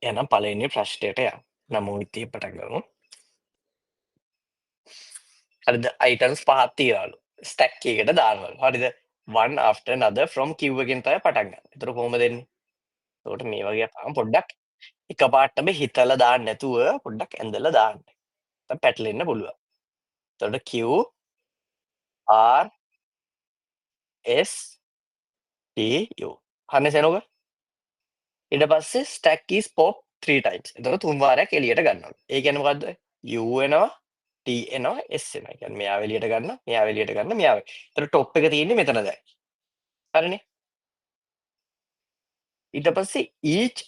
එහෙනම් පළවෙනි ප්‍රශ්නයට යමු. නමෝ ඉතින් පටන් ගමු. හරිද? අයිටම්ස් පහක් තියනවලු. ස්ටැක් එකකට දානවලු. හරිද? one after another from queue එකෙන් තමයි පටන් ගන්න. ඒතර කොහොමද එන්නේ? එතකොට මේ වගේ අපහම පොඩ්ඩක් එකපාරටම හිතලා දාන්න නැතුව පොඩ්ඩක් ඇඳලා දාන්න. නැත්නම් පැටලෙන්න පුළුවන්. එතකොට Q R S T U. හරිනේ සෙනඟ? ඊට පස්සේ stack is pop 3 times. එතකොට 3 වාරයක් එළියට ගන්නවා. ඒ කියන්නේ මොකද්ද? U එනවා, T එනවා, S එනවා. ඒ කියන්නේ මෙයාව එළියට ගන්න, මෙයාව එළියට ගන්න, මෙයාව. එතකොට টොප් එක තියෙන්නේ මෙතන දැන්. හරිනේ? ඊට පස්සේ each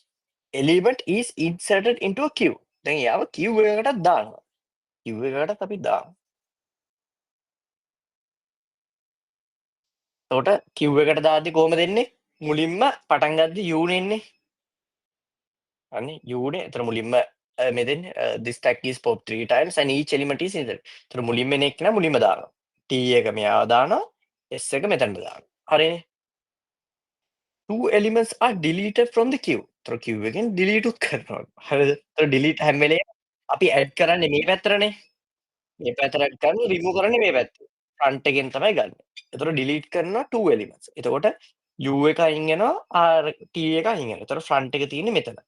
element is inserted into a queue. දැන් යාව queue එකකටත් දානවා. queue එකකටත් අපි දානවා. එතකොට queue එකට දාද්දි කොහමද එන්නේ? මුලින්ම පටන් ගද්දි U නේ එන්නේ. අනේ U නේ. එතන මුලින්ම මෙතෙන් this stack is pop 3 times and each element is inserted. එතන මුලින්ම එන එක මුලින්ම දානවා. T එක මෙයාව දානවා. S එක මෙතනට දානවා. හරිනේ? two elements are deleted from the queue. එතකොට queue එකෙන් delete උත් කරනවා. හරිද? එතකොට delete හැම වෙලේම අපි add කරන්නේ මේ පැත්තටනේ. මේ පැත්තට add කරන්නේ remove කරන්නේ මේ පැත්තට. front එකෙන් තමයි ගන්න. එතකොට delete කරනවා two elements. එතකොට U එක අයින් වෙනවා R T එක අයින් වෙනවා. එතකොට front එක තියෙන්නේ මෙතන.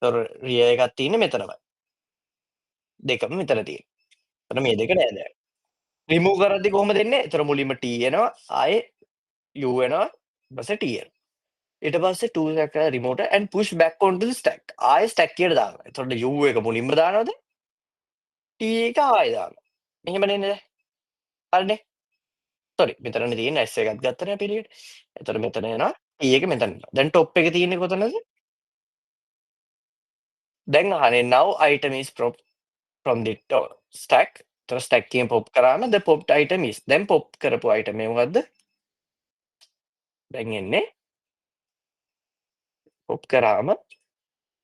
එතකොට rear එකක් තියෙන්නේ මෙතනමයි. දෙකම මෙතන තියෙනවා. එතකොට මේ දෙක නෑ දැන්. remove කරද්දි කොහොමද එන්නේ? එතකොට මුලින්ම T එනවා. ආයේ U එනවා. ඊට පස්සේ T එනවා. ඊට පස්සේ 2 එක රිමෝට and push back onto the stack. ආයෙ stack එකට දානවා. එතකොට U එක මුලින්ම දානවද? T එක ආයෙ දානවා. මෙහෙම නෙන්නේ දැන්. හරිනේ. සෝරි මෙතනනේ තියෙන්නේ S එකක් ගත්තනේ අපි එළියට. එතකොට මෙතන එනවා T එක මෙතන එනවා. දැන් top එක තියෙන්නේ කොතනද? දැන් අහන්නේ now item is from the stack. එතකොට stack එකෙන් pop කරාම the popped item is. දැන් pop කරපු item එක මොකද්ද? දැන් එන්නේ pop කරාම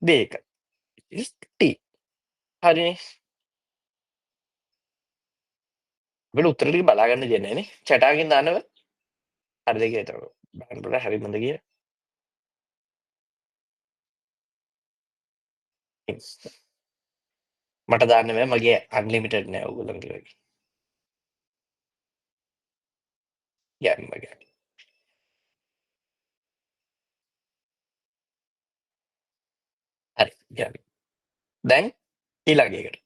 මේක is T. හරිනේ. අපිට උත්තර ටික බලා ගන්න දෙන්නේ නැහනේ. chat එකකින් දාන්නව. හරිද කියලා එතකොට. බලන්න පුළුවන් හරිද නැද්ද කියලා. මට දාන්න බෑ මගේ අන්ලිමිටඩ් නෑ ඔයගොල්ලන්ගේ වගේ. යන්න ගන්න. හරි යන්න. දැන් ඊළඟ එකට.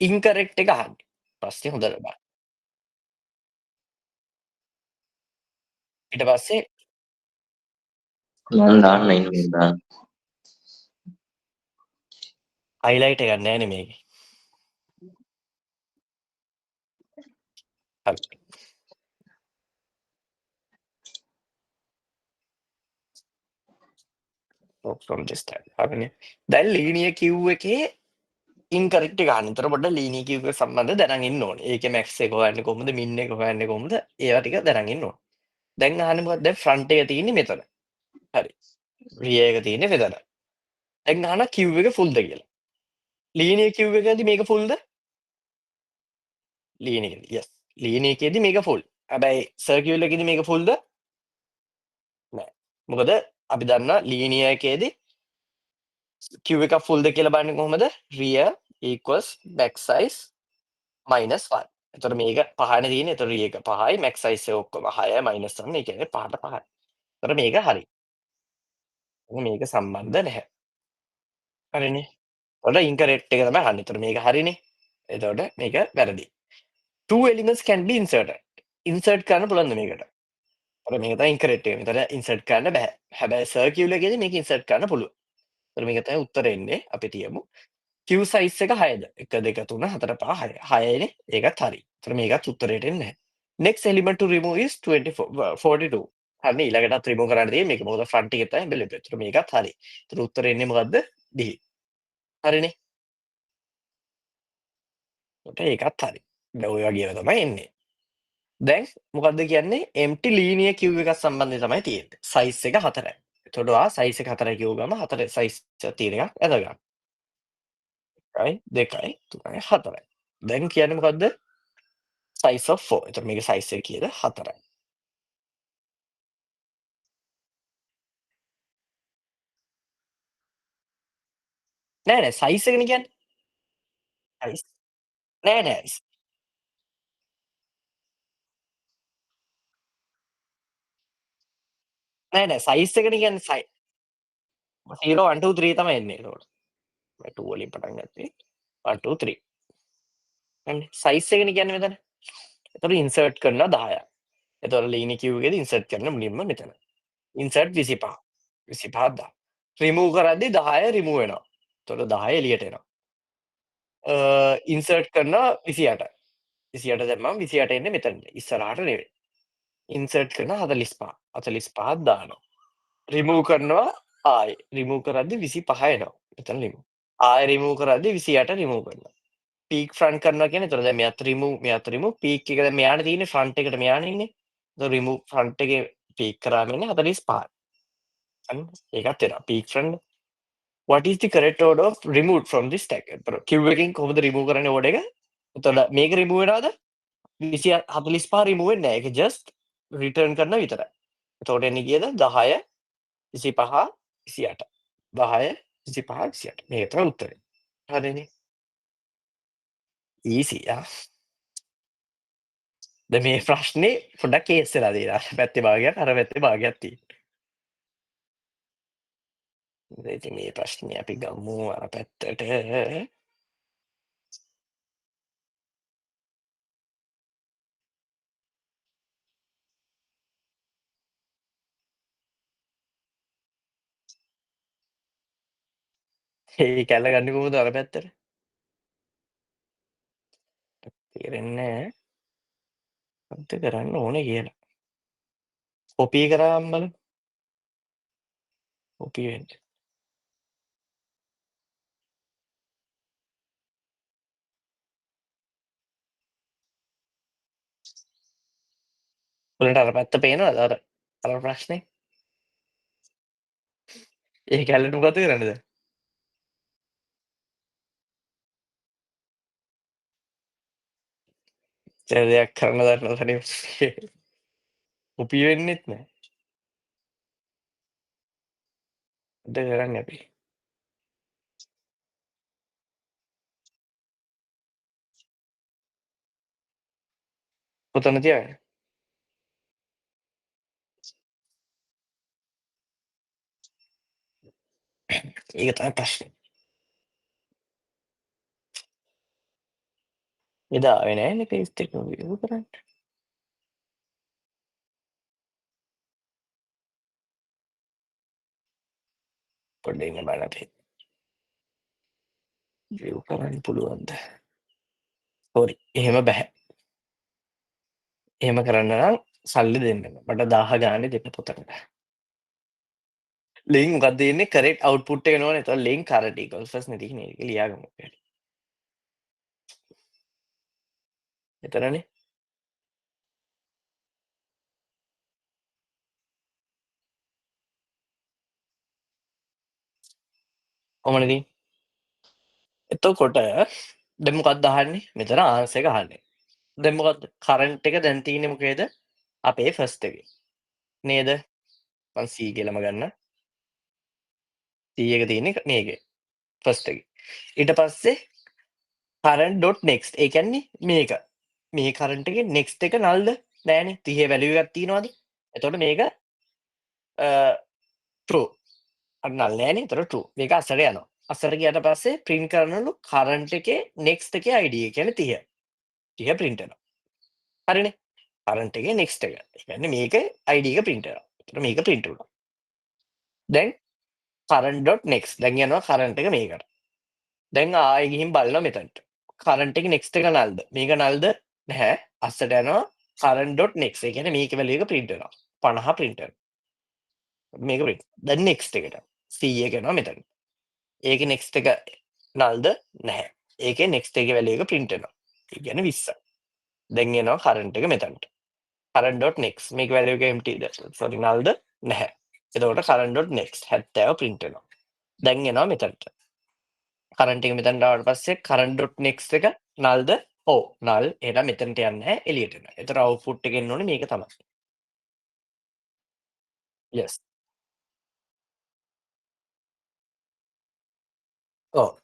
ඉන්කරෙක්ට් එක අහන්න. ප්‍රශ්නේ හොඳට බලන්න. ඊට පස්සේ මම දාන්න ඉන්නේ දාන්න. හයිලයිට් එකක් නෑනේ මේකේ. හරි. from this time. හරිනේ. දැන් ලීනියර් කිව් එකේ ඉන්කරෙක්ට් එක අහන්න. ඒතර පොඩ්ඩක් ලීනියර් කිව් එක සම්බන්ධව දැනන් ඉන්න ඕනේ. ඒකේ මැක්ස් එක හොයන්නේ කොහොමද? මින් එක හොයන්නේ කොහොමද? ඒවා ටික දැනන් ඉන්න ඕනේ. දැන් අහන්නේ මොකක්ද? දැන් ෆ්‍රන්ට් එක තියෙන්නේ මෙතන. හරි. රියර් එක තියෙන්නේ මෙතන. දැන් අහනවා කිව් එක ෆුල්ද කියලා. ලීනියර් කිව් එකේදී මේක ෆුල්ද? ලීනියර් යස්. ලීනියර් එකේදී මේක ෆුල්. හැබැයි සර්කියුලර් එකේදී මේක ෆුල්ද? නෑ. මොකද අපි දන්නවා ලීනියර් එකේදී කිව් එකක් ෆුල්ද කියලා බලන්නේ කොහොමද? rear equals back size minus 1. එතකොට මේක පහනේ තියෙන්නේ. එතකොට rear එක 5යි max size එක ඔක්කොම 6යි minus 1. ඒ කියන්නේ 5ට 5යි. එතකොට මේක හරි. මේක සම්බන්ධ නැහැ. හරිනේ. එතකොට ඉන්කරෙක්ට් එක තමයි අහන්නේ. එතකොට මේක හරිනේ. එතකොට මේක වැරදි. two elements can be inserted. insert කරන්න පුළුවන්ද මේකට? එතකොට මේක තමයි ඉන්කරෙක්ට් එක. මෙතන insert කරන්න බෑ. හැබැයි සර්කියුලර් එකේදී මේක insert කරන්න පුළුවන්. එතකොට මේක තමයි උත්තරේ එන්නේ. අපි තියමු. Q size එක 6ද? 1 2 3 4 5 6. 6යිනේ. ඒකත් හරි. එතකොට මේකත් උත්තරේට එන්නේ නැහැ. next element to remove is 24 42. හරිනේ ඊළඟටත් remove කරන්න තියෙන්නේ මේක. මොකද front එකේ තමයි බෙලෙප්. එතකොට මේකත් හරි. එතකොට උත්තරේ එන්නේ මොකද්ද? D. හරිනේ. එතකොට ඒකත් හරි. දැන් ඔය වගේම තමයි එන්නේ. දැන් මොකද්ද කියන්නේ? empty linear queue එකක් සම්බන්ධයෙන් තමයි තියෙන්නේ. size එක 4යි. එතකොට ඔයා size එක 4යි කියව ගම 4 size එක තියෙන එකක් ඇද ගන්න. 1යි 2යි 3යි 4යි. දැන් කියන්නේ මොකද්ද? size of 4. එතකොට මේක size එක කීයද? 4යි. නෑ, නෑ සයිස් එකනේ කියන්නේ. සයිස් නෑ, නෑ. නෑ, නෑ සයිස් එකනේ කියන්නේ 0, 1, 2, 3 තමයි එන්නේ එතකොට. 2 වලින් පටන් ගත්තේ 1, 2, 3 අනේ සයිස් එකනේ කියන්නේ මෙතන. එතකොට ඉන්සර්ට් කරනවා 10ක්. එතකොට ලීනි කිව් එකේදී ඉන්සර්ට් කරන මුලින්ම මෙතන. ඉන්සර්ට් 25. 25ක් 10. රිමූව් කරද්දි 10 රිමූව් වෙනවා. එතකොට 10 එළියට එනවා. ඉන්සර්ට් කරනවා 28. 28 දැම්මම 28 එන්නේ මෙතනට. ඉස්සරහට නෙවෙයි. ඉන්සර්ට් කරනවා 45. 45ක් දානවා. රිමූව් කරනවා ආයෙ. රිමූව් කරද්දි 25 එනවා. මෙතන රිමූව්. ආයෙ රිමූව් කරද්දි 28 රිමූව් කරනවා. පීක් ෆ්‍රන්ට් කරනවා කියන්නේ එතකොට දැන් මෙයත් රිමූව් පීක් එක දැන් මෙයානේ තියෙන්නේ ෆ්‍රන්ට් එකට මෙයානේ ඉන්නේ. එතකොට රිමූව් ෆ්‍රන්ට් එකේ පීක් කරාම එන්නේ 45. අන්න ඒකත් වෙනවා. Peak front what is the correct order of removed from this stack? එතකොට queue එකෙන් කොහොමද රිමූව් කරන්නේ ඕඩර් එක? එතකොට මේක රිමූව් වෙනවද? 45 රිමූව් වෙන්නේ නැහැ. ඒක ජස්ට් රිටර්න් කරන විතරයි. එතකොට එන්නේ කීයද? 10 25 28. 10 25 28. මේක තමයි උත්තරේ. හරිනේ. ඊසි ආ. දැන් මේ ප්‍රශ්නේ පොඩ්ඩක් කේස් වෙලා තියෙනවා. අර පැත්තේ භාගයක් අර පැත්තේ භාගයක් තියෙනවා. ඉතින් මේ ප්‍රශ්නේ අපි ගමු අර පැත්තට. ඒ කැල්ල ගන්නේ කොහොමද අර පැත්තට? තේරෙන්නේ නැහැ. මොකද්ද කරන්න ඕනේ කියලා. කොපි කරාම බලමු. කොපි වෙන්නේ. උඹලට අර පැත්ත පේනවද අර ප්‍රශ්නේ? ඒ කැල්ලට මොකද කරන්නේ දැන්? දැන් දෙයක් කරන්න දන්නවද නේ? කොපි වෙන්නෙත් නැහැ. මොකද කරන්නේ අපි? කොතන තියාගෙන? ඒක තමයි ප්‍රශ්නේ. එදා ආවේ නෑනේ පේස්ට් එක විවෘත කරන්න. පොඩ්ඩක් ඉන්න බලන්න අපි. විව් කරන්න පුළුවන්ද? සෝරි එහෙම බැහැ. එහෙම කරන්න නම් සල්ලි දෙන්න. මට 1000 ගානේ දෙන්න පොතකට. ලෙන් මොකක්ද තියෙන්නේ? කරෙක්ට් අවුට්පුට් එක එනවනේ. එතකොට ලෙන් කරට ඉක්වල්ස් ප්‍රශ්නේ තියෙන්නේ. ඒක ලියාගමු. එතරනේ. කොහමද තියෙන්නේ? එතකොට දැන් මොකක්ද අහන්නේ? මෙතන ආන්සර් එක අහන්නේ. දැන් මොකද්ද? කරන්ට් එක දැන් තියෙන්නේ මොකේද? අපේ ෆස්ට් එකේ. නේද? මං C කියලාම ගන්න. C එක තියෙන්නේ මේකේ. ෆස්ට් එකේ. ඊට පස්සේ current.next ඒ කියන්නේ මේක. මේ කරන්ට් එකේ next එක nullද? නෑනේ. 30 වැලියු එකක් තියෙනවද? එතකොට මේක true. අර null නෑනේ. එතකොට true. මේක අස්සට යනවා. අස්සට ගියාට පස්සේ print කරනලු current එකේ next එකේ ID ඒ කියන්නේ 30. 30 print වෙනවා. හරිනේ. current එකේ next එක. ඒ කියන්නේ මේක ID එක print වෙනවා. එතකොට මේක print වුණා. දැන් current.next දැන් යනවා current එක මේකට. දැන් ආයෙ ගිහින් බලනවා මෙතනට. කරන්ට් එකේ next එක nullද? මේක nullද? නැහැ. අස්සට යනවා current.next. ඒ කියන්නේ මේකේ value එක print වෙනවා. 50 print වෙනවා. මේක print. දැන් next එකට. C එක යනවා මෙතන. ඒකේ next එක nullද? නැහැ. ඒකේ next එකේ value එක print වෙනවා. ඒ කියන්නේ 20. දැන් එනවා current එක මෙතනට. current.next මේක value එක emptyද? sorry nullද? නැහැ. එතකොට current.next 70 print වෙනවා. දැන් එනවා මෙතනට. කරන්ට් එක මෙතනට ආවට පස්සේ current.next එක nullද? ඔව් null. එහෙනම් මෙතනට යන්නේ නැහැ එළියට එනවා. ඒතර අවුට්පුට් එක එන්න ඕනේ මේක තමයි. yes. ඔව්.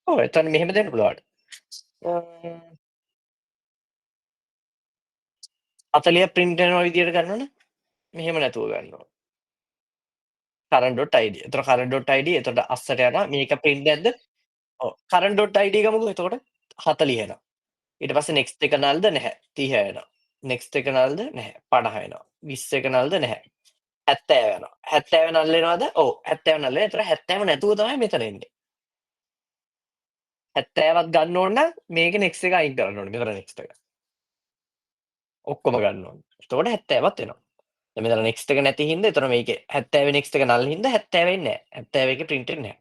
ඔව් එතන මෙහෙම දෙන්න පුළුවන්. ම්ම් 40ක් ප්‍රින්ට් වෙනවා විදියට ගන්නවනම් මෙහෙම නැතුව ගන්නවා. current.id. එතකොට current.id එතකොට අස්සට යනවා මේක ප්‍රින්ට් නැද්ද? ඔව් current.id ගමුකෝ එතකොට 40 එනවා. ඊට පස්සේ next එක නල්ද නැහැ 30 එනවා. next එක නල්ද නැහැ 50 එනවා. 20 එක නල්ද නැහැ 70 යනවා. 70 නල් වෙනවද? ඔව් 70 නල් වෙනවා. ඒතර 70 නැතුව තමයි මෙතන එන්නේ. 70වත් ගන්න ඕන නම් මේකේ next එක අයින් කරන්න ඕනේ. මෙතන next එක. ඔක්කොම ගන්න ඕනේ. එතකොට 70වත් එනවා. දැන් මෙතන next එක නැති හින්දා එතන මේකේ 70 next එක නල් හින්දා 70 එන්නේ නැහැ. 70 එකේ print වෙන්නේ නැහැ.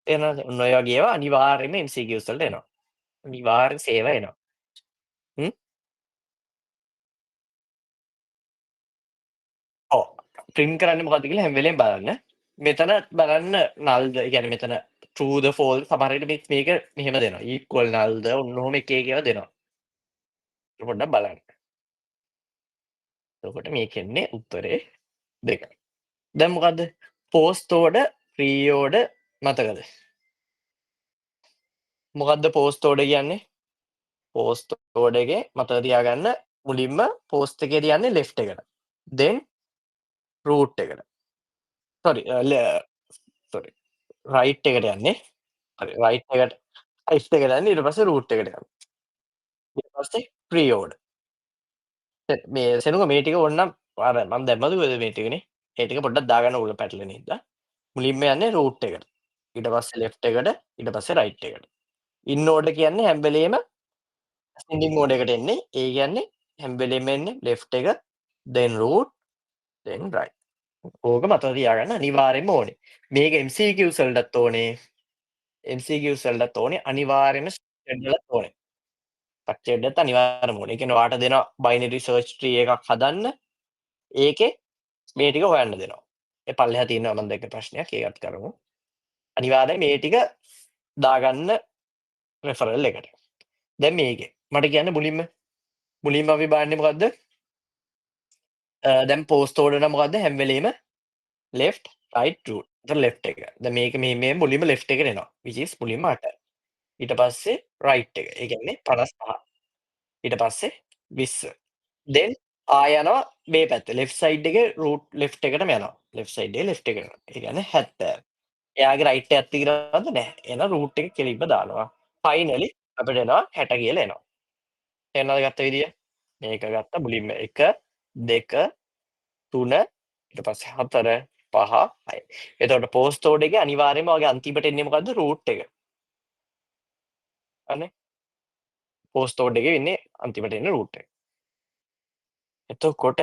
තේරෙනවද? ඔන්න ඔය වගේ ඒවා අනිවාර්යයෙන්ම MCQs වලට එනවා. අනිවාර්යෙන් සේම එනවා. හ්ම්. ඔව්. print කරන්නේ මොකද්ද කියලා හැම වෙලේම බලන්න. මෙතන බලන්න නල්ද ඒ කියන්නේ මෙතන true ද false සමහර විට මේක මෙහෙම දෙනවා. equal නල්ද ඔන්න ඔහොම එක එක ඒවා දෙනවා. ඒක පොඩ්ඩක් බලන්න. එතකොට මේකෙන්නේ උත්තරේ 2. දැන් මොකද්ද? post order, pre-order මතකද? මොකද්ද post order කියන්නේ? post order එකේ මතක තියාගන්න මුලින්ම post එකේ තියන්නේ left එකට. then root එකට. sorry sorry right එකට යන්නේ. හරි right එකට right එකට යන්නේ ඊට පස්සේ root එකට යනවා. ඊට පස්සේ pre-order. මේ සෙනඟ මේ ටික ඕනනම් අර මම දැම්මද මේ ටිකනේ. ඒ ටික පොඩ්ඩක් දාගන්න උඩ පැටලෙන හින්දා. මුලින්ම යන්නේ root එකට. ඊට පස්සේ left එකට ඊට පස්සේ right එකට. in order කියන්නේ හැම වෙලේම ascending order එකට එන්නේ. ඒ කියන්නේ හැම වෙලේම එන්නේ left එක then root then right. ඕක මතක තියාගන්න අනිවාර්යෙන්ම ඕනේ. මේක MCQs වලටත් ඕනේ. MCQs වලටත් ඕනේ. අනිවාර්යෙන්ම structured වලත් ඕනේ. structured එකත් අනිවාර්යෙන්ම ඕනේ. ඒ කියන්නේ ඔයාලට දෙනවා binary search tree එකක් හදන්න. ඒකේ මේ ටික හොයන්න දෙනවා. ඒ පල්ලෙහා තියෙනවා මම දැක්ක ප්‍රශ්නයක් ඒකත් කරමු. අනිවාර්යෙන් මේ ටික දාගන්න රෙෆරල් එකට. දැන් මේකේ මට කියන්න මුලින්ම අපි බලන්නේ මොකද්ද? දැන් post order නම් මොකද්ද? හැම වෙලේම left right root. එතන left එක. දැන් මේක මේ මුලින්ම left එකට එනවා. which is මුලින්ම 8. ඊට පස්සේ right එක. ඒ කියන්නේ 55. ඊට පස්සේ 20. then ආය යනවා මේ පැත්තේ left side එකේ root left එකටම යනවා. left side එකේ left එකට යනවා. ඒ කියන්නේ 70. එයාගේ රයිට් එකක් තියනවද නැහැ. එහෙනම් රූට් එක කෙලින්ම දානවා. ෆයිනලි අපිට එනවා 60 කියලා එනවා. තේරෙනවද ගත්ත විදිය? මේක ගත්තා මුලින්ම 1 2 3 ඊට පස්සේ 4 5 6. එතකොට පෝස්ට් කෝඩ් එකේ අනිවාර්යයෙන්ම ඔයගේ අන්තිමට එන්නේ මොකද්ද? රූට් එක. අනේ පෝස්ට් කෝඩ් එකේ ඉන්නේ අන්තිමට එන්නේ රූට් එක. එතකොට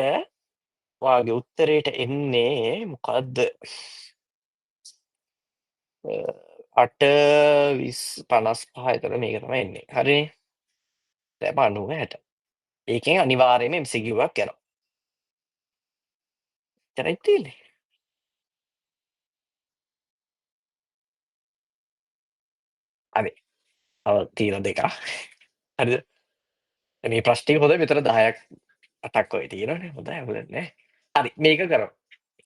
ඔයාගේ උත්තරේට එන්නේ මොකද්ද? 8 20 55 එතකොට මේක තමයි එන්නේ. හරිනේ. දැන් 90 60. ඒකෙන් අනිවාර්යයෙන්ම MCQ එකක් යනවා. එච්චරයි තියෙන්නේ. හරි. තව තියෙන දෙකක්. හරිද? මේ ප්‍රශ්නේ හොඳයි මෙතන 10ක් 8ක් වගේ තියෙනවනේ. හොඳයි හොඳ නෑ. හරි මේක කරමු.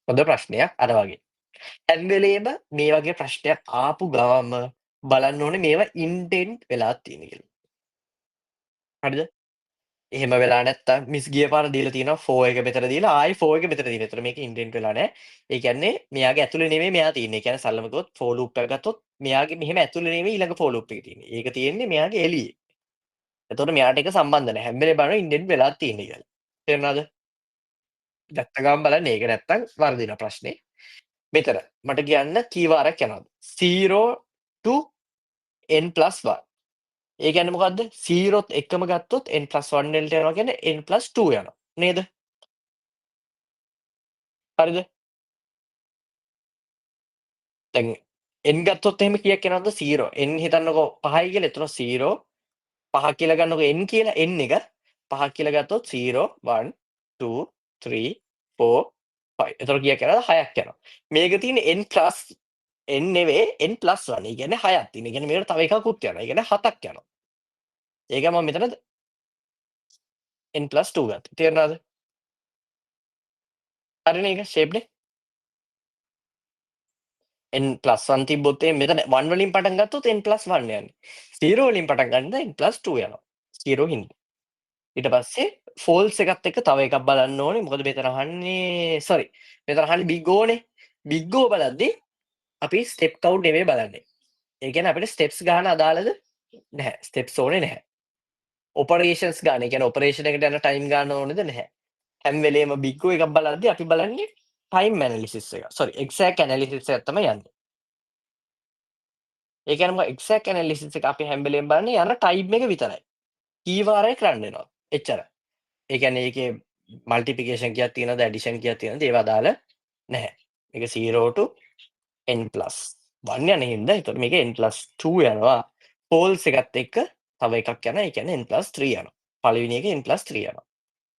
හොඳ ප්‍රශ්නයක් අර වගේ. හැම වෙලේම මේ වගේ ප්‍රශ්නයක් ආපු ගමන්ම බලන්න ඕනේ මේවා ඉන්ඩෙන්ට් වෙලා තියෙන කියලා. හරිද? එහෙම වෙලා නැත්තම් මිස් ගිය පාර දීලා තියෙනවා 4 එක මෙතන දීලා ආයි 4 එක මෙතන දීලා. ඒතර මේක ඉන්ඩෙන්ට් වෙලා නැහැ. ඒ කියන්නේ මෙයාගේ ඇතුලේ නෙමෙයි මෙයා තියෙන්නේ. ඒ කියන්නේ සරලව කිව්වොත් for loop එක ගත්තොත් මෙයාගේ මෙහෙම ඇතුලේ නෙමෙයි ඊළඟ for loop එකේ තියෙන්නේ. ඒක තියෙන්නේ මෙයාගේ එළියේ. එතකොට මෙයාට ඒක සම්බන්ධ නැහැ. හැම වෙලේම බලනවා ඉන්ඩෙන්ට් වෙලා තියෙන්නේ කියලා. තේරුණාද? ගත්ත ගමන් බලන්න ඒක නැත්තම් වර්ධින ප්‍රශ්නේ. මෙතන මට කියන්න කී වාරයක් යනවද? 0 to n+1. ඒ කියන්නේ මොකද්ද? 0ත් එක්කම ගත්තොත් n+1 වලට යනවා කියන්නේ n+2 යනවා. නේද? හරිද? දැන් n ගත්තොත් එහෙම කීයක් එනවද? 0. n හිතන්නකෝ 5යි කියලා. එතන 0 5 කියලා ගන්නකො n කියලා n එක 5ක් කියලා ගත්තොත් 0 1 2 3 4 5. එතකොට කීයක් යනවද? 6ක් යනවා. මේක තියෙන්නේ n නෙවෙයි n+1. ඒ කියන්නේ 6ක් තියෙන. ඒ කියන්නේ මේකට තව එකකුත් යනවා. ඒ කියන්නේ 7ක් යනවා. ඒකයි මම මෙතන n+2 ගත්තේ. තේරුණාද? හරිනේ ඒක ෂේප්නේ. n+1 තිබ්බොත් එහෙනම් මෙතන 1 වලින් පටන් ගත්තොත් n+1 යන්නේ. 0 වලින් පටන් ගන්නද n+2 යනවා. 0 හින්දා. ඊට පස්සේ ෆෝල්ස් එකත් එක්ක තව එකක් බලන්න ඕනේ. මොකද මෙතන අහන්නේ සෝරි. මෙතන අහන්නේ big O නේ. big O බලද්දී අපි ස්ටෙප් කවුන්ට් නෙමෙයි බලන්නේ. ඒ කියන්නේ අපිට ස්ටෙප්ස් ගන්න අදාළද නැහැ. ස්ටෙප්ස් ඕනේ නැහැ. ඔපරේෂන්ස් ගන්න. ඒ කියන්නේ ඔපරේෂන් එකට යන ටයිම් ගන්න ඕනේද නැහැ. හැම වෙලේම big O එකක් බලද්දී අපි බලන්නේ ටයිම් ඇනලිසිස් එක. සෝරි එක්සැක්ට් ඇනලිසිස් එකක් තමයි යන්නේ. ඒ කියන්නේ මොකද එක්සැක්ට් ඇනලිසිස් එක අපි හැම වෙලේම බලන්නේ යන ටයිම් එක විතරයි. කී වාරයක් රන් වෙනවා. එච්චරයි. ඒ කියන්නේ ඒකේ මල්ටිප්ලිකේෂන් කීයක් තියෙනවද ඇඩිෂන් කීයක් තියෙනවද ඒව අදාළ නැහැ. මේක 0 to n+1 යන හින්දා එතකොට මේක n+2 යනවා. ෆෝල්ස් එකත් එක්ක තව එකක් යනවා. ඒ කියන්නේ n+3 යනවා. පළවෙනි එක n+3 යනවා.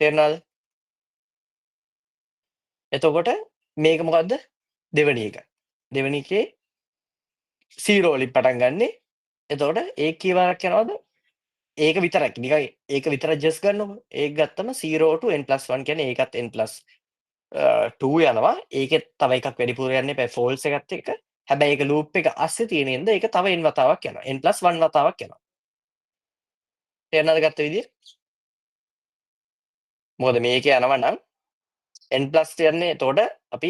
තේරුණාද? එතකොට මේක මොකද්ද? දෙවෙනි එක. දෙවෙනි එකේ 0 වලින් පටන් ගන්නෙ. එතකොට ඒක කී වාරයක් යනවද? ඒක විතරයි. නිකන් ඒක විතරක් ජස්ට් ගන්නකො. ඒක ගත්තම 0 to n+1 කියන්නේ ඒකත් n+2 යනවා. ඒකෙත් තව එකක් වැඩිපුර යන්න එපා ෆෝල්ස් එකත් එක්ක. හැබැයි ඒක ලූප් එක අස්සේ තියෙන හින්දා ඒක තව n වතාවක් යනවා. n+1 වතාවක් යනවා. තේරුණාද ගත්ත විදිය? මොකද මේක යනවා නම් n+ යන්නේ එතකොට අපි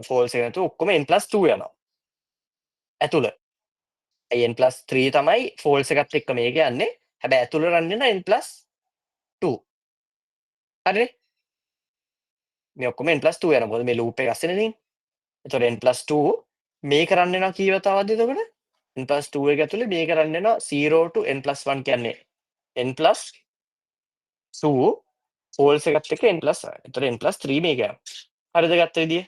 ෆෝල්ස් එක නැතුව ඔක්කොම n+2 යනවා. ඇතුළ. ඇයි n+3 තමයි ෆෝල්ස් එකත් එක්ක මේක යන්නේ. හැබැයි ඇතුළ රන් වෙන n+2. හරිනේ? මේ ඔක්කොම n+2 යනවා. මොකද මේ ලූප් එක අස්සේනේ තියෙන්නේ. එතකොට n+2 මේක රන් වෙනවා කී වතාවක්ද එතකොට? n+2 එක ඇතුලේ මේක රන් වෙනවා 0 to n+1 කියන්නේ n+2 ෆෝල්ස් එකත් එක්ක n+1. එතකොට n+3 මේක යනවා. හරිද ගත්ත විදිය?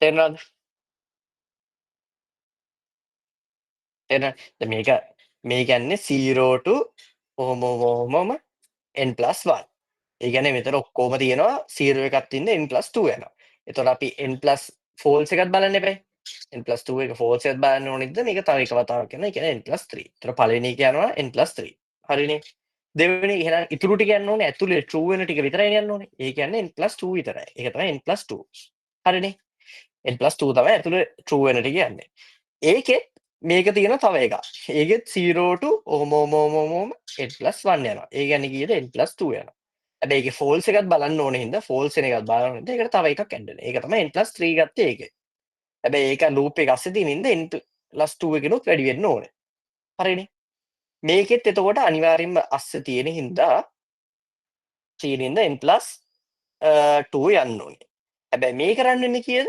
තේරුණාද? තේරුණා? දැන් මේ කියන්නේ 0 to ඔහොම n+1. ඒ කියන්නේ මෙතන ඔක්කොම තියෙනවා 0 එකක් තින්න n+2 යනවා. එතකොට අපි n+ ෆෝල්ස් එකත් බලන්න එපායි. n+2 එක ෆෝල්ස් එකත් බලන්න ඕනෙද මේක තව එක වතාවක් යනවා. ඒ කියන්නේ n+3. එතකොට පළවෙනි එක යනවා n+3. හරිනේ. දෙවෙනි එහෙනම් ඉතුරු ටික යන්න ඕනේ ඇතුලේ true වෙන ටික විතරයි යන්න ඕනේ. ඒ කියන්නේ n+2 විතරයි. ඒක තමයි n+2. හරිනේ. n+2 තමයි ඇතුලේ true වෙන ටික යන්නේ. ඒකෙත් මේක තියෙන තව එකක්. ඒකෙත් 0 to ඔහොම n+1 යනවා. ඒ කියන්නේ කීයද n+2 යනවා. හැබැයි ඒකේ ෆෝල්ස් එකත් බලන්න ඕනේ හින්දා ෆෝල්ස් වෙන එකත් බලන්න හින්දා ඒකට තව එකක් ඇඩ් වෙනවා. ඒක තමයි n+3 ගත්තේ ඒකේ. හැබැයි ඒක ලූප් එක අස්සේ තියෙන හින්දා n+2 එකනොත් වැඩි වෙන්න ඕනේ. හරිනේ. මේකෙත් එතකොට අනිවාර්යෙන්ම අස්සේ තියෙන හින්දා n+2 යන්න ඕනේ. හැබැයි මේක රන් වෙන්නේ කීයද?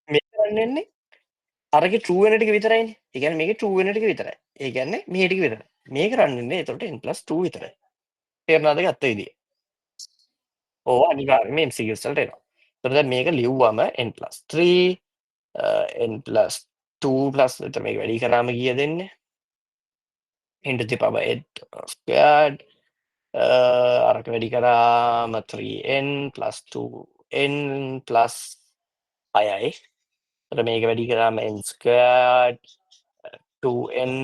මේක රන් වෙන්නේ අරගේ true වෙන ටික විතරයිනේ. ඒ කියන්නේ මේකේ true වෙන ටික විතරයි. ඒ කියන්නේ මේ ටික විතරයි. මේක රන් වෙන්නේ එතකොට n+2 විතරයි. තේරුණාද ගත්ත විදිය? ඕවා අනිවාර්යෙන්ම MCQs වලට එනවා. එතකොට දැන් මේක ලිව්වම n+3 n+2 එතන මේක වැඩි කරාම කීයද එන්නේ? n to the power 8 squared අරක වැඩි කරාම 3n + 2n + 6යි. එතකොට මේක වැඩි කරාම n squared 2n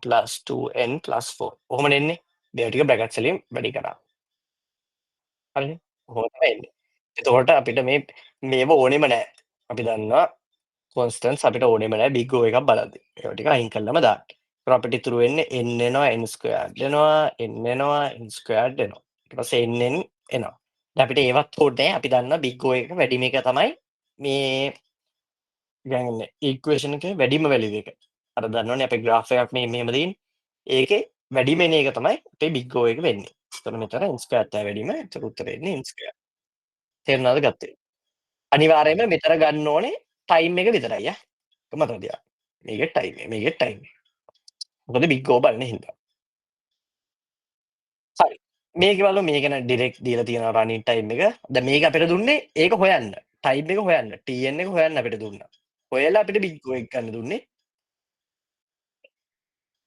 + 2n + 4. ඔහොමනේ එන්නේ. මේවා ටික බ්‍රැකට්ස් වලින් වැඩි කරා. හරිනේ. ඔහොම තමයි එන්නේ. එතකොට අපිට මේව ඕනෙම නෑ. අපි දන්නවා කොන්ස්ටන්ට්ස් අපිට ඕනෙම නෑ බිග් O එකක් බලද්දි. ඒවා ටික අයින් කළාම දාන්න. එතකොට අපිට ඉතුරු වෙන්නේ n එනවා n squared එනවා n එනවා n squared එනවා. ඊට පස්සේ nn එනවා. දැන් අපිට ඒවත් ඕනේ නෑ. අපි දන්නවා බිග් O එක වැඩිම එක තමයි මේ කියන්නේ ඉක්වේෂන් එකේ වැඩිම වැලියු එක. අර දන්නවනේ අපේ graph එකක් මේ මෙහෙම තියෙන්නේ. ඒකේ වැඩිම එන එක තමයි අපේ big O එක වෙන්නේ. එතකොට මෙතන n square තමයි වැඩිම. ඒතර උත්තරේ එන්නේ n square. තේරුණාද ගත්තේ? අනිවාර්යයෙන්ම මෙතන ගන්න ඕනේ ටයිම් එක විතරයි ඈ. ඒක මතක තියාගන්න. මේකේ ටයිම් එක මේකේ ටයිම් එක. මොකද big O බලන හින්දා. හරි. මේක බලමු මේක නම් ඩිරෙක්ට් දීලා තියෙනවා රනින් ටයිම් එක. දැන් මේක අපිට දුන්නේ ඒක හොයන්න. ටයිම් එක හොයන්න. Tn එක හොයන්න අපිට දුන්නා. හොයලා අපිට big O එක ගන්න දුන්නේ.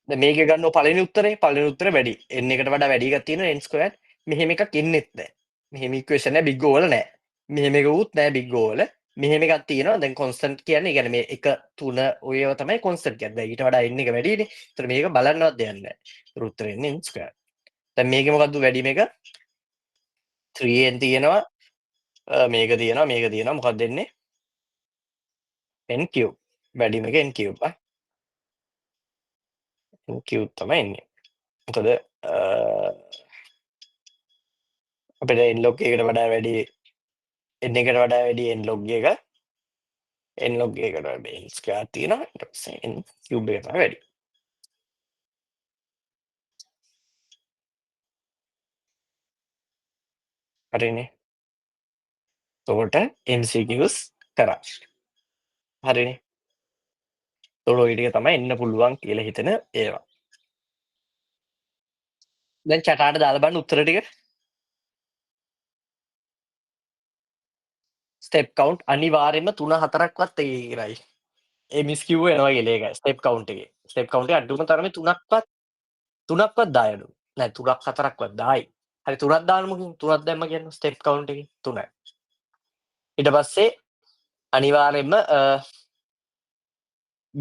දැන් මේකේ ගන්නව පළවෙනි උත්තරේ. පළවෙනි උත්තරේ වැඩි. n එකට වඩා වැඩි එකක් තියෙනවා n ස්ක්වයර්. මෙහෙම එකක් එන්නෙත් නැහැ. මෙහෙම ඉක්වේෂන් එක big O වල නැහැ. මෙහෙම එකකුත් නැහැ big O වල. මෙහෙම එකක් තියෙනවා. දැන් කොන්ස්ටන්ට් කියන්නේ ඒ කියන්නේ මේ 1 3 ඔය ඒවා තමයි කොන්ස්ටන්ට් කියන්නේ. දැන් ඊට වඩා n එක වැඩිනේ. ඒතර මේක බලන්නවත් දෙයක් නැහැ. ඒතර උත්තරේ එන්නේ n ස්ක්වයර්. දැන් මේකේ මොකද්ද වැඩිම එක? 3n තියෙනවා. මේක තියෙනවා, මේක තියෙනවා. මොකක්ද එන්නේ? n cube. වැඩිම එක n cube n cube තමයි එන්නේ. මොකද අපිට n log එකකට වඩා වැඩි n එකට වඩා වැඩි n log එක n log එකකට වැඩි n square තියෙනවා. ඊට පස්සේ n cube එක තමයි වැඩි. හරිනේ. එතකොට MCQs කරා. හරිනේ. එතකොට ඔය ටික තමයි එන්න පුළුවන් කියලා හිතෙන ඒවා. දැන් චටාට දාලා බලන්න උත්තර ටික. ස්ටෙප් කවුන්ට් අනිවාර්යෙන්ම 3 4ක්වත් ඒකයි. MSQ එනවා කියලා ඒකයි ස්ටෙප් කවුන්ට් එකේ. ස්ටෙප් කවුන්ට් එක අඩුම තරමේ 3ක්වත් දායඩු. නෑ 3ක් 4ක්වත් 10යි. හරි 3ක් දාන්නමුකෝ. 3ක් දැම්ම කියන්නේ ස්ටෙප් කවුන්ට් එකේ 3යි. ඊට පස්සේ අනිවාර්යෙන්ම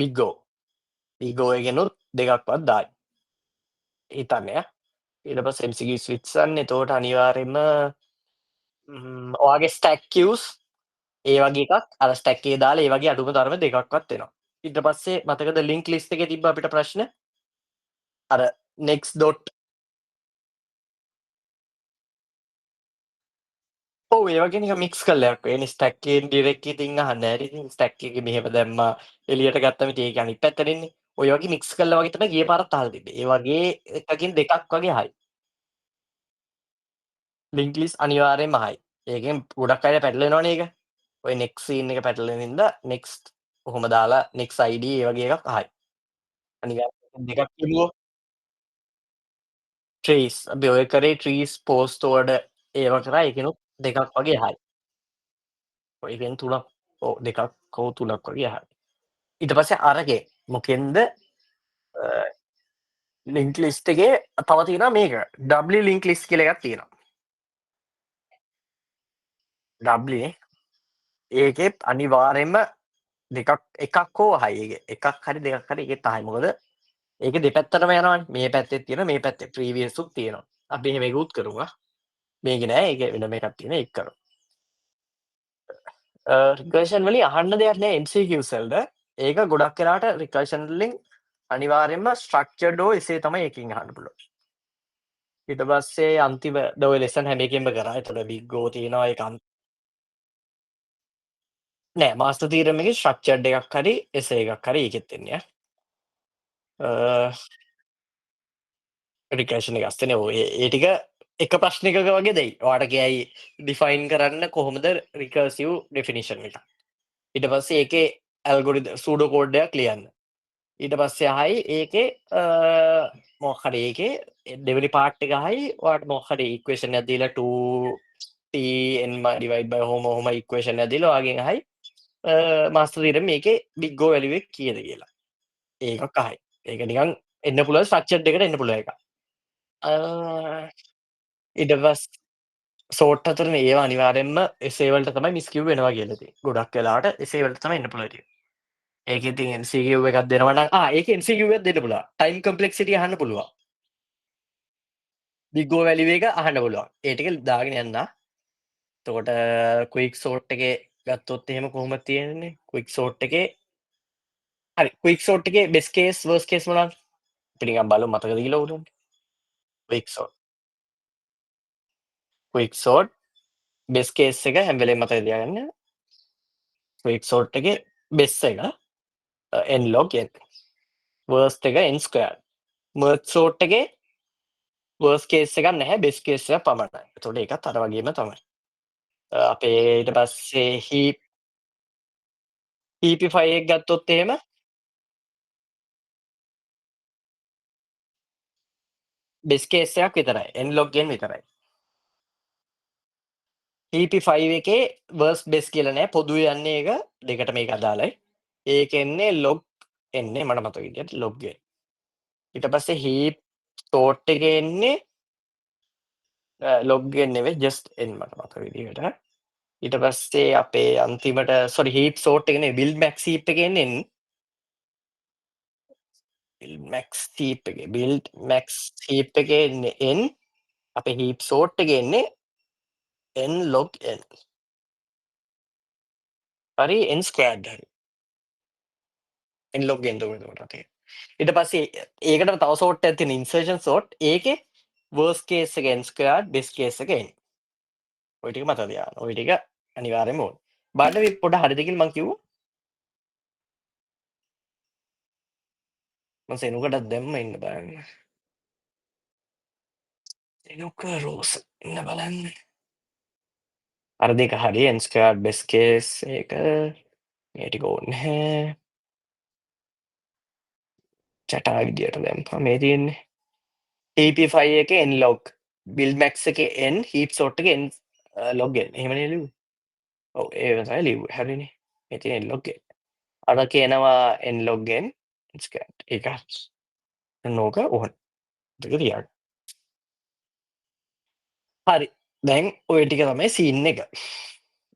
බිග් O. Big O එකෙනුත් 2ක්වත් 10යි. හිතන්න යා. ඊට පස්සේ MCQs විත්සන් එතකොට අනිවාර්යෙන්ම ඔයාගේ ස්ටැක් කියුස් ඒ වගේ එකක් අර ස්ටැක් එකේ දාලා ඒ වගේ අඩුම තරමේ 2ක්වත් එනවා. ඊට පස්සේ මතකද ලින්ක් ලිස්ට් එකේ තිබ්බ අපිට ප්‍රශ්න? අර next dot ඔව් ඒ වගේ නිකන් මික්ස් කරලා යක්කෝ. එනේ ස්ටැක් එකෙන් ඩිරෙක්ට් ඉතින් අහන්න ඇති. ඉතින් ස්ටැක් එකේ මෙහෙම දැම්මා එළියට ගත්තම ඉතින් ඒක අනිත් පැත්තට එන්නේ. ඔය වගේ මික්ස් කරලා වගේ තමයි ගිය පාරත් අහලා තිබ්බේ. ඒ වගේ එකකින් දෙකක් වගේ අහයි. ලින්ක් ලිස්ට් අනිවාර්යෙන්ම අහයි. ඒකෙන් ගොඩක් අය පැටලෙනවනේ ඒක. ඔය next scene එක පැටලෙන හින්දා next කොහොම දාලා next id ඒ වගේ එකක් අහයි. අනිවාර්යෙන් දෙකක් කිව්වෝ trees අපි ඔය කරේ trees post order ඒව කරා ඒකෙනුත් දෙකක් වගේ අහයි. ඒකෙන් තුනක් ඔව් දෙකක් හෝ තුනක් වගේ අහයි. ඊට පස්සේ අරගේ මොකෙන්ද ලින්ක් ලිස්ට් එකේ තව තියෙනවා මේක W ලින්ක් ලිස්ට් කියලා එකක් තියෙනවා. W නේ ඒකෙත් අනිවාර්යෙන්ම දෙකක් එකක් හෝ අහයි ඒකේ. එකක් හරි දෙකක් හරි ඒකෙත් අහයි. මොකද ඒක දෙපැත්තටම යනවනේ. මේ පැත්තෙත් තියෙනවා මේ පැත්තේ ප්‍රීවියස් උත් තියෙනවා. අපි එහෙම එකකුත් කරමු. මේක නෑ ඒක වෙනම එකක් තියෙනවා ඒක කරමු. රිකර්ෂන් වලින් අහන්න දෙයක් නෑ MCQs වලට. ඒක ගොඩක් වෙලාවට රිකර්ෂන් වලින් අනිවාර්යෙන්ම ස්ට්‍රක්චර්ඩ් හෝ එසේ තමයි එකකින් අහන්න පුළුවන්. ඊට පස්සේ අන්තිම ඔය ලෙසන් හැම එකෙන්ම කරා. එතකොට බිග් O තියෙනවා ඒක නෑ මාස්ටර් තීරම් එකේ ස්ට්‍රක්චර්ඩ් එකක් හරි එසේ එකක් හරි ඒකෙත් එන්නේ රිකර්ෂන් එක අස්තනේ ඔය ඒ ටික එක ප්‍රශ්නයකක වගේ දෙයි. ඔයාට කියයි ඩිෆයින් කරන්න කොහොමද රිකර්සිව් ඩෙෆිනිෂන් එක. ඊට පස්සේ ඒකේ ඇල්ගොරිතම් සූඩෝ කෝඩ් එකක් ලියන්න. ඊට පස්සේ අහයි ඒකේ මොකක් හරි ඒකේ දෙවෙනි පාර්ට් එක අහයි ඔයාට මොකක් හරි ඉක්වේෂන් එකක් දීලා 2t n divide by ඔහොම ඉක්වේෂන් එකක් දීලා ඔයාගෙන් අහයි මාස්ටර් තීරම් මේකේ බිග් O වැලියු එක කීයද කියලා. ඒකක් අහයි. ඒක නිකන් එන්න පුළුවන් ස්ට්‍රක්චර්ඩ් එකට එන්න පුළුවන් එකක්. ඊට පස්සේ සෝට් අතරනේ ඒවා අනිවාර්යෙන්ම එසේ වලට තමයි මිස් කිව් වෙනවා කියලා තියෙන්නේ. ගොඩක් වෙලාවට එසේ වලට තමයි එන්න පුළුවන් ඉතින්. ඒකේ ඉතින් MCQ එකක් දෙනවා නම් ඒකේ MCQ එකක් දෙන්න පුළුවන්. ටයිම් කම්ප්ලෙක්සිටි අහන්න පුළුවන්. බිග් O වැලියු එක අහන්න පුළුවන්. ඒ ටික දාගෙන යන්න. එතකොට ක්වික් සෝට් එකේ ගත්තොත් එහෙම කොහොමද තියෙන්නේ? ක්වික් සෝට් එකේ හරි ක්වික් සෝට් එකේ බෙස්ට් කේස් වර්ස්ට් කේස් මොනවද? අපි නිකන් බලමු මතකද කියලා උඩුන්. Quick sort. Quick sort best case එක හැම වෙලේම මතක තියාගන්න. ක්වික් සෝට් එකේ බෙස්ට් එක n log n. වර්ස්ට් එක n squared. මර්ජ් සෝට් එකේ වර්ස්ට් කේස් එකක් නැහැ බෙස්ට් කේස් එකක් පමණයි. එතකොට ඒකත් අර වගේම තමයි. අපේ ඊට පස්සේ heapify එක ගත්තොත් එහෙම බෙස්ට් කේස් එකක් විතරයි. n log n විතරයි. heapify එකේ වර්ස්ට් බෙස්ට් කියලා නෑ. පොදුවේ යන්නේ ඒක දෙකට මේක අදාළයි. ඒක එන්නේ log එන්නේ මට මතක විදියට log n. ඊට පස්සේ heap sort එකේ එන්නේ log n නෙවෙයි just n මට මතක විදියට. ඊට පස්සේ අපේ අන්තිමට සෝරි heap sort එක නෙවෙයි build max heap එකේ එන්නේ n. build max heap එකේ එන්නේ n. අපේ heap sort එකේ එන්නේ n log n. හරි n ස්ක්වයර්ඩ් හරි. n log n තමයි එතකොට තියෙන්නේ. ඊට පස්සේ ඒකටම තව සෝට් එකක් තියෙන ඉන්සර්ෂන් සෝට්. ඒකේ worst case එක n ස්ක්වයර්ඩ් best case එක n. ඔය ටික මතක තියාගන්න. ඔය ටික අනිවාර්යයෙන්ම ඕනේ. බලන්න මේ පොඩ හරිද කියලා මං කිව්වා. මම සෙනුකටත් දැම්ම ඉන්න බලන්න. සෙනුක රෝස් ඉන්න බලන්න. අර දෙක හරි n ස්ක්වයර්ඩ් best case එක මේ ටික ඕනේ නැහැ. චටා විදියට දැම්පා මේ තියෙන්නේ. TP5 එකේ n log build max එකේ n heap sort එකේ n log n. එහෙමනේ ලියුවේ. ඔව් ඒ තමයි ලියුවේ. හරිනේ. මේ තියෙන n log n. අර කියනවා n log n ස්ක්වයර්ඩ්. ඒක හරි. නෝක ඕන. දෙක තියාගන්න. හරි. දැන් ඔය ටික තමයි සීන් එක.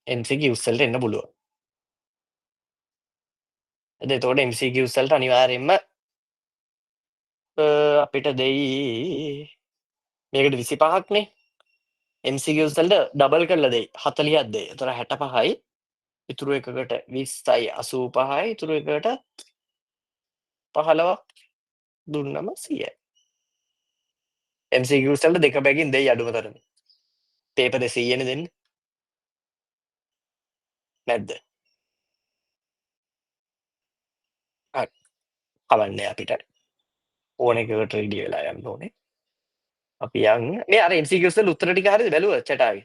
MCQs වලට එන්න පුළුවන්. එතකොට MCQs වලට අනිවාර්යයෙන්ම අපිට දෙයි මේකට 25ක් නේ. MCQs වලට ඩබල් කරලා දෙයි 40ක් දෙයි. එතකොට 65යි. ඉතුරු එකකට 20යි 85යි. ඉතුරු එකකට 15ක් දුන්නම 100යි. MCQs වලට දෙක බැගින් දෙයි අඩුම තරමේ. පේපර් 200 නේ දෙන්නේ. නැද්ද? හරි. කවන්නේ අපිට ඕන එකකට රෙඩි වෙලා යන්න ඕනේ. අපි යන්න. මේ අර MCQs වල උත්තර ටික හරියද බැලුවා චටාවේ?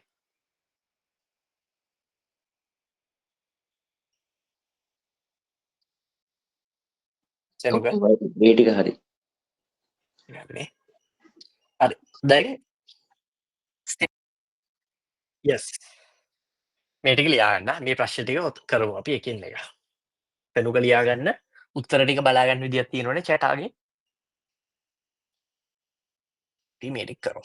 සෙනුක මේ ටික හරි. නේ. හරි. දැන් yes. මේ ටික ලියා ගන්න. මේ ප්‍රශ්න ටික කරමු අපි එකින් එක. සෙනුක ලියා ගන්න. උත්තර ටික බලා ගන්න විදියක් තියෙනවනේ චටාගේ. අපි මේ ටික කරමු.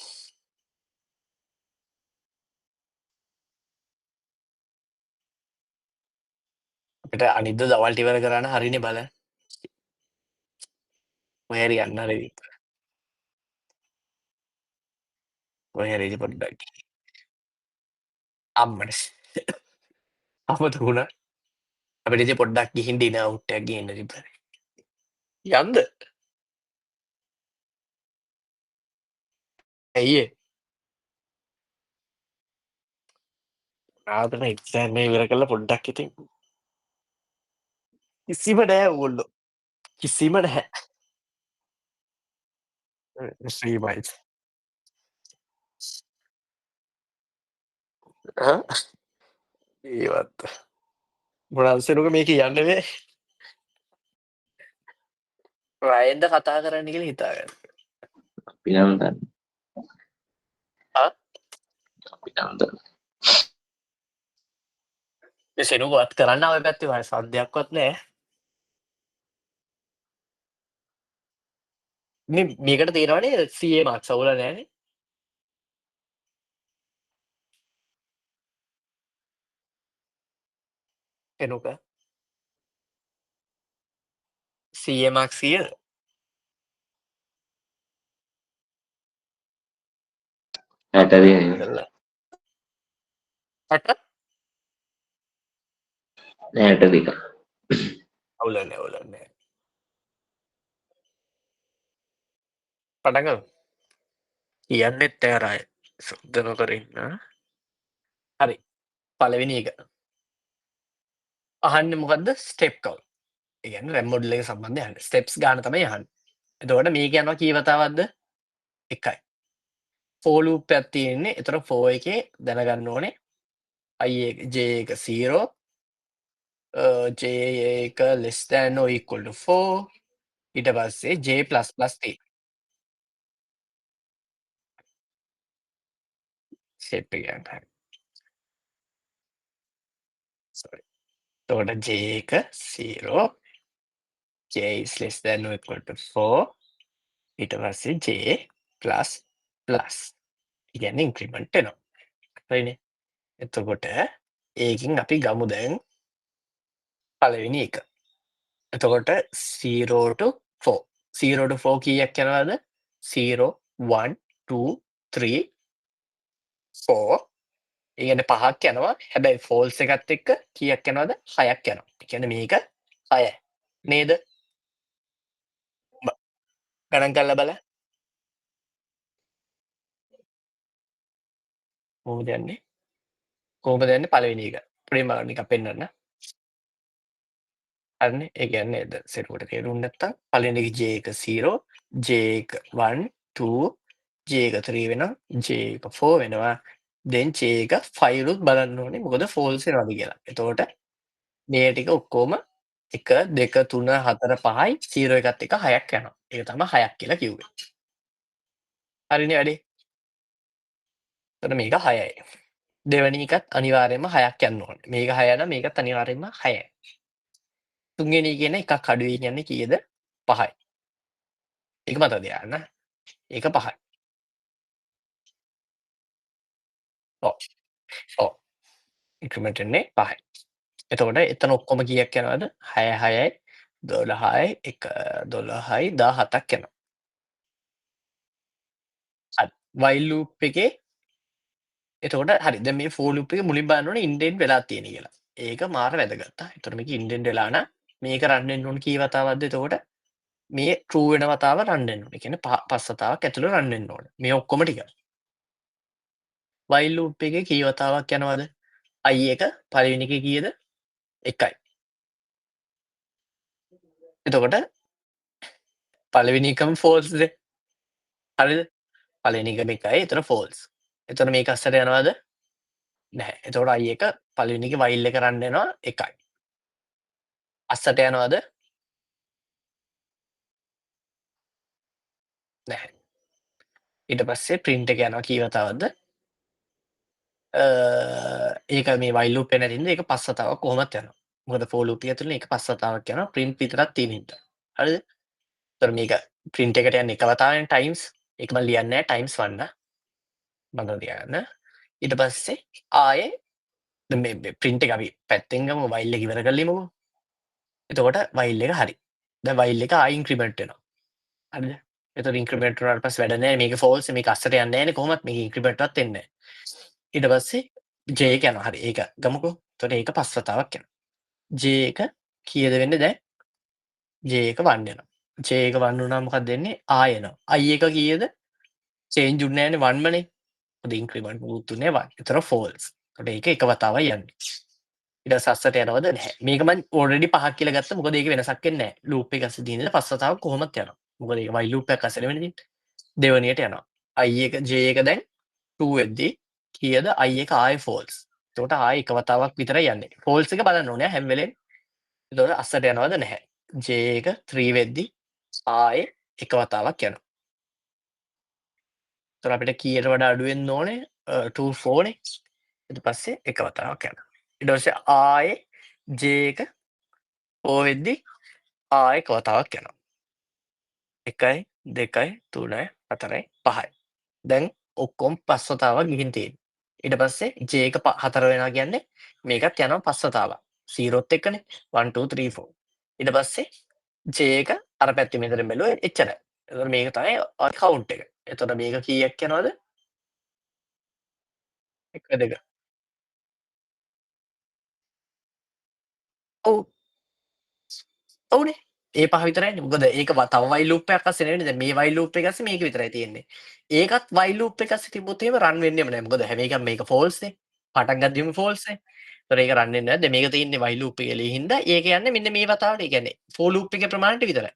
අපිට අනිද්ද දවල්ට ඉවර කරන්න හරිනේ බලන්න. ඔය හරි යන්න හරි. ඔය හරි පොඩ්ඩක්. අම්මනේ. අමතක වුණා. අපිට ඉතින් පොඩ්ඩක් ගිහින් ඩිනර් අවුට් එකක් ගේන්න තිබ්බනේ. යන්ද? ඇයි ඒ? ආතන එක්සෑම් එක ඉවර කරලා පොඩ්ඩක් ඉතින් කිසිම නැහැ ඕගොල්ලෝ. කිසිම නැහැ. ශ්‍රීමයිත්. ඒවත් මොනවද සෙනුක මේ කියන්නේ මේ? රයන්ද කතා කරන්න කියලා හිතාගන්න. අපි නම් දන්නේ. ආ? අපි නම් දන්නේ. මේ සෙනුකවත් කරන්න ආවේ පැත්තේ වයි සද්දයක්වත් නැහැ. මේකට තියෙනවනේ CA මාක්ස් අවුල නැහැනේ. සෙනුක CA මාක්ස් කීයද? ඇටරේ 60? නෑ 62. අවුල නැහැ. පටන් ගමු. කියන්නෙත් නැහැ රය. සුද්ධ නොකර ඉන්න. හරි. පළවෙනි එක. අහන්නේ මොකද්ද? Step count. ඒ කියන්නේ රැම් මොඩල් එක සම්බන්ධයෙන් අහන්නේ. ස්ටෙප්ස් ගන්න තමයි අහන්නේ. එතකොට මේක යනවා කී වතාවක්ද? 1යි. ෆෝ ලූප් එකක් තියෙන්නේ. එතකොට ෆෝ එකේ දැනගන්න ඕනේ i එක j එක 0 j එක less than or equal to 4 ඊට පස්සේ j++ තියෙනවා. ස්ටෙප් එක ගන්න. sorry. එතකොට j එක 0 j is less than or equal to 4 ඊට පස්සේ j++. ඒ කියන්නේ ඉන්ක්‍රිමන්ට් එනවා. හරිනේ. එතකොට ඒකින් අපි ගමු දැන් පළවෙනි එක. එතකොට 0 to 4. 0 to 4 කීයක් යනවාද? 0 1 2 3 4 ඒ කියන්නේ 5ක් යනවා. හැබැයි ෆෝල්ස් එකත් එක්ක කීයක් යනවද? 6ක් යනවා. ඒ කියන්නේ මේක 6යි. නේද? බ ගණන් කරලා බලන්න. කොහොමද යන්නේ? කොහොමද යන්නේ පළවෙනි එක? පොඩි මම නිකන් පෙන්නන්න. හරිනේ. ඒ කියන්නේ සෙට්කොට තේරුම් නැත්තම් පළවෙනි එක J එක 0, J එක 1, 2, J එක 3 වෙනවා, J එක 4 වෙනවා. then J එක 5 රුත් බලන්න ඕනේ. මොකද ෆෝල්ස් වෙනවද කියලා. එතකොට මේ ටික ඔක්කොම 1, 2, 3, 4, 5යි 0 එකත් එක 6ක් යනවා. ඒක තමයි 6ක් කියලා කිව්වේ. හරිනේ වැඩේ. එතකොට මේක 6යි. දෙවෙනි එකත් අනිවාර්යයෙන්ම 6ක් යන්න ඕනේ. මේක 6 නම් මේකත් අනිවාර්යයෙන්ම 6යි. තුන්වෙනි එක කියන එකක් අඩු වෙයි කියන්නේ කීයද? 5යි. ඒක මතක තියාගන්න. ඒක 5යි. ඔව්. ඔව්. ඉන්ක්‍රිමන්ට් වෙන්නේ 5යි. එතකොට එතන ඔක්කොම කීයක් යනවද? 6 6යි 12යි 1 12යි 17ක් යනවා. හරි. while loop එකේ එතකොට හරි දැන් මේ for loop එකේ මුලින් බලන්න ඕනේ ඉන්ඩෙන්ට් වෙලා තියෙන කියලා. ඒක මාර වැදගත්. එතකොට මේක ඉන්ඩෙන්ට් වෙලා නම් මේක රන් වෙන්න ඕන කී වතාවක්ද එතකොට? මේ true වෙන වතාව රන් වෙන්න ඕනේ. ඒ කියන්නේ 5 වතාවක් ඇතුළේ රන් වෙන්න ඕනේ. මේ ඔක්කොම ටික. while loop එකේ කී වතාවක් යනවද? i එක පළවෙනි එකේ කීයද? 1යි. එතකොට පළවෙනි එකම false ද? හරිද? පළවෙනි එකම 1යි. එතන false. එතන මේක අස්සට යනවද? නැහැ. එතකොට i එක පළවෙනි එකේ while එක රන් වෙනවා 1යි. අස්සට යනවද? නැහැ. ඊට පස්සේ print එක යනවා කී වතාවක්ද? ඒක මේ while loop එක නැතිනම් ඒක 5 වතාවක් කොහොමත් යනවා. මොකද for loop එක ඇතුළේ ඒක 5 වතාවක් යනවා print විතරක් තියෙන හින්දා. හරිද? ඒතර මේක print එකට යන්නේ එක වතාවෙන් times ඒක මම ලියන්නේ නැහැ times 1 මතක තියාගන්න. ඊට පස්සේ ආයේ දැන් මේ print එක අපි පැත්තෙන් ගමු while එක ඉවර කරලිමුකෝ. එතකොට while එක හරි. දැන් while එක ආයෙ increment වෙනවා. හරිද? එතකොට increment වුණාට පස්සේ වැඩ නැහැ. මේක false මේක අස්සට යන්නේ නැහැනේ කොහොමත් මේක increment වත් වෙන්නේ නැහැ. ඊට පස්සේ j එක යනවා. හරි ඒක ගමුකෝ. එතකොට ඒක 5 වතාවක් යනවා. j එක කීයද වෙන්නේ දැන්? j එක 1 වෙනවා. j එක 1 වුණාම මොකක්ද වෙන්නේ? ආයෙ එනවා. i එක කීයද? change උන්නේ නැහැනේ 1 මනේ. මොකද increment මුකුත් උන්නේ 1. ඒතර false. එතකොට ඒක එක වතාවයි යන්නේ. ඊට පස්සේ අස්සට යනවද? නැහැ. මේක මම already 5ක් කියලා ගත්තා. මොකද ඒක වෙනසක් වෙන්නේ නැහැ. loop එක අස්සේ තියෙන 5 වතාවක් කොහොමත් යනවා. මොකද ඒක while loop එකක් අස්සේ නෙවෙයි තියෙන්නේ. දෙවෙනියට යනවා. i එක j එක දැන් 2 වෙද්දි කීයද? i එක ආයෙ false. එතකොට ආයෙ එක වතාවක් විතරයි යන්නේ. false එක බලන්න ඕනේ හැම වෙලේම. එතකොට අස්සට යනවද? නැහැ. j එක 3 වෙද්දි ආයෙ එක වතාවක් යනවා. එතකොට අපිට කීයට වඩා අඩු වෙන්න ඕනේ? 2 4 නේ. ඊට පස්සේ එක වතාවක් යනවා. ඊට පස්සේ ආයෙ j එක 4 වෙද්දි ආයෙ එක වතාවක් යනවා. 1යි 2යි 3යි 4යි 5යි. දැන් ඔක්කොම 5 වතාවක් ගිහින් තියෙන්නේ. ඊට පස්සේ j එක 4 වෙනවා කියන්නේ මේකත් යනවා 5 වතාවක්. 0ත් එක්කනේ 1 2 3 4. ඊට පස්සේ j එක අර පැත්තේ මෙතන බැලුවා එච්චරයි. එතකොට මේක තමයි කවුන්ට් එක. එතකොට මේක කීයක් යනවද? 1 2. ඔව්. ඔව්නේ. ඒ 5 විතරයිනේ. මොකද ඒක තව while loop එකක් අස්සේ නෙවෙයිනේ. දැන් මේ while loop එක අස්සේ මේක විතරයි තියෙන්නේ. ඒකත් while loop එක අස්සේ තිබ්බොත් එහෙම run වෙන්නෙම නැහැ. මොකද හැම එකම මේක false නේ. පටන් ගද්දිම false නේ. ඒතර ඒක run වෙන්නේ නැහැ. දැන් මේක තියෙන්නේ while loop එකේ ලිය හින්දා ඒක යන්නේ මෙන්න මේ වතාවට. ඒ කියන්නේ for loop එකේ ප්‍රමාණයට විතරයි.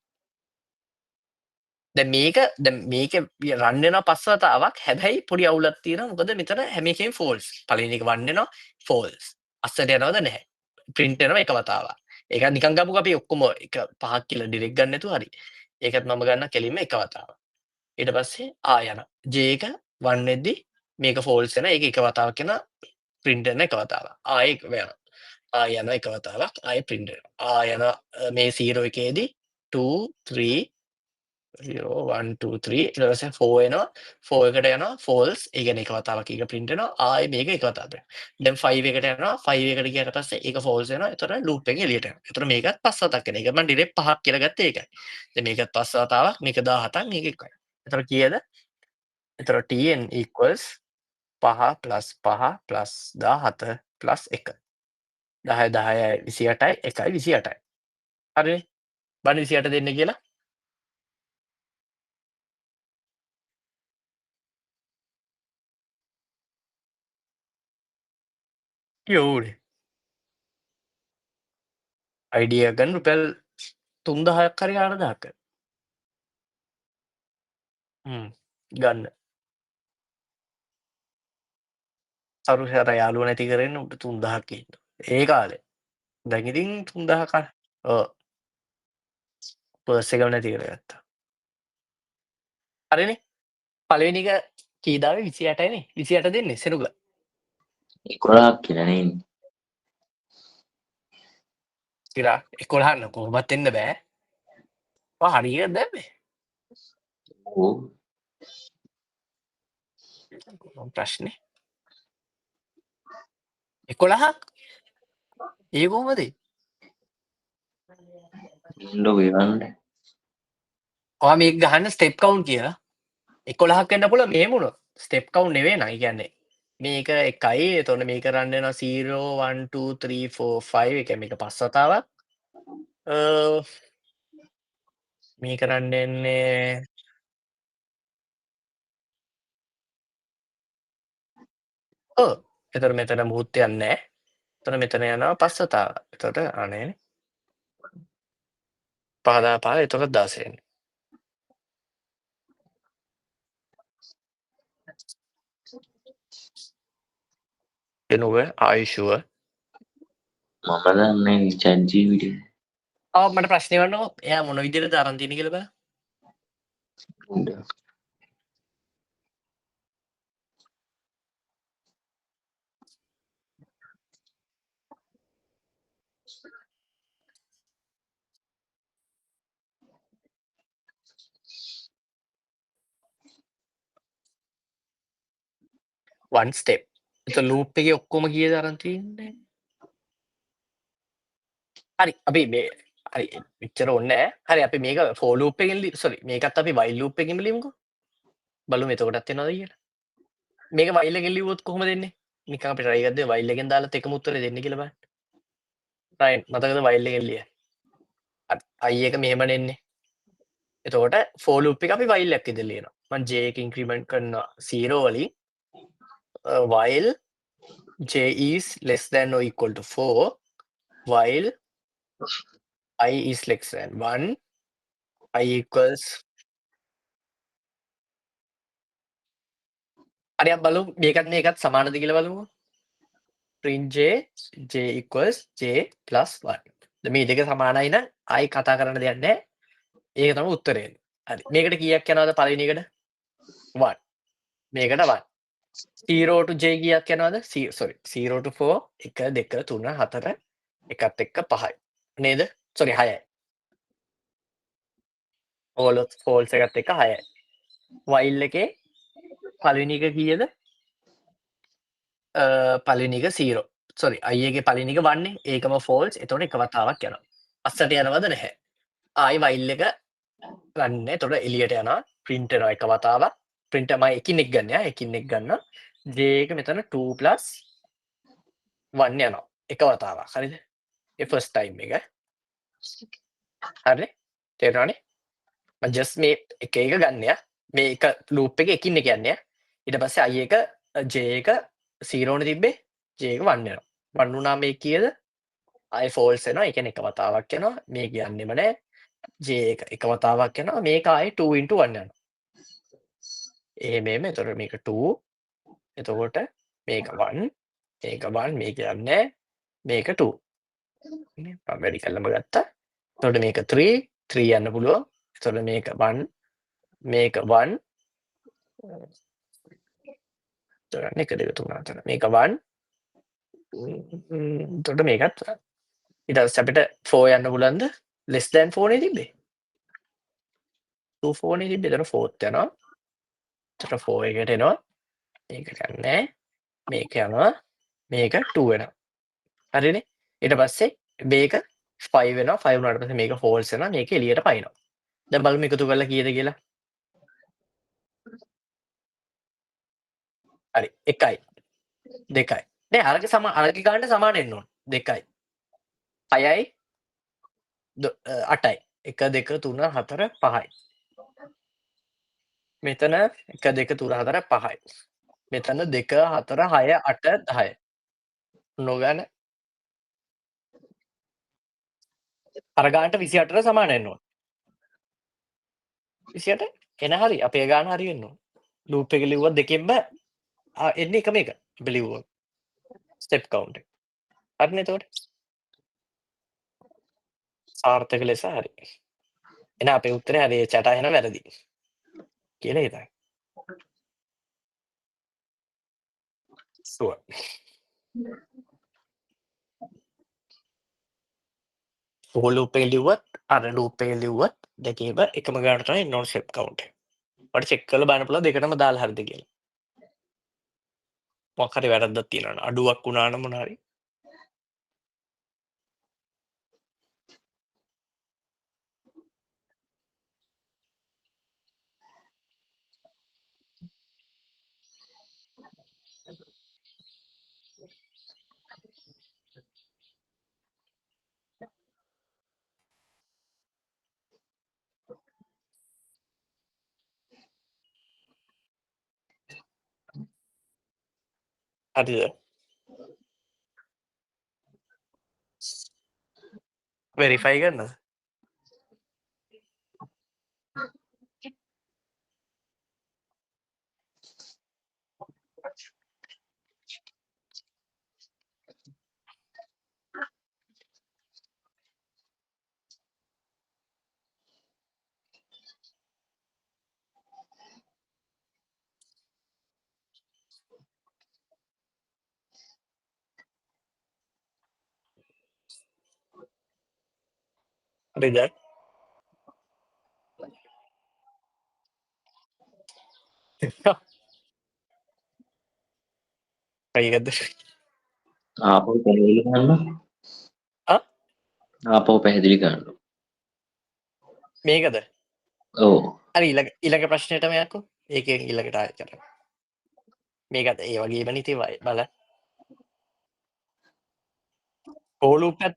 දැන් මේක රන් වෙනවා 5 වතාවක්. හැබැයි පොඩි අවුලක් තියෙනවා. මොකද මෙතන හැම එකෙම false. පළවෙනි එක 1 වෙනවා false. අස්සට යනවද නැහැ. print වෙනවා එක වතාවක්. ඒක නිකන් ගමුකෝ අපි ඔක්කොම එක 5ක් කියලා ඩිරෙක්ට් ගන්න නැතුව හරි. ඒකත් මම ගන්න කෙලින්ම එක වතාවක්. ඊට පස්සේ යනවා. j එක 1 වෙද්දි මේක false වෙනවා. ඒක එක වතාවක් යනවා print වෙන එක වතාවක්. ආයෙ වෙනවා. යනවා එක වතාවක් ආයෙ print වෙනවා. යනවා මේ 0 එකේදී 2 3 0 1 2 3 ඊට පස්සේ 4 එනවා 4 එකට යනවා false ඒ කියන්නේ එක වතාවක් ඒක print වෙනවා ආයෙ මේක එක වතාවක් දැන් 5 එකට යනවා 5 එකට ගියාට පස්සේ ඒක false වෙනවා එතකොට loop එකෙන් එළියට යනවා එතකොට මේකත් 5 වතාවක් වෙන එක මම ඩිරෙක්ට් 5ක් කියලා ගත්තේ ඒකයි දැන් මේකත් 5 වතාවක් මේක 17ක් මේක එකයි එතකොට කීයද එතකොට tn equals 5 + 5 + 17 + 1. 10 10යි 28යි 1යි 28යි. හරිනේ. බලන්න 28 දෙන්නේ කියලා. යෝනේ. අයිඩියා ගන්න රුපියල් 3000ක් හරි 4000ක්. ගන්න. සරුසර යාළුවෝ නැති කරගෙන උට 3000ක් ඉන්නවා. ඒ කාලේ. දැන් ඉතින් 3000ක් ඔව්. පර්ස් එකම නැති කරගත්තා. හරිනේ. පළවෙනි එක කී දාවේ 28යිනේ. 28 දෙන්නේ සෙනුග. 11ක් කියලානේ ඉන්නේ. ඉතිරා 11 කොහොමවත් එන්න බෑ. ඔය හරියට දැම්මේ. ඔව්. ප්‍රශ්නේ. 11ක්? ඒ කොහොමද? ඉන්නකො එවන්න. ඔයා මේක ගහන්න ස්ටෙප් කවුන්ට් කියලා. 11ක් වෙන්න පුළුවන් මෙහෙම වුණොත්. ස්ටෙප් කවුන්ට් නෙවෙයි නං. ඒ කියන්නේ මේක 1යි එතකොට මේක රන් වෙනවා 0 1 2 3 4 5 ඒ කියන්නේ මේක 5 වතාවක්. මේක රන් වෙන්නේ ඔව්. එතකොට මෙතන මුහුර්තයක් නැහැ. එතකොට මෙතන යනවා 5 වතාවක්. එතකොට අනේනේ. 5 එතකොට 16 එන්නේ. එනුව are you sure? මම දන්නේ chat GPT. මට ප්‍රශ්නේ වන්නකො. එයා මොන විදිහටද අරන් තියෙන්නේ කියලා බලන්න. one step. එතකොට ලූප් එකේ ඔක්කොම කීයද අරන් තියෙන්නේ? හරි අපි මේ හරි එච්චර ඕනේ නැහැ. හරි අපි මේක for loop එකෙන් සෝරි මේකත් අපි while loop එකෙන්ම ලියමුකෝ. බලමු එතකොටත් එනවද කියලා. මේක while එකෙන් ලිව්වොත් කොහොමද එන්නේ? නිකන් අපි try එකක් දෙමු while එකෙන් දාලත් එකම උත්තරේ දෙන්නේ කියලා බලන්න. right මතකද while එකෙන් ලියන්න. i එක මෙහෙමනේ එන්නේ. එතකොට for loop එක අපි while එකක් විදිහට ලියනවා. මම j එක increment කරනවා 0 වලින් while j is less than or equal to 4 while I is less than 1 I equals හරි අපි බලමු මේකත් සමානද කියලා බලමුකෝ. print j equals j plus 1. දැන් මේ දෙක සමානයි නම් ආයි කතා කරන්න දෙයක් නැහැ. ඒක තමයි උත්තරේ. හරි. මේකට කීයක් යනවද පළවෙනි එකට? 1. මේකට 1. 0 to j කීයක් යනවද? sorry 0 to 4 1 2 3 4 එකත් එක්ක 5යි. නේද? sorry 6යි. false එකත් එක්ක 6යි. while එකේ පළවෙනි එක කීයද? පළවෙනි එක 0. sorry i එකේ පළවෙනි එක 1 නේ. ඒකම false. එතකොට එක වතාවක් යනවා. පස්සට යනවද නැහැ. ආයි while එක ගන්න. එතකොට එළියට යනවා. print වෙනවා එක වතාවක්. print මම එකින් එක ගන්න යා. එකින් එක ගන්න. j එක මෙතන 2 plus 1 යනවා. එක වතාවක්. හරිද? ඒ first time එක. හරිනේ? තේරෙනවනේ? මම just මේ එක එක ගන්න යා. මේ එක loop එකේ එකින් එක යන්නේ යා. ඊට පස්සේ i එක j එක 0 නේ තිබ්බේ. j එක 1 වෙනවා. 1 වුණා මේ කීයද? ආයි false වෙනවා. ඒ කියන්නේ එක වතාවක් යනවා. මේ කියන්නෙම නෑ. j එක එක වතාවක් යනවා. මේක ආයි 2 into 1 යනවා. එහෙම එතකොට මේක 2 එතකොට මේක 1 මේක 1 මේක යන්නේ මේක 2 නේ මම වැඩි කළම ගත්තා. එතකොට මේක 3 3 යන්න පුළුවන්. එතකොට මේක 1 මේක 1 එතකොට 1 2 3 4 මේක 1 එතකොට මේකත් ඊට පස්සේ අපිට 4 යන්න පුළුවන්ද? less than 4 නේ තිබ්බේ. 2 4 නේ තිබ්බේ. එතකොට 4ත් යනවා. එතකොට 4 එකට එනවා. මේක ගන්නෑ. මේක යනවා. මේක 2 වෙනවා. හරිනේ? ඊට පස්සේ මේක 5 වෙනවා. 5 වුණාට පස්සේ මේක false වෙනවා. මේක එළියට පනිනවා. දැන් බලමු එකතු කරලා කීයද කියලා. හරි 1යි 2යි නෑ අරගේ ගානට සමාන එන්න ඕන 2යි 6යි 8යි 1 2 3 4 5යි මෙතන 1 2 3 4 5යි මෙතන 2 4 6 8 10යි නොගන්න අර ගානට 28ට සමාන එන්න ඕන 28 එන හරි අපේ ගාන හරි වෙන්න ඕන ලූප් එක ලිව්වත් දෙකෙන්ම එන්නේ එකම එක අපි ලිව්වොත් ස්ටෙප් කවුන්ට් එක හරිනේ එතකොට සාර්ථක ලෙස හරි එහෙනම් අපේ උත්තරේ හරි චටා එහෙනම් වැරදි කියලා හිතන්න සුවර් ඕක ලූප් එක ලිව්වත් අර ලූප් එක ලිව්වත් දෙකේම එකම ගානට තමයි එන්න ඕන ස්ටෙප් කවුන්ට් එක ඔයාලට චෙක් කරලා බලන්න පුළුවන් දෙකටම දාලා හරිද කියලා මොකක් හරි වැරද්දක් තියෙනවා නම් අඩුවක් වුණා නම් මොන හරි හරිද වෙරිෆයි කරන්නද හරිද ඒකද ආපහු පැහැදිලි කරන්න. ආපහු පැහැදිලි කරන්න. මේකද ඔව්. හරි ඊළඟ ප්‍රශ්නෙටම යන්නකෝ ඒකෙන් ඊළඟට ආයෙත් කරමු මේකත් ඒ වගේම නිති බල ඕලුප් ඇත්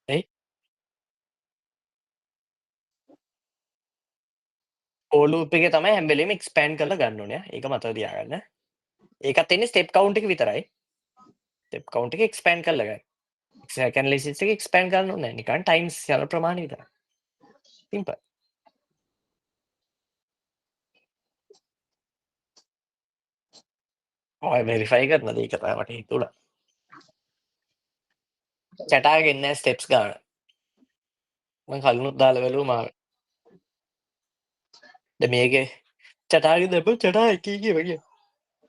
එයි ඕලුප් එක තමයි හැම වෙලෙම එක්ස්පෑන්ඩ් කරලා ගන්න ඕනේ ඒක මතක තියාගන්න ඒකත් එන්නේ ස්ටෙප් කවුන්ට් එක විතරයි ස්ටෙප් කවුන්ට් එක එක්ස්පෑන්ඩ් කරලා ගන්න එක්සැක්ට් ඇනලිසිස් එක එක්ස්පෑන්ඩ් කරන්න ඕනේ නැහැ නිකන් ටයිම්ස් යන ප්‍රමාණය විතරයි සිම්පල් ඔය වෙරිෆයි කරනද ඒක තමයි මට හිතුණා චටාගේ එන්නේ ස්ටෙප්ස් ගන්න මම කලිනුත් දාලා බැලුවා මාව දැන් මේකේ චටාගේ දැම්මොත් චටා එක එක වගේ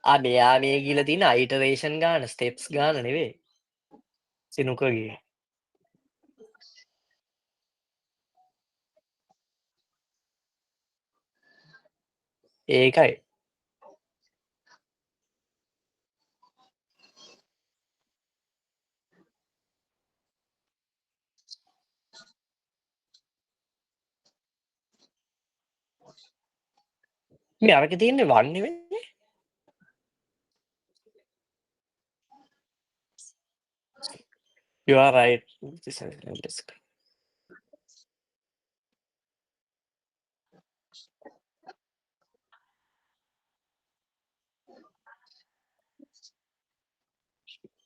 මෙයා මේ ගිහලා තියෙන අයිටරේෂන් ගාන ස්ටෙප්ස් ගාන නෙවෙයි සිනුකගේ ඒකයි මේ අරක තියෙන්නේ වන් නෙවෙයි you are right this is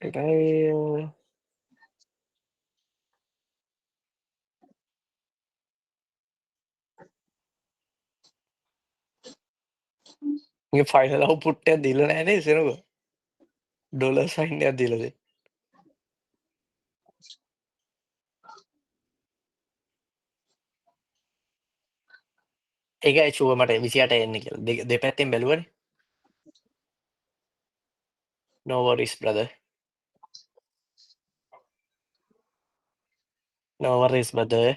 ඒකයි මේ ෆයිනල් අවුට්පුට් එක දීලා නැහැ නේද සිනුක ඩොලර් සයින් එකක් දීලා දෙන්න ඒකයි ෂුවර් මට 28 එන්නේ කියලා දෙපැත්තෙන් බැලුවනේ no worries brother no worries brother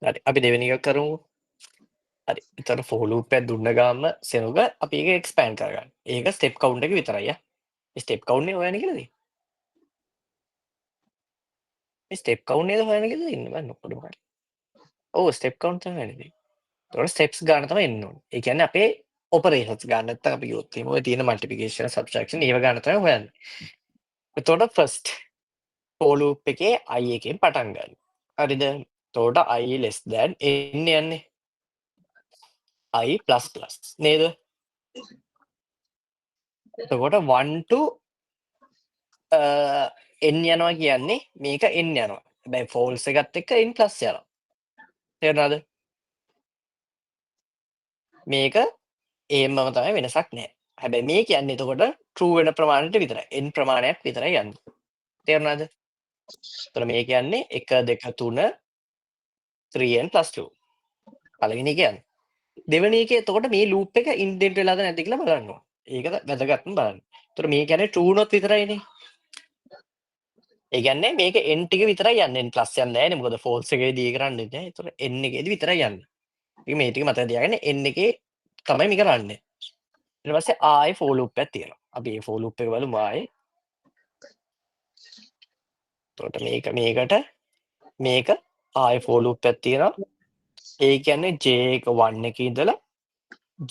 හරි අපි දෙවෙනි එක කරමු හරි එතන ෆෝ ලූප් එකක් දුන්න ගාම සෙනුග අපි ඒක එක්ස්පෑන්ඩ් කරගන්න ඒක ස්ටෙප් කවුන්ට් එක විතරයි ස්ටෙප් කවුන්ට් එක හොයන්න කියලාද මේ ස්ටෙප් කවුන්ට් එක හොයන්න කියලා ඉන්න බෑ නොකඩ මොකක්ද ඔව් ස්ටෙප් කවුන්ට් තමයි වෙන්නේ. ඒතකොට ස්ටෙප්ස් ගන්න තමයි එන්න ඕනේ. ඒ කියන්නේ අපේ ඔපරේෂන්ස් ගන්න නැත්නම් අපි කිව්වොත් එහෙම ඔය තියෙන මල්ටිප්ලිකේෂන් සබ්ට්‍රැක්ෂන් ඒව ගන්න තමයි හොයන්නේ. එතකොට ෆස්ට් for loop එකේ i එකෙන් පටන් ගන්න. හරිද? එතකොට i less than n යන්නේ. i++ නේද? එතකොට 1 to n යනවා කියන්නේ මේක n යනවා. හැබැයි false එකත් එක්ක n+ යනවා. තේරුණාද? මේක එහෙමම තමයි වෙනසක් නැහැ. හැබැයි මේ කියන්නේ එතකොට true වෙන ප්‍රමාණයට විතරයි. n ප්‍රමාණයක් විතරයි යන්නේ. තේරුණාද? එතකොට මේ කියන්නේ 1 2 3 3n+2 පළවෙනි එක යන්නේ. දෙවෙනි එකේ එතකොට මේ loop එක indent වෙලාද නැද්ද කියලා බලන්න ඕන. ඒකද වැදගත්ම බලන්න. එතකොට මේ කියන්නේ true වුණොත් විතරයිනේ. ඒ කියන්නේ මේක n ටික විතරයි යන්නේ. n+ යන්නේ නැහැනේ. මොකද false එකේදී ඒක රන් වෙන්නේ නැහැ. එතකොට n එකේදී විතරයි යන්නේ. ඉතින් මේ ටික මතක තියාගන්න n එකේ තමයි මේක රන් වෙන්නේ. ඊට පස්සේ ආයේ for loop එකක් තියෙනවා. අපි මේ for loop එක බලමු ආයේ. එතකොට මේකට මේක ආයේ for loop එකක් තියෙනවා. ඒ කියන්නේ j එක 1 එකේ ඉඳලා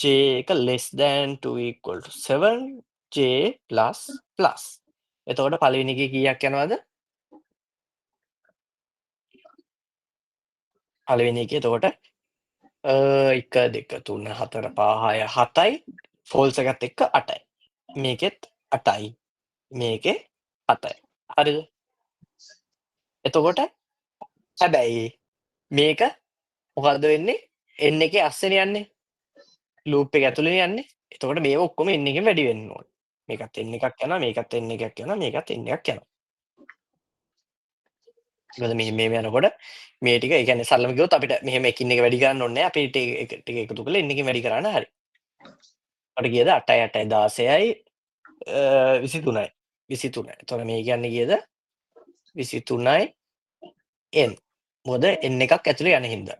j එක less than 2 equal to 7 j plus plus. එතකොට පළවෙනි එකේ කීයක් යනවද? පළවෙනි එකේ එතකොට 1 2 3 4 5 6 7යි false එකත් එක්ක 8යි. මේකෙත් 8යි. මේකේ 7යි. හරිද? එතකොට හැබැයි මේක මොකද්ද වෙන්නේ? n එකේ අස්සෙනේ යන්නේ. loop එක ඇතුළේනේ යන්නේ. එතකොට මේව ඔක්කොම n එකෙන් වැඩි වෙන්න ඕනේ. මේකත් n එකක් යනවා, මේකත් n එකක් යනවා, මේකත් n එකක් යනවා. මොකද මේ යනකොට මේ ටික ඒ කියන්නේ සරලව කිව්වොත් අපිට මෙහෙම එකින් එක වැඩි කරන්න ඕනේ නැහැ. අපි ටික එකතු කරලා n එකෙන් වැඩි කරාන හරි. අපිට කීයද 8යි 8යි 16යි 23යි 23යි. එතකොට මේ කියන්නේ කීයද 23යි n. මොකද n එකක් ඇතුලේ යන හින්දා.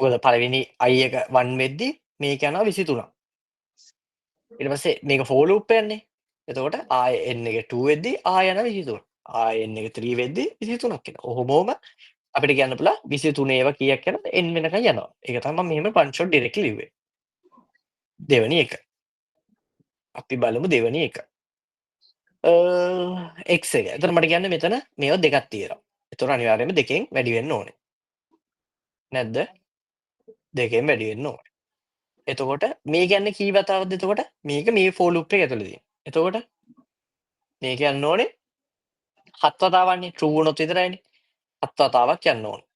මොකද පළවෙනි i එක 1 වෙද්දි මේක යනවා 23ක්. ඊට පස්සේ මේක for loop එකනේ. එතකොට ආයේ n එක 2 වෙද්දි ආය යනවා 23. ආයේ n එක 3 වෙද්දි 23ක් එනවා. ඔහොමම අපිට කියන්න පුළුවන් 23 ඒවා කීයක් යනවද n වෙනකන් යනවා. ඒක තමයි මම මෙහෙම punch shot directly ලිව්වේ. දෙවෙනි එක. අපි බලමු දෙවෙනි එක. x එක. එතකොට මට කියන්න මෙතන මේවා දෙකක් තියෙනවා. එතකොට අනිවාර්යයෙන්ම දෙකෙන් වැඩි වෙන්න ඕනේ. නැද්ද? දෙකෙන් වැඩි වෙන්න ඕනේ. එතකොට මේ කියන්නේ කී වතාවක්ද එතකොට? මේක මේ for loop එක ඇතුළේ තියෙන. එතකොට මේක යන්න ඕනේ 7 වතාවක්නේ. true වුණොත් විතරයිනේ. 7 වතාවක් යන්න ඕනේ.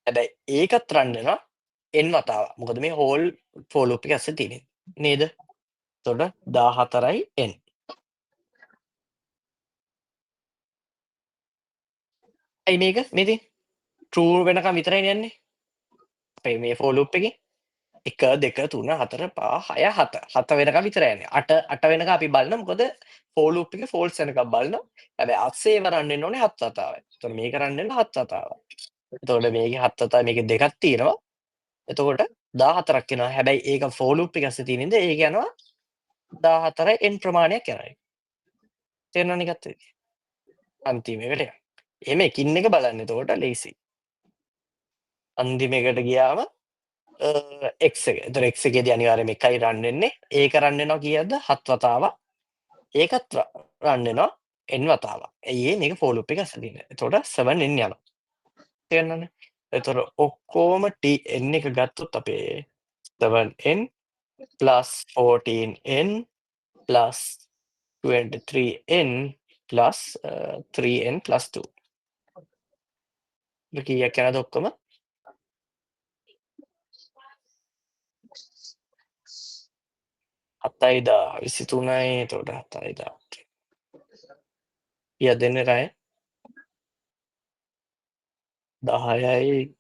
හැබැයි ඒකත් රන් වෙනවා n වතාවක්. මොකද මේ whole for loop එක ඇස්සේ තියෙන්නේ. නේද? එතකොට 14යි n. ඇයි මේක මෙතෙන් true වෙනකම් විතරයිනේ යන්නේ. අපේ මේ for loop එකේ 1 2 3 4 5 6 7 වෙනකම් විතරයි යන්නේ. 8 වෙනකම් අපි බලනවා. මොකද for loop එකේ false වෙනකම් බලනවා. හැබැයි අස්සේම රන් වෙන්න ඕනේ 7 වතාවයි. එතකොට මේක රන් වෙන්න 7 වතාවක්. එතකොට මේකේ 7 වතාවයි මේකේ දෙකක් තියෙනවා. එතකොට 14ක් එනවා. හැබැයි ඒක for loop එක ඇස්සේ තියෙන ඉඳ ඒක යනවා 14යි n ප්‍රමාණයක් යනවා. තේරෙනවනේ ගත්තේ. අන්තිම එකට යනවා. එහෙම එකින් එක බලන්න එතකොට ලේසි. අන්තිම එකට ගියාම x එක. එතකොට x එකේදී අනිවාර්යයෙන්ම 1යි රන් වෙන්නේ. ඒක රන් වෙනවා කීයක්ද? 7 වතාවක්. ඒකත් රන් වෙනවා n වතාවක්. ඇයි ඒ? මේක for loop එක ඇස්සේ තියෙන. එතකොට 7n යනවා. තේරෙනවනේ. එතකොට ඔක්කොම n එක ගත්තොත් අපේ 7n plus 14n plus 23n plus 3n plus 2. මේ කීයක් යනවද ඔක්කොම? 7000 23යි එතකොට 7000. කීයක් දෙන්නේ රෑ? 10යි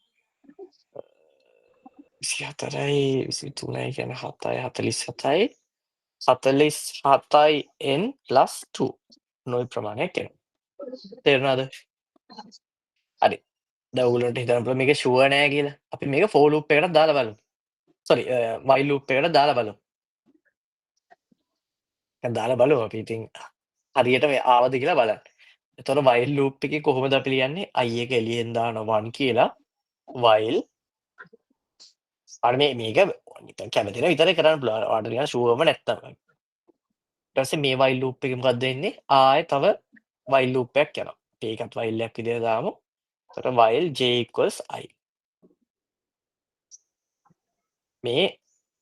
24යි 23යි කියන්නේ 7යි 47යි 47යි n plus 2 නොයි ප්‍රමාණයක් එනවා. තේරුණාද? හරි. දැන් ඔයගොල්ලන්ට හිතන්න පුළුවන් මේක ෂුවර් නෑ කියලා. අපි මේක for loop එකකට දාලා බලමු. සෝරි while loop එකට දාලා බලමු. දැන් දාලා බලමු අපි ඉතින් හරියට මේ ආවද කියලා බලන්න. එතකොට while loop එකේ කොහොමද අපි ලියන්නේ? i එක එළියෙන් දානවා 1 කියලා while අර මේක නිකන් කැමති නම් විතරයි කරන්න පුළුවන්. ඔයාලට නිකන් ෂුවර්ම නැත්තම්. ඊට පස්සේ මේ while loop එකේ මොකක්ද වෙන්නේ? ආයෙ තව while loop එකක් යනවා. අපි ඒකත් while එකක් විදිහට දාමු. එතකොට while j equals i. මේ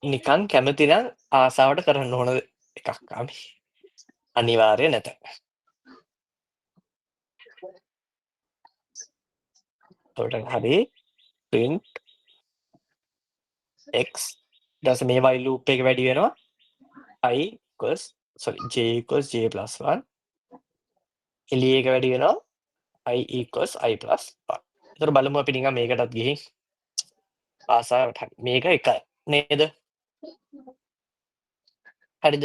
නිකන් කැමති නම් ආසාවට කරන්න ඕන එකක් අපි. අනිවාර්ය නැත. එතකොට හරි print x ඊට පස්සේ මේ while loop එක වැඩි වෙනවා i equals j equals j plus 1 එළිය එක වැඩි වෙනවා i equals i plus 1. එතකොට බලමු අපි නිකන් මේකටත් ගිහින් ආසාවට හරි. මේක එකයි නේද? හරිද?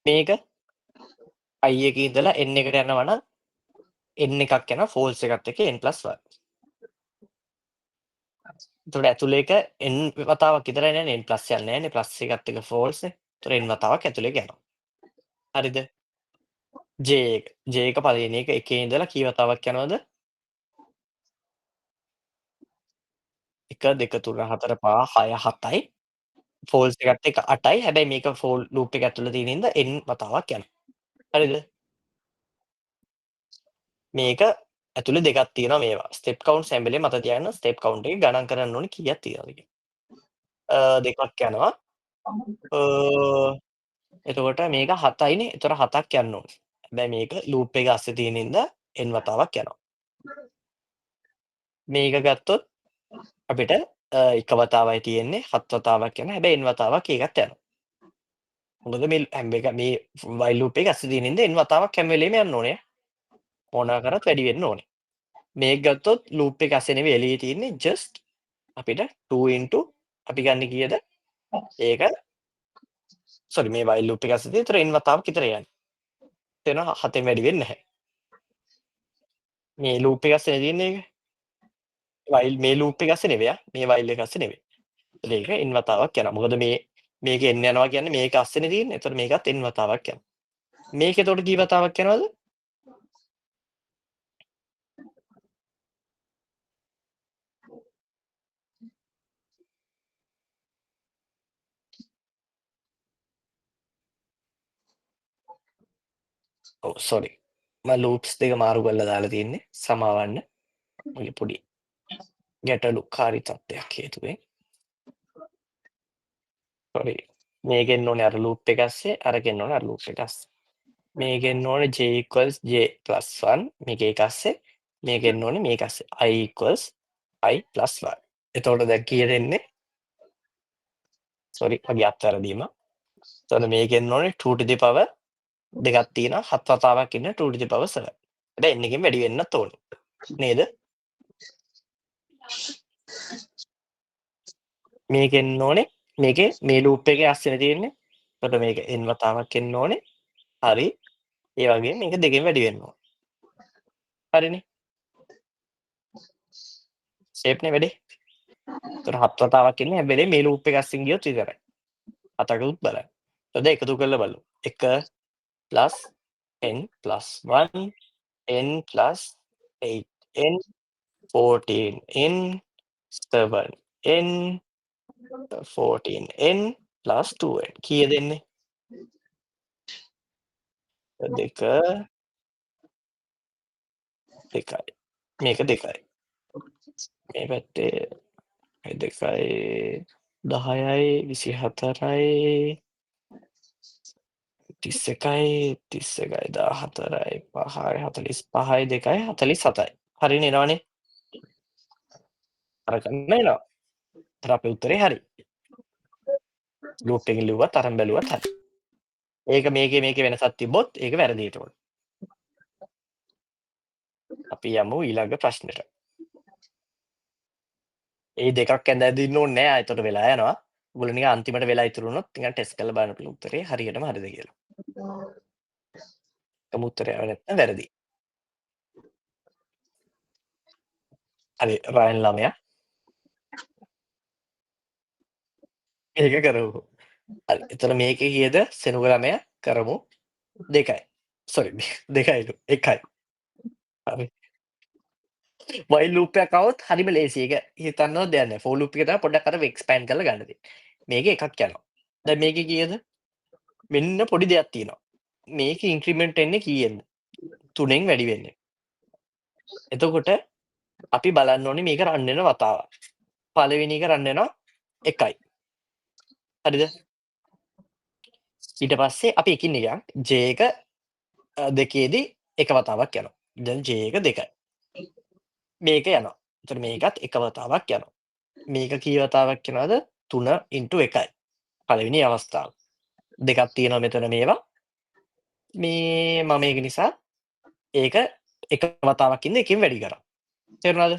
මේක i එකේ ඉඳලා n එකට යනවා නම් n එකක් යනවා false එකත් එක්ක n plus 1. එතකොට ඇතුලේ එක n වතාවක් විතරයි නෑනේ n plus යන්නේ නෑනේ plus එකත් එක්ක false නේ. එතකොට n වතාවක් ඇතුලේ යනවා. හරිද? j එක පළවෙනි එක එකේ ඉඳලා කී වතාවක් යනවද? 1 2 3 4 5 6 7යි. false එකත් එක්ක 8යි. හැබැයි මේක for loop එක ඇතුලේ තියෙන හින්දා n වතාවක් යනවා. හරිද? මේක ඇතුලේ දෙකක් තියෙනවා මේවා. step count හැම වෙලේම මතක තියාගන්න step count එක ගණන් කරන්න ඕනේ කීයක් තියෙනවද කියලා. දෙකක් යනවා. එතකොට මේක 7යිනේ. ඒතර 7ක් යන්න ඕනේ. හැබැයි මේක loop එක ASCII තියෙන හින්දා n වතාවක් යනවා. මේක ගත්තොත් අපිට එක වතාවයි තියෙන්නේ 7 වතාවක් යනවා. හැබැයි n වතාවක් ඒකත් යනවා. මොකද මේ හැම එක මේ while loop එක ASCII තියෙන හින්දා n වතාවක් හැම වෙලේම යන්න ඕනේ. මොනවා කරත් වැඩි වෙන්න ඕනේ. මේක ගත්තොත් loop එක ASCII නෙවෙයි එළියේ තියෙන්නේ just අපිට 2 අපි ගන්න කීයද? ඒක සෝරි මේ while loop එක ASCII තියෙන. ඒතර n වතාවක් විතර යන්නේ. තේරෙනවද? 7ෙන් වැඩි වෙන්නේ නැහැ. මේ loop එක ASCII තියෙන්නේ ඒක. while මේ loop එක ASCII නෙවෙයි මේ while එක ASCII නෙවෙයි. ඒක n වතාවක් යනවා. මොකද මේක n යනවා කියන්නේ මේක ASCIIනේ තියෙන්නේ. ඒතර මේකත් n වතාවක් යනවා. මේක එතකොට කී වතාවක් යනවද? ඔව් සෝරි. මම loops දෙක මාරු කරලා දාලා තියෙන්නේ. සමාවන්න. මගේ පොඩි ගැටලුකාරී තත්ත්වයක් හේතුවෙන්. සෝරි. මේක එන්න ඕනේ අර loop එක ASCII. අරක එන්න ඕනේ අර loop එක ASCII. මේක එන්න ඕනේ j equals j plus 1 මේක ඒක ASCII. මේක එන්න ඕනේ මේක ASCII. i equals i plus 1. එතකොට දැන් කීයද එන්නේ? සෝරි මගේ අත්වැරදීම. එතකොට මේක එන්න ඕනේ 2 to the power දෙකක් තියෙනවා 7 වතාවක් ඉන්න 2 to the power 7. හැබැයි n එකෙන් වැඩි වෙන්නත් ඕනේ. නේද? මේක එන්න ඕනේ මේකේ මේ loop එකේ ASCIIනේ තියෙන්නේ. එතකොට මේක n වතාවක් එන්න ඕනේ. හරි. ඒ වගේම මේක දෙකෙන් වැඩි වෙන්න ඕනේ. හරිනේ. shape නේ වැඩේ. එතකොට 7 වතාවක් එන්නේ හැම වෙලේම මේ loop එක ASCII ගියොත් විතරයි. 7කටුත් බලන්න. එතකොට එකතු කරලා බලමු. 1 plus n plus 1 n plus 8 n 14 n 7 n 14 n plus 2n කීයද එන්නේ? 2 2යි. මේක 2යි. මේ පැත්තේ 2යි 10යි 24යි 31යි 31යි 14යි 5යි 45යි 2යි 47යි. හරිනේ එනවනේ. අර ගන්න එනවා. ඒතර අපේ උත්තරේ හරි. ලූප් එකකින් ලිව්වත් අරන් බැලුවත් හරි. ඒක මේකේ වෙනසක් තිබ්බොත් ඒක වැරදි ඒතකොට. අපි යමු ඊළඟ ප්‍රශ්නෙට. ඒ දෙකක් ඇඳදින්න ඕනේ නෑ. එතකොට වෙලා යනවා. ඔයගොල්ලෝ නිකන් අන්තිමට වෙලා ඉතුරු වුණොත් නිකන් ටෙස්ට් කරලා බලන්න පුළුවන් උත්තරේ හරියටම හරිද කියලා. එකම උත්තරය නැත්නම් වැරදි. හරි රයන් ළමයා. ඒක කරමු. හරි. එතකොට මේකේ කීයද? සෙනඟ ළමයා කරමු 2යි. සෝරි 2යිලු 1යි. හරි. while loop එකක් આવොත් හරිම ලේසි. ඒක හිතන්නවත් දෙයක් නැහැ. for loop එක තමයි පොඩ්ඩක් අර expand කරලා ගන්න තියෙන්නේ. මේකේ එකක් යනවා. දැන් මේකේ කීයද? මෙන්න පොඩි දෙයක් තියෙනවා. මේකේ ඉන්ක්‍රිමන්ට් එන්නේ කීයෙන්ද? 3ෙන් වැඩි වෙන්නේ. එතකොට අපි බලන්න ඕනේ මේක රන් වෙන වතාව. පළවෙනි එක රන් වෙනවා 1යි. හරිද? ඊට පස්සේ අපි එකින් එකක් j එක දෙකේදී එක වතාවක් යනවා. දැන් j එක 2යි. මේක යනවා. එතකොට මේකත් එක වතාවක් යනවා. මේක කී වතාවක් යනවද? 3 1යි. පළවෙනි අවස්ථාව. දෙකක් තියෙනවා මෙතන මේවා. මේ මම ඒක නිසා ඒක එක වතාවක් ඉන්න එකෙන් වැඩි කරා. තේරුණාද?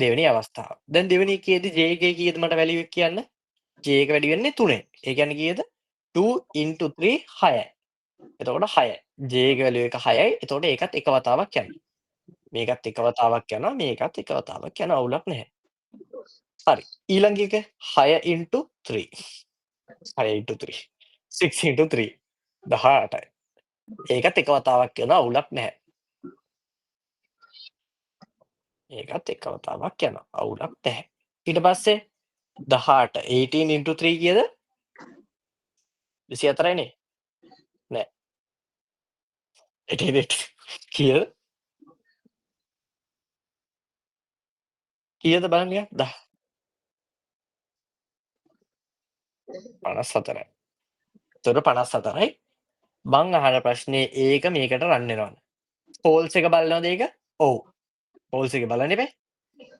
දෙවෙනි අවස්ථාව. දැන් දෙවෙනි එකේදී j එකේ කීයද මට වැලියු එක කියන්න? j එක වැඩි වෙන්නේ 3ෙන්. ඒ කියන්නේ කීයද? 2 3 6යි. එතකොට 6යි. j එක වැලියු එක 6යි. එතකොට ඒකත් එක වතාවක් යනවා. මේකත් එක වතාවක් යනවා. මේකත් එක වතාවක් යනවා. අවුලක් නැහැ. හරි. ඊළඟ එක 6 3. 6 3. 6 3. 18යි. ඒකත් එක වතාවක් යනවා. අවුලක් නැහැ. ඒකත් එක වතාවක් යනවා. අවුලක් නැහැ. ඊට පස්සේ 18 18 3 කීයද? 24යිනේ. නෑ. 88 කීයද? කීයද බලන්න ටිකක්. 54යි. එතකොට 54යි. මං අහන ප්‍රශ්නේ ඒක මේකට රන් වෙනවද? ෆෝල්ස් එක බලනවද ඒක? ඔව්. ෆෝල්ස් එක බලන්න එපා.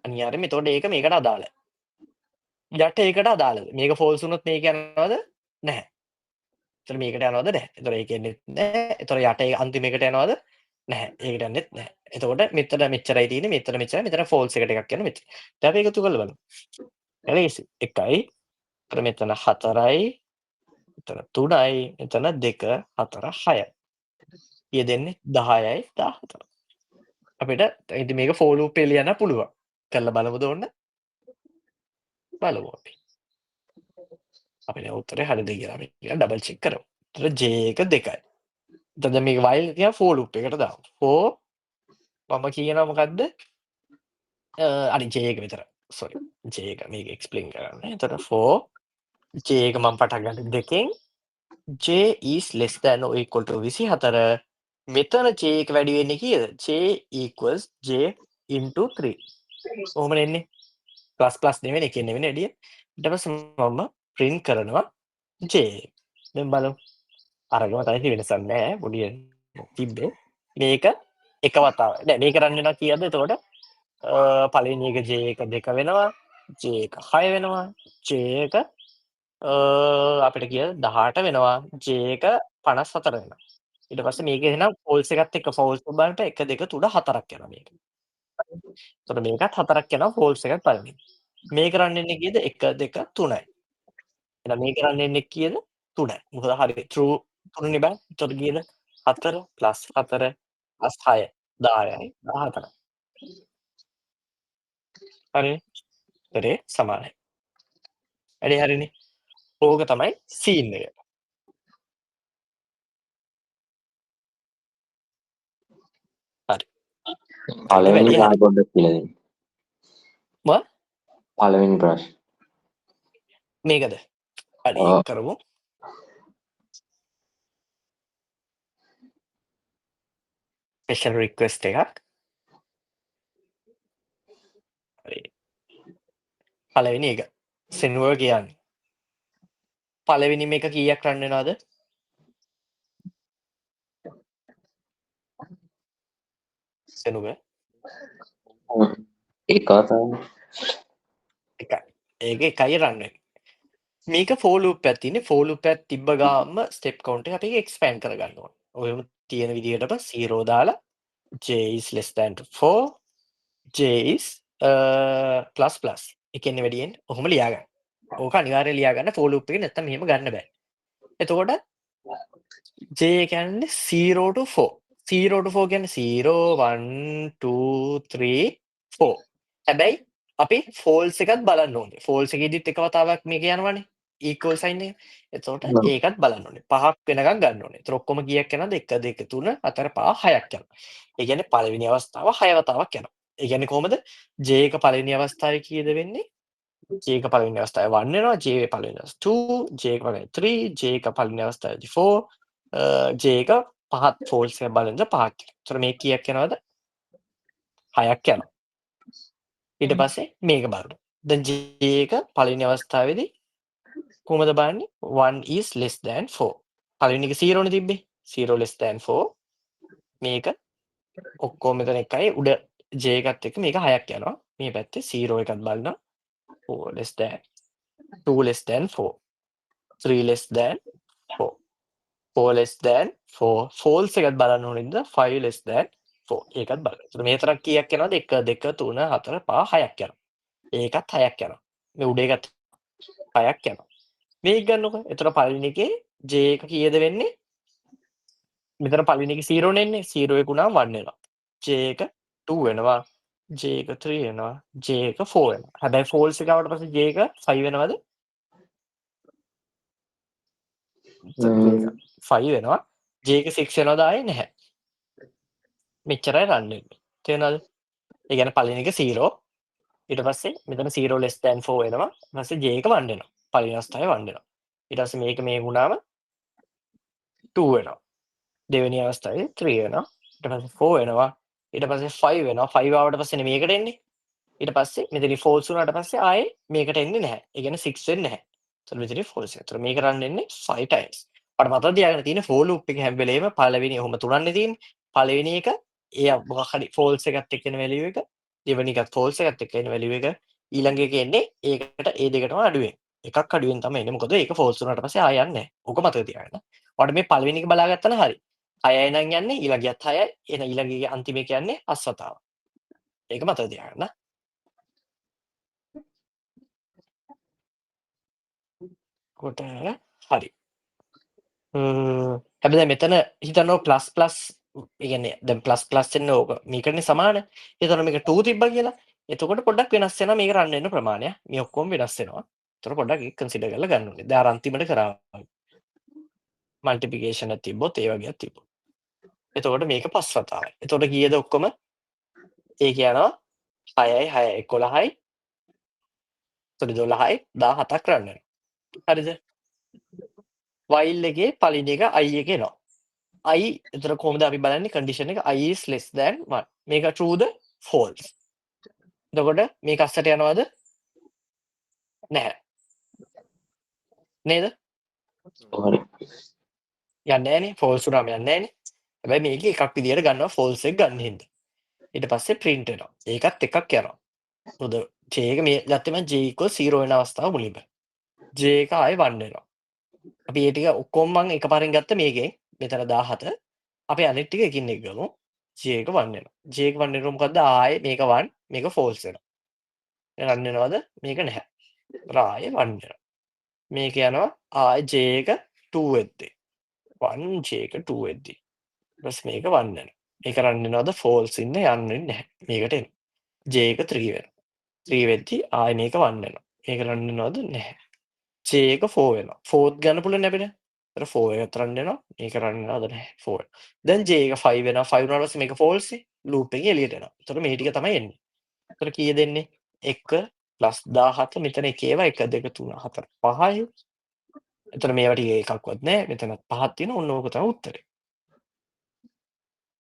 අනිවාර්යෙන්ම එතකොට ඒක මේකට අදාළයි. යට ඒකට අදාළද? මේක ෆෝල්ස් වුණොත් මේක යනවද? නැහැ. එතකොට මේකට යනවද? නැහැ. එතකොට ඒක එන්නේ නැහැ. එතකොට යට ඒ අන්තිම එකට යනවද? නැහැ. ඒකට යන්නෙත් නැහැ. එතකොට මෙතන මෙච්චරයි තියෙන්නේ. මෙතන මෙච්චරයි. මෙතන ෆෝල්ස් එකට එකක් යනවා මෙච්චර. දැන් අපි එකතු කරලා බලමු. ලේසි. 1යි. එතකොට මෙතන 4යි. මෙතන 3යි. මෙතන 2 4 6යි. කීය දෙන්නේ? 10යි 14. අපිට ඉතින් මේක ෆෝ ලූප් එකේ ලියන්න පුළුවන්. කරලා බලමුද ඕන්න? බලමු අපි. අපිට උත්තරේ හරිද කියලා අපි ඩබල් චෙක් කරමු. එතකොට j එක 2යි. එතකොට දැන් මේක while කියන ෆෝ ලූප් එකට දාමු. ෆෝ මම කියනවා මොකද්ද? අර j එක විතර. සෝරි. j එක මේක එක්ස්ප්ලেইন කරන්න. එතකොට ෆෝ j එක මම පටන් ගන්න දෙකෙන් j is less than or equal to 24. මෙතන j එක වැඩි වෙන්නේ කීයද? j equals j into 3. කොහොමද එන්නේ? ප්ලස් නෙවෙයි එකෙන් නෙවෙයි එළිය. ඊට පස්සේ මම print කරනවා j. දැන් බලමු. අරගෙන තමයි වෙනසක් නැහැ. පොඩි තිබ්බේ. මේක එක වතාවයි. නෑ මේක රන් වෙනවා කීයද එතකොට? පළවෙනි එක j එක 2 වෙනවා. j එක 6 වෙනවා. j එක අපිට කීයද 18 වෙනවා. j එක 54 වෙනවා. ඊට පස්සේ මේක එහෙනම් ෆෝල්ස් එකත් එක්ක ෆෝල්ස් බලන්න 1 2 3 4ක් යනවා මේක. එතකොට මේකත් 4ක් යනවා ෆෝල්ස් එකත් බලන්න. මේක රන් වෙන්නේ කීයද? 1 2 3යි. එහෙනම් මේක රන් වෙන්නේ කීයද? 3යි. මොකද හරි true 3නේ බං. එතකොට කීයද? 4 +4 +6 10යි 14යි. හරිනේ. උත්තරේ සමානයි. වැඩේ හරිනේ. ඕක තමයි සීන් එක. හරි. දැන් පළවෙනි වැඩේ සාර හරි. පොඩ්ඩක් කියලා දෙන්න. මොකක්ද? පළවෙනි ප්‍රශ්න. මේකද? හරි ඔව්. ඒක කරමු. ස්පෙෂල් රික්වෙස්ට් එකක්. හරි. පළවෙනි එක. සෙනුවර් කියන්නේ. පළවෙනිම එක කීයක් රන් වෙනවද? සෙනුවර් ඒක තමයි. 1යි. ඒක 1යි රන් වෙන්නේ. මේක ෆෝ ලූප් එකක් තියෙන්නේ. ෆෝ ලූප් එකක් තිබ්බ ගාම ස්ටෙප් කවුන්ට් එක අපි එක්ස්පෑන්ඩ් කරගන්න ඕනේ. ඔයම තියෙන විදිහටම 0 දාලා j is less than 4 j is plus plus. ඒ කියන්නේ වැඩි වෙන්නේ. ඔහොම ලියා ගන්න. ඕක අනිවාර්යයෙන් ලියා ගන්න ෆෝ ලූප් එකේ නැත්තම් මෙහෙම ගන්න බෑ. එතකොට j කියන්නේ 0 to 4. 0 to 4 කියන්නේ 0 1 2 3 4. හැබැයි අපි ෆෝල්ස් එකත් බලන්න ඕනේ. ෆෝල්ස් එකේදීත් එක වතාවක් මේක යනවනේ. equal sign එක. එතකොට No. ඒකත් බලන්න ඕනේ. 5ක් වෙනකන් ගන්න ඕනේ. ඒතර ඔක්කොම කීයක් යනවද? 1 2 3 4 5 6ක් යනවා. ඒ කියන්නේ පළවෙනි අවස්ථාව 6 වතාවක් යනවා. ඒ කියන්නේ කොහොමද? j එක පළවෙනි අවස්ථාවේ කීයද වෙන්නේ? j එක පළවෙනි අවස්ථාවේ 1 වෙනවා, j පළවෙනි අවස්ථාවේ 2, j එක පළවෙනි 3, j එක පළවෙනි අවස්ථාවේදී 4, j එක පහත් false එක බලනද 5ක් යනවා. ඒතර මේ කීයක් යනවද? 6ක් යනවා. ඊට පස්සේ මේක බලන්න. දැන් j එක පළවෙනි අවස්ථාවේදී කොහොමද බලන්නේ? 1 is less than 4. පළවෙනි එක 0 නේ තිබ්බේ. 0 less than 4. මේක ඔක්කොම මෙතන එකයි උඩ j එකත් එක්ක මේක 6ක් යනවා. මේ පැත්තේ 0 එකත් බලනවා. 4 less than 2 less than 4. 3 less than 4. 4 less than 4. false එකත් බලන්න ඕනේ නේද? 5 less than 4. ඒකත් බලන්න. එතකොට මේ තරම් කීයක් යනවද? 1 2 3 4 5 6ක් යනවා. ඒකත් 6ක් යනවා. මේ උඩ එකත් 6ක් යනවා. මේක ගන්නකො. එතකොට පළවෙනි එකේ j එක කීයද වෙන්නේ? මෙතන පළවෙනි එකේ 0 නේ එන්නේ. 0 එක උනාම 1 වෙනවා. j එක 2 වෙනවා. j එක 3 වෙනවා. j එක 4 වෙනවා. හැබැයි false එක ආවට පස්සේ j එක 5 වෙනවද? j එක 5 වෙනවා. j එක 6 වෙනවද ආයේ නැහැ. මෙච්චරයි රන් වෙන්නේ. තේරෙනවද? ඒ කියන්නේ පළවෙනි එක 0. ඊට පස්සේ මෙතන 0 less than 4 වෙනවා. ඊට පස්සේ j එක 1 වෙනවා. පළවෙනි අවස්ථාවේ 1 වෙනවා. ඊට පස්සේ මේක මේ වුණාම 2 වෙනවා. දෙවෙනි අවස්ථාවේ 3 වෙනවා. ඊට පස්සේ 4 වෙනවා. ඊට පස්සේ 5 වෙනවා. 5 ආවට පස්සේනේ මේකට එන්නේ. ඊට පස්සේ මෙතන false වුණාට පස්සේ ආයේ මේකට එන්නේ නැහැ. ඒ කියන්නේ 6 වෙන්නේ නැහැ. එතකොට මෙතන false එක. එතකොට මේක රන් වෙන්නේ 5 times. අපිට මතක තියාගන්න තියෙන්නේ for loop එක හැම වෙලේම පළවෙනි ඔහොම තුනන්නේ තියෙන්නේ. පළවෙනි එක ඒ මොකක් හරි false එකත් එක්ක එන value එක. දෙවෙනි එකත් false එකත් එක්ක එන value එක. ඊළඟ එක එන්නේ ඒකට ඒ දෙකටම අඩුවෙන්. එකක් අඩුවෙන් තමයි එන්නේ. මොකද ඒක false වුණාට පස්සේ ආය යන්නේ නැහැ. ඕක මතක තියාගන්න. ඔයාලට මේ පළවෙනි එක බලාගත්තා නම් හරි. 6යි නම් යන්නේ ඊළඟියත් 6යි. එන ඊළඟගේ අන්තිම එක යන්නේ 5 වතාව. ඒක මතක තියාගන්න. කොට හරි. හැබැයි දැන් මෙතන හිතනවා ප්ලස් ප්ලස් ඒ කියන්නේ දැන් ප්ලස් ප්ලස් එන්න ඕක මේකටනේ සමාන. හිතනවා මේක 2 තිබ්බා කියලා. එතකොට පොඩ්ඩක් වෙනස් වෙනවා මේක රන් වෙන්න ප්‍රමාණය. මේ ඔක්කොම වෙනස් වෙනවා. එතකොට පොඩ්ඩක් ඒක කන්සිඩර් කරලා ගන්න ඕනේ. දැන් අර අන්තිමට කරා මල්ටිප්ලිකේෂන් එක තිබ්බොත් ඒ වගේක් තිබ්බොත්. එතකොට මේක 5 වතාවයි. එතකොට කීයද ඔක්කොම? ඒක යනවා 6යි 6යි 11යි. එතකොට 12යි 17ක් රන් වෙනවා. හරිද? while එකේ පළවෙනි එක i එක එනවා. I එතකොට කොහොමද අපි බලන්නේ කන්ඩිෂන් එක i is less than 1. මේක trueද false. එතකොට මේක අස්සට යනවද? නැහැ. නේද? හරි. යන්නේ නැහනේ. false උනාම යන්නේ නැහනේ. හැබැයි මේකේ එකක් විදියට ගන්නවා false එක ගන්න හින්දා. ඊට පස්සේ print වෙනවා. ඒකත් එකක් යනවා. මොකද j එක මේ ගත්තේ මම j equal 0 වෙන අවස්ථාව මුලින්ම. j එක ආයේ 1 වෙනවා. අපි මේ ටික ඔක්කොම මම එකපාරින් ගත්ත මේකෙන්. මෙතන 17. අපි අනිත් ටික එකින් එක ගමු. j එක 1 වෙනවා. j එක 1 වෙනකොට මොකද්ද? ආයේ මේක 1 මේක false වෙනවා. රන් වෙනවද? මේක නැහැ. ආයේ 1 වෙනවා. මේක යනවා ආයේ j එක 2 වෙද්දී. 1 j එක 2 වෙද්දී. ඊට පස්සේ මේක 1 වෙනවා. මේක රන් වෙනවද? false ඉන්නේ යන්නේ නැහැ. මේකට එනවා. j එක 3 වෙනවා. 3 වෙද්දී ආයේ මේක 1 වෙනවා. මේක රන් වෙනවද? නැහැ. j එක 4 වෙනවා. 4ත් ගන්න පුළුවන් අපිට. ඒතර 4 එකත් රන් වෙනවා. මේක රන් වෙනවද? නැහැ. 4. දැන් j එක 5 වෙනවා. 5 වුණාට පස්සේ මේක false නේ. loop එකේ එළියට එනවා. ඒතර මේ ටික තමයි එන්නේ. ඒතර කීයද එන්නේ? 1 +17 මෙතන එකේවා 1 2 3 4 5යි. එතන මේවා ටික එකක්වත් නැහැ. මෙතන 5ක් තියෙනවා. ඔන්න ඕක තමයි උත්තරේ.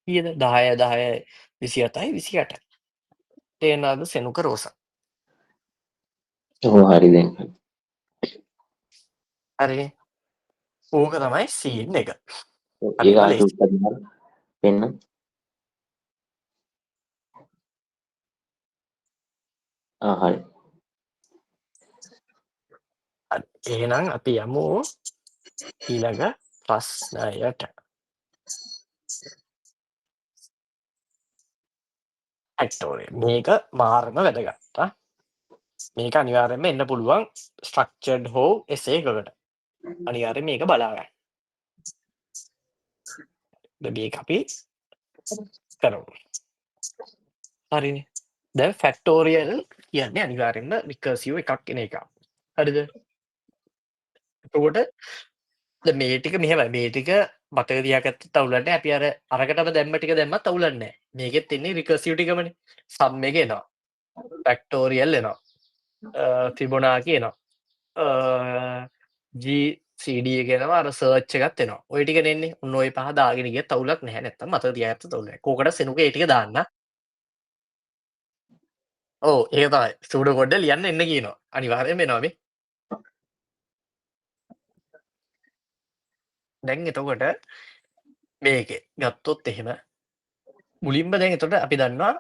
කීයද? 10 10 27යි 28යි. තේරෙනවද සෙනුක රෝසා? ඔව් හරි දැන්. හරිනේ. ඕක තමයි සීන් එක. ඒක හරිම ආට ලේසි. උත්තර දෙන්න. හරි. හරි. එහෙනම් අපි යමු ඊළඟ ප්‍රශ්නයට. ෆැක්ටෝරියල්. මේක මාරම වැදගත්. මේක අනිවාර්යයෙන්ම එන්න පුළුවන් ස්ට්‍රක්චර්ඩ් හෝ එසේ එකකට. අනිවාර්යයෙන් මේක බලා ගන්න. මේක අපි කරමු. හරිනේ. දැන් ෆැක්ටෝරියල් කියන්නේ අනිවාර්යෙන්ම රිකර්සිව් එකක් එන එක. හරිද? එතකොට දැන් මේ ටික මෙහෙමයි. මේ ටික මතක තියාගත්තත් අවුලක් නැහැ. අපි අරකටම දැම්ම ටික දැම්මත් අවුලක් නැහැ. මේකෙත් එන්නේ රිකර්සිව් ටිකමනේ. සම් එක එනවා. ෆැක්ටෝරියල් එනවා. ෆිබොනාකි එනවා. GCD එක එනවා. අර සර්ච් එකත් එනවා. ඔය ටිකනේ එන්නේ. ඔන්න ඔය පහ දාගෙන ගියත් අවුලක් නැහැ. නැත්තම් මතක තියාගත්තත් අවුලක් නැහැ. කෝකටත් සෙනුගේ ඒ ටික දාන්න. ඔව් ඒක තමයි. සූඩෝ කෝඩ් එක ලියන්න එන්න කියනවා. අනිවාර්යෙන්ම එනවා මේ. දැන් එතකොට මේකේ ගත්තොත් එහෙම මුලින්ම දැන් එතකොට අපි දන්නවා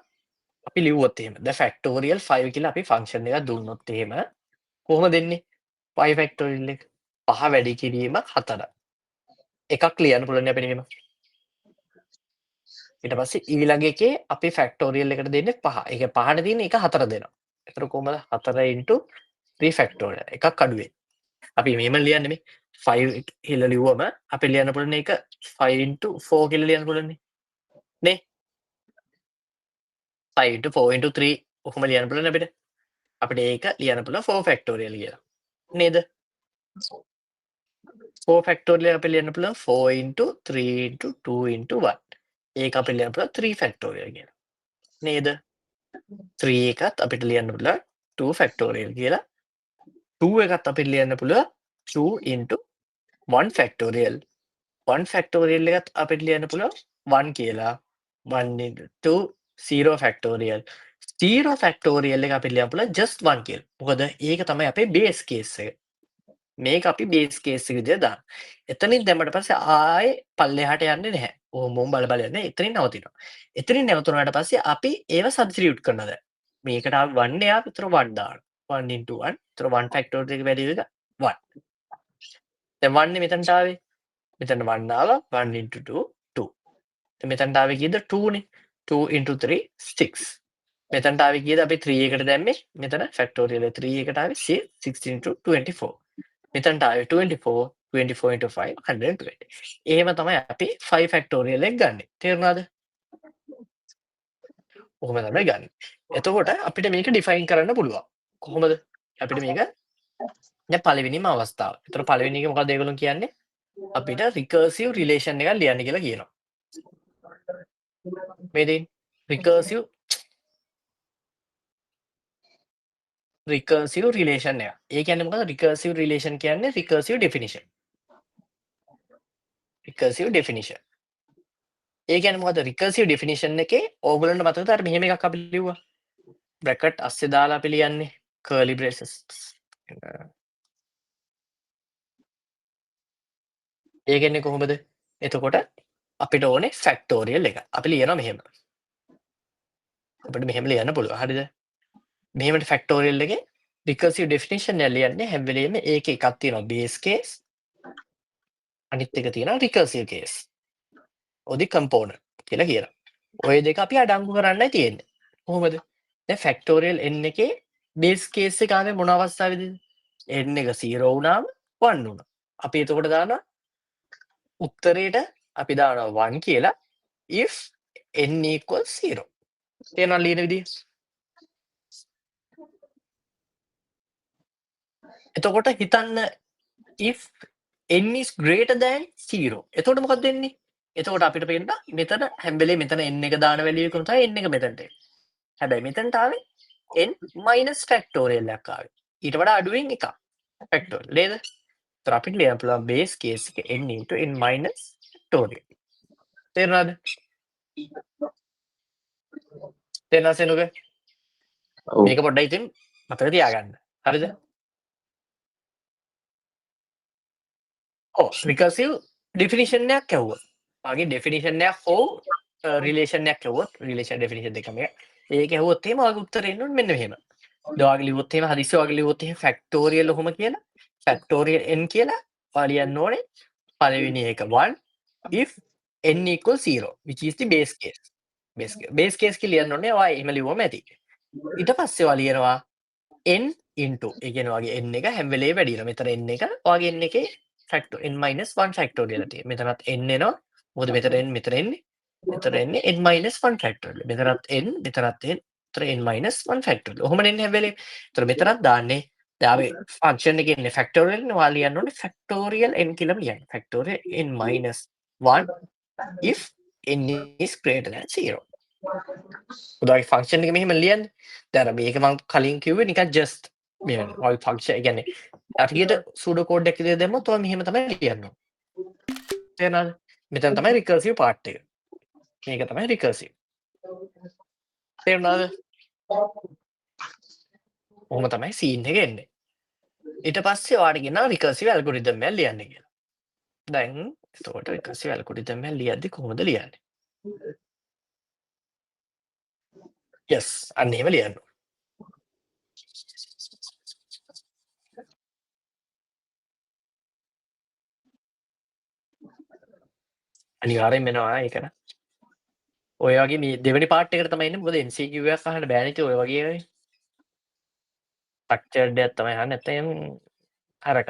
අපි ලිව්වොත් එහෙම ද ෆැක්ටෝරියල් 5 කියලා අපි ෆන්ක්ෂන් එකක් දුන්නොත් එහෙම කොහොමද දෙන්නේ 5 ෆැක්ටෝරියල් එක 5 වැඩි කිරීම 4 එකක් ලියන්න පුළුවන් අපිට මෙහෙම ඊට පස්සේ ඊළඟ එකේ අපි ෆැක්ටෝරියල් එකට දෙන්නේ 5 ඒක 5ට තියෙන එක 4 දෙනවා ඒතර කොහමද 4 3 ෆැක්ටෝරියල් එකක් අඩුවේ අපි මෙහෙම ලියන්නේ මේ 5 කියලා ලිව්වම අපි ලියන්න පුළුවන් එක 5 4 කියලා ලියන්න පුළුවන් නේ 5 4 3 ඔහොම ලියන්න පුළුවන් අපිට. අපිට ඒක ලියන්න පුළුවන් 4 ෆැක්ටෝරියල් කියලා. නේද? 4 ෆැක්ටෝරියල් අපිට ලියන්න පුළුවන් 4 3 2 1. ඒක අපිට ලියන්න පුළුවන් 3 ෆැක්ටෝරියල් කියලා. නේද? 3 එකත් අපිට ලියන්න පුළුවන් 2 ෆැක්ටෝරියල් කියලා. 2 එකත් අපිට ලියන්න පුළුවන් 2 1 ෆැක්ටෝරියල්. 1 ෆැක්ටෝරියල් එකත් අපිට ලියන්න පුළුවන් 1 කියලා. 1 0 ෆැක්ටෝරියල්. 0 ෆැක්ටෝරියල් එක අපිට ලියන්න පුළුවන් just 1 කියලා. මොකද ඒක තමයි අපේ බේස් කේස් එක. මේක අපි බේස් කේස් එක විදිහට දාන්න. එතනින් දැම්මට පස්සේ ආයේ පල්ලෙහාට යන්නේ නැහැ. ඕම බල යන්නේ එතනින් නවතිනවා. එතනින් නැවතුනාට පස්සේ අපි ඒව සබ්ස්ටිටියුට් කරනවා දැන්. මේකට ආව 1 එයා විතර 1 දාන්න. 1 1 විතර 1 ෆැක්ටෝරියල් එක වැලියු එක 1. දැන් 1 නේ මෙතනට ආවේ. මෙතන 1 ආවා 1 2 2. දැන් මෙතනට ආවේ කීයද 2 නේ. 2 3 6. මෙතනට ආවේ කීයද අපි 3 එකට දැම්මේ. මෙතන ෆැක්ටෝරියල් 3 එකට ආවේ 6 24. මෙතනට ආවේ 24 24 5 120. එහෙම තමයි අපි 5 ෆැක්ටෝරියල් එක ගන්නෙ. තේරුණාද? ඔහොම තමයි ගන්න. එතකොට අපිට මේක ඩිෆයින් කරන්න පුළුවන්. කොහොමද? අපිට මේක දැන් පළවෙනිම අවස්ථාව. ඒතර පළවෙනි එක මොකක්ද ඒගොල්ලෝ කියන්නේ? අපිට රිකර්සිව් රිලේෂන් එකක් ලියන්න කියලා කියනවා. මේ දෙයින් රිකර්සිව් රිලේෂන් එක. ඒ කියන්නේ මොකද? රිකර්සිව් රිලේෂන් කියන්නේ රිකර්සිව් ඩෙෆිනිෂන්. රිකර්සිව් ඩෙෆිනිෂන්. ඒ කියන්නේ මොකද? රිකර්සිව් ඩෙෆිනිෂන් එකේ ඕගොල්ලන්ට මතකද අර මෙහෙම එකක් අපි ලිව්වා. බ්‍රැකට් අස්සේ දාලා අපි ලියන්නේ කර්ලි බ්‍රේසස්. ඒ කියන්නේ කොහොමද? එතකොට අපිට ඕනේ ෆැක්ටෝරියල් එක. අපි ලියනවා මෙහෙම. අපිට මෙහෙම ලියන්න පුළුවන්. හරිද? මෙහෙමට ෆැක්ටෝරියල් එකේ රිකර්සිව් ඩෙෆිනිෂන් එක ලියන්නේ හැම වෙලෙම ඒකේ එකක් තියෙනවා බේස් කේස්. අනිත් එක තියෙනවා රිකර්සිව් කේස්. ඔදි කම්පෝනන්ට් කියලා කියනවා. ඔය දෙක අපි අඩංගු කරන්නයි තියෙන්නේ. කොහොමද? දැන් ෆැක්ටෝරියල් n එකේ බේස් කේස් එක ආවේ මොන අවස්ථාවේද? n එක 0 වුණාම 1 වුණා. අපි එතකොට දානවා උත්තරේට අපි දානවා 1 කියලා if n equals 0. තේරෙනවද ලියන විදිය? එතකොට හිතන්න if n is greater than 0. එතකොට මොකක්ද වෙන්නේ? එතකොට අපිට පේන්න මෙතන හැම වෙලේම මෙතන n එක දාන වැලියු එකම තමයි n එක මෙතනට එන්නේ. හැබැයි මෙතනට ආවේ n minus factorial එකක් ආවේ. ඊට වඩා අඩුවෙන් එකක්. factorial නේද? ඒතර අපිට ලියන්න පුළුවන් බේස් කේස් එක n into n minus factorial. තේරුණාද? තේරුණා සෙනුග? ඔව්. මේක පොඩ්ඩක් ඉතින් මතක තියාගන්න. හරිද? ඔව් රිකර්සිව් ඩෙෆිනිෂන් එකක් ඇහුවා. වගේ ඩෙෆිනිෂන් එකක් හෝ රිලේෂන් එකක් ඇහුවොත් රිලේෂන් ඩෙෆිනිෂන් දෙකම එක. ඒක ඇහුවොත් එහෙම ඔයාගේ උත්තරේ එන්න ඕනේ මෙන්න මෙහෙම. ඔයාගේ ලිව්වොත් එහෙම හදිස්සිය ඔයාගේ ලිව්වොත් එහෙම ෆැක්ටෝරියල් ඔහොම කියලා ෆැක්ටෝරියල් n කියලා ඔයා ලියන්න ඕනේ පළවෙනි එක 1 if n equals 0 which is the base case. base case කියලා ලියන්න ඕනේ ඔයා එහෙම ලිව්වම ඇති. ඊට පස්සේ ඔයා ලියනවා n into ඒ කියන්නේ ඔයාගේ n එක හැම වෙලේම වැඩි වෙනවා. මෙතන n එක ඔයාගේ n එකේ ෆැක්ටෝ n minus 1 ෆැක්ටෝරියල් තියෙනවා. මෙතනත් n එනවා. මොකද මෙතන n මෙතන එන්නේ. මෙතන එන්නේ n minus 1 ෆැක්ටෝරියල්. මෙතනත් n මෙතනත් n. මෙතන n minus 1 ෆැක්ටෝරියල්. ඔහොම එන්නේ හැම වෙලේම. ඒතර මෙතනත් දාන්නේ දැන් අපි ෆන්ක්ෂන් එකේ ඉන්නේ ෆැක්ටෝරියල් නේ ඔයා ලියන්න ඕනේ ෆැක්ටෝරියල් n කියලාම ලියන්න. ෆැක්ටෝරියල් n minus 1 if n is greater than 0. උදාහරණ ෆන්ක්ෂන් එක මෙහෙම ලියන්න. දැන් මේක මම කලින් කිව්වේ නිකන් just මේ ඔය ෆන්ක්ෂන් ඒ කියන්නේ හරියට සූඩෝ කෝඩ් එකක් විදිහට දැම්මොත් ඔය මෙහෙම තමයි ලියන්න ඕනේ. තේරෙනවද? මෙතන තමයි රිකර්සිව් පාර්ට් එක. මේක තමයි රිකර්සිව්. තේරුණාද? ඔහොම තමයි සීන් එක එන්නේ. ඊට පස්සේ ඔයාලට කියනවා රිකර්සිව් ඇල්ගොරිතම් එකක් ලියන්න කියලා. දැන් එතකොට රිකර්සිව් ඇල්ගොරිතම් එකක් ලියද්දි කොහොමද ලියන්නේ? යස් අන්න එහෙම ලියන්න ඕනේ. අනිවාර්යෙන් වෙනවා ඒක න ะ. ඔය වගේ මේ දෙවෙනි පාර්ට් එකට තමයි එන්නේ. මොකද MCQ එකක් අහන්න බෑනේ ඉතින් ඔය වගේ ඒවායි. ස්ට්‍රක්චර්ඩ් එකක් තමයි අහන්නේ නැත්නම් අරක.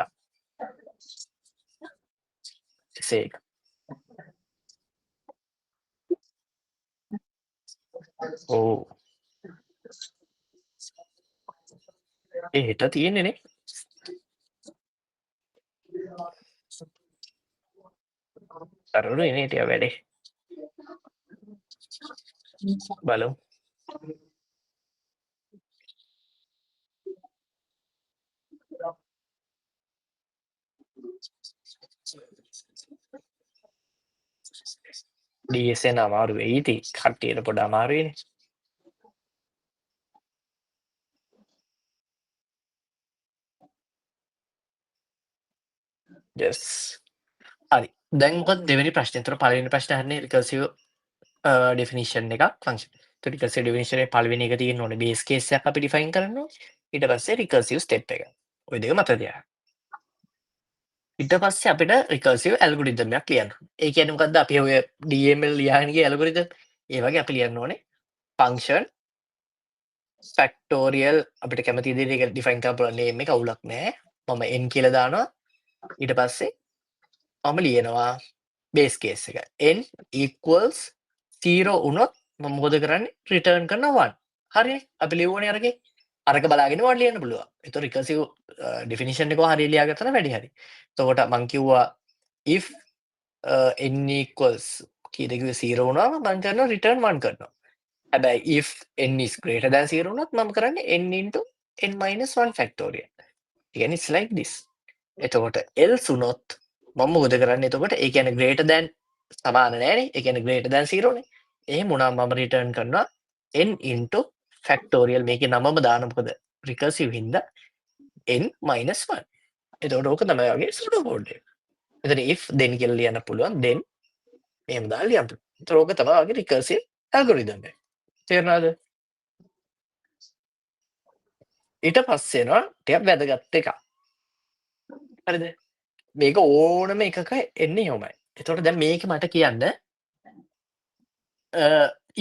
එසේ. ඔව්. ඒ හෙට තියෙන්නේ නේ. දරුණුයි නේ ටික වැඩේ. බලමු. DSN අමාරු වෙයි ඉතින්. කට්ටියට පොඩ්ඩක් අමාරුයිනේ. යස්. හරි. දැන් මොකද දෙවෙනි ප්‍රශ්නේ. ඒතර පළවෙනි ප්‍රශ්නේ අහන්නේ රිකර්සිව් ඩෙෆිනිෂන් එකක් ෆන්ක්ෂන්. ඒතර රිකර්සිව් ඩෙෆිනිෂන් එකේ පළවෙනි එක තියෙන්න ඕනේ බේස් කේස් එකක් අපි ඩිෆයින් කරන්න ඕනේ. ඊට පස්සේ රිකර්සිව් ස්ටෙප් එක. ওই දෙක මතක තියාගන්න. ඊට පස්සේ අපිට රිකර්සිව් ඇල්ගොරිතම් එකක් ලියන්න ඕනේ. ඒ කියන්නේ මොකද්ද? අපි ඔය DML ලියහන ගිය ඇල්ගොරිතම්. ඒ වගේ අපි ලියන්න ඕනේ ෆන්ක්ෂන් ෆැක්ටෝරියල් අපිට කැමති විදිහට ඒක ඩිෆයින් කරන්න පුළුවන් නේම් එක අවුලක් නැහැ. මම n කියලා දානවා. ඊට පස්සේ මම ලියනවා බේස් කේස් එක. n equals 0 වුණොත් මම මොකද කරන්නේ? රිටර්න් කරනවා 1. හරිනේ. අපි ලියුවනේ අරගේ. අරක බලාගෙන වන් ලියන්න පුළුවන්. ඒතකොට රිකර්සිව් ඩෙෆිනිෂන් එක හරිය ලියාගත්තා නම් වැඩි හරි. එතකොට මම කිව්වා if n equals කීයද කිව්වේ 0 වුණාම මම කරනවා රිටර්න් 1 කරනවා. හැබැයි if n is greater than 0 වුණොත් මම කරන්නේ n into n minus 1 factorial. ඒ කියන්නේ it's like this. එතකොට else වුණොත් මම මොකද කරන්නේ? එතකොට ඒ කියන්නේ greater than සමාන නෑනේ. ඒ කියන්නේ greater than 0 නේ. එහෙම වුණාම මම රිටර්න් කරනවා n into factorial මේකේ නමම දාන මොකද රිකර්සිව් හින්දා n minus 1. එතකොට ඕක තමයි වගේ සූඩෝ කෝඩ් එක. එතන if then කියලා ලියන්න පුළුවන් then එහෙම දාලා ලියන්න පුළුවන්. ඒතර ඕක තමයි වගේ රිකර්සිව් ඇල්ගොරිතම් එක. තේරුණාද? ඊට පස්සේ එනවා ටිකක් වැදගත් එකක්. හරිද? මේක ඕනම එකක එන්නේ එහෙමයි. එතකොට දැන් මේක මට කියන්න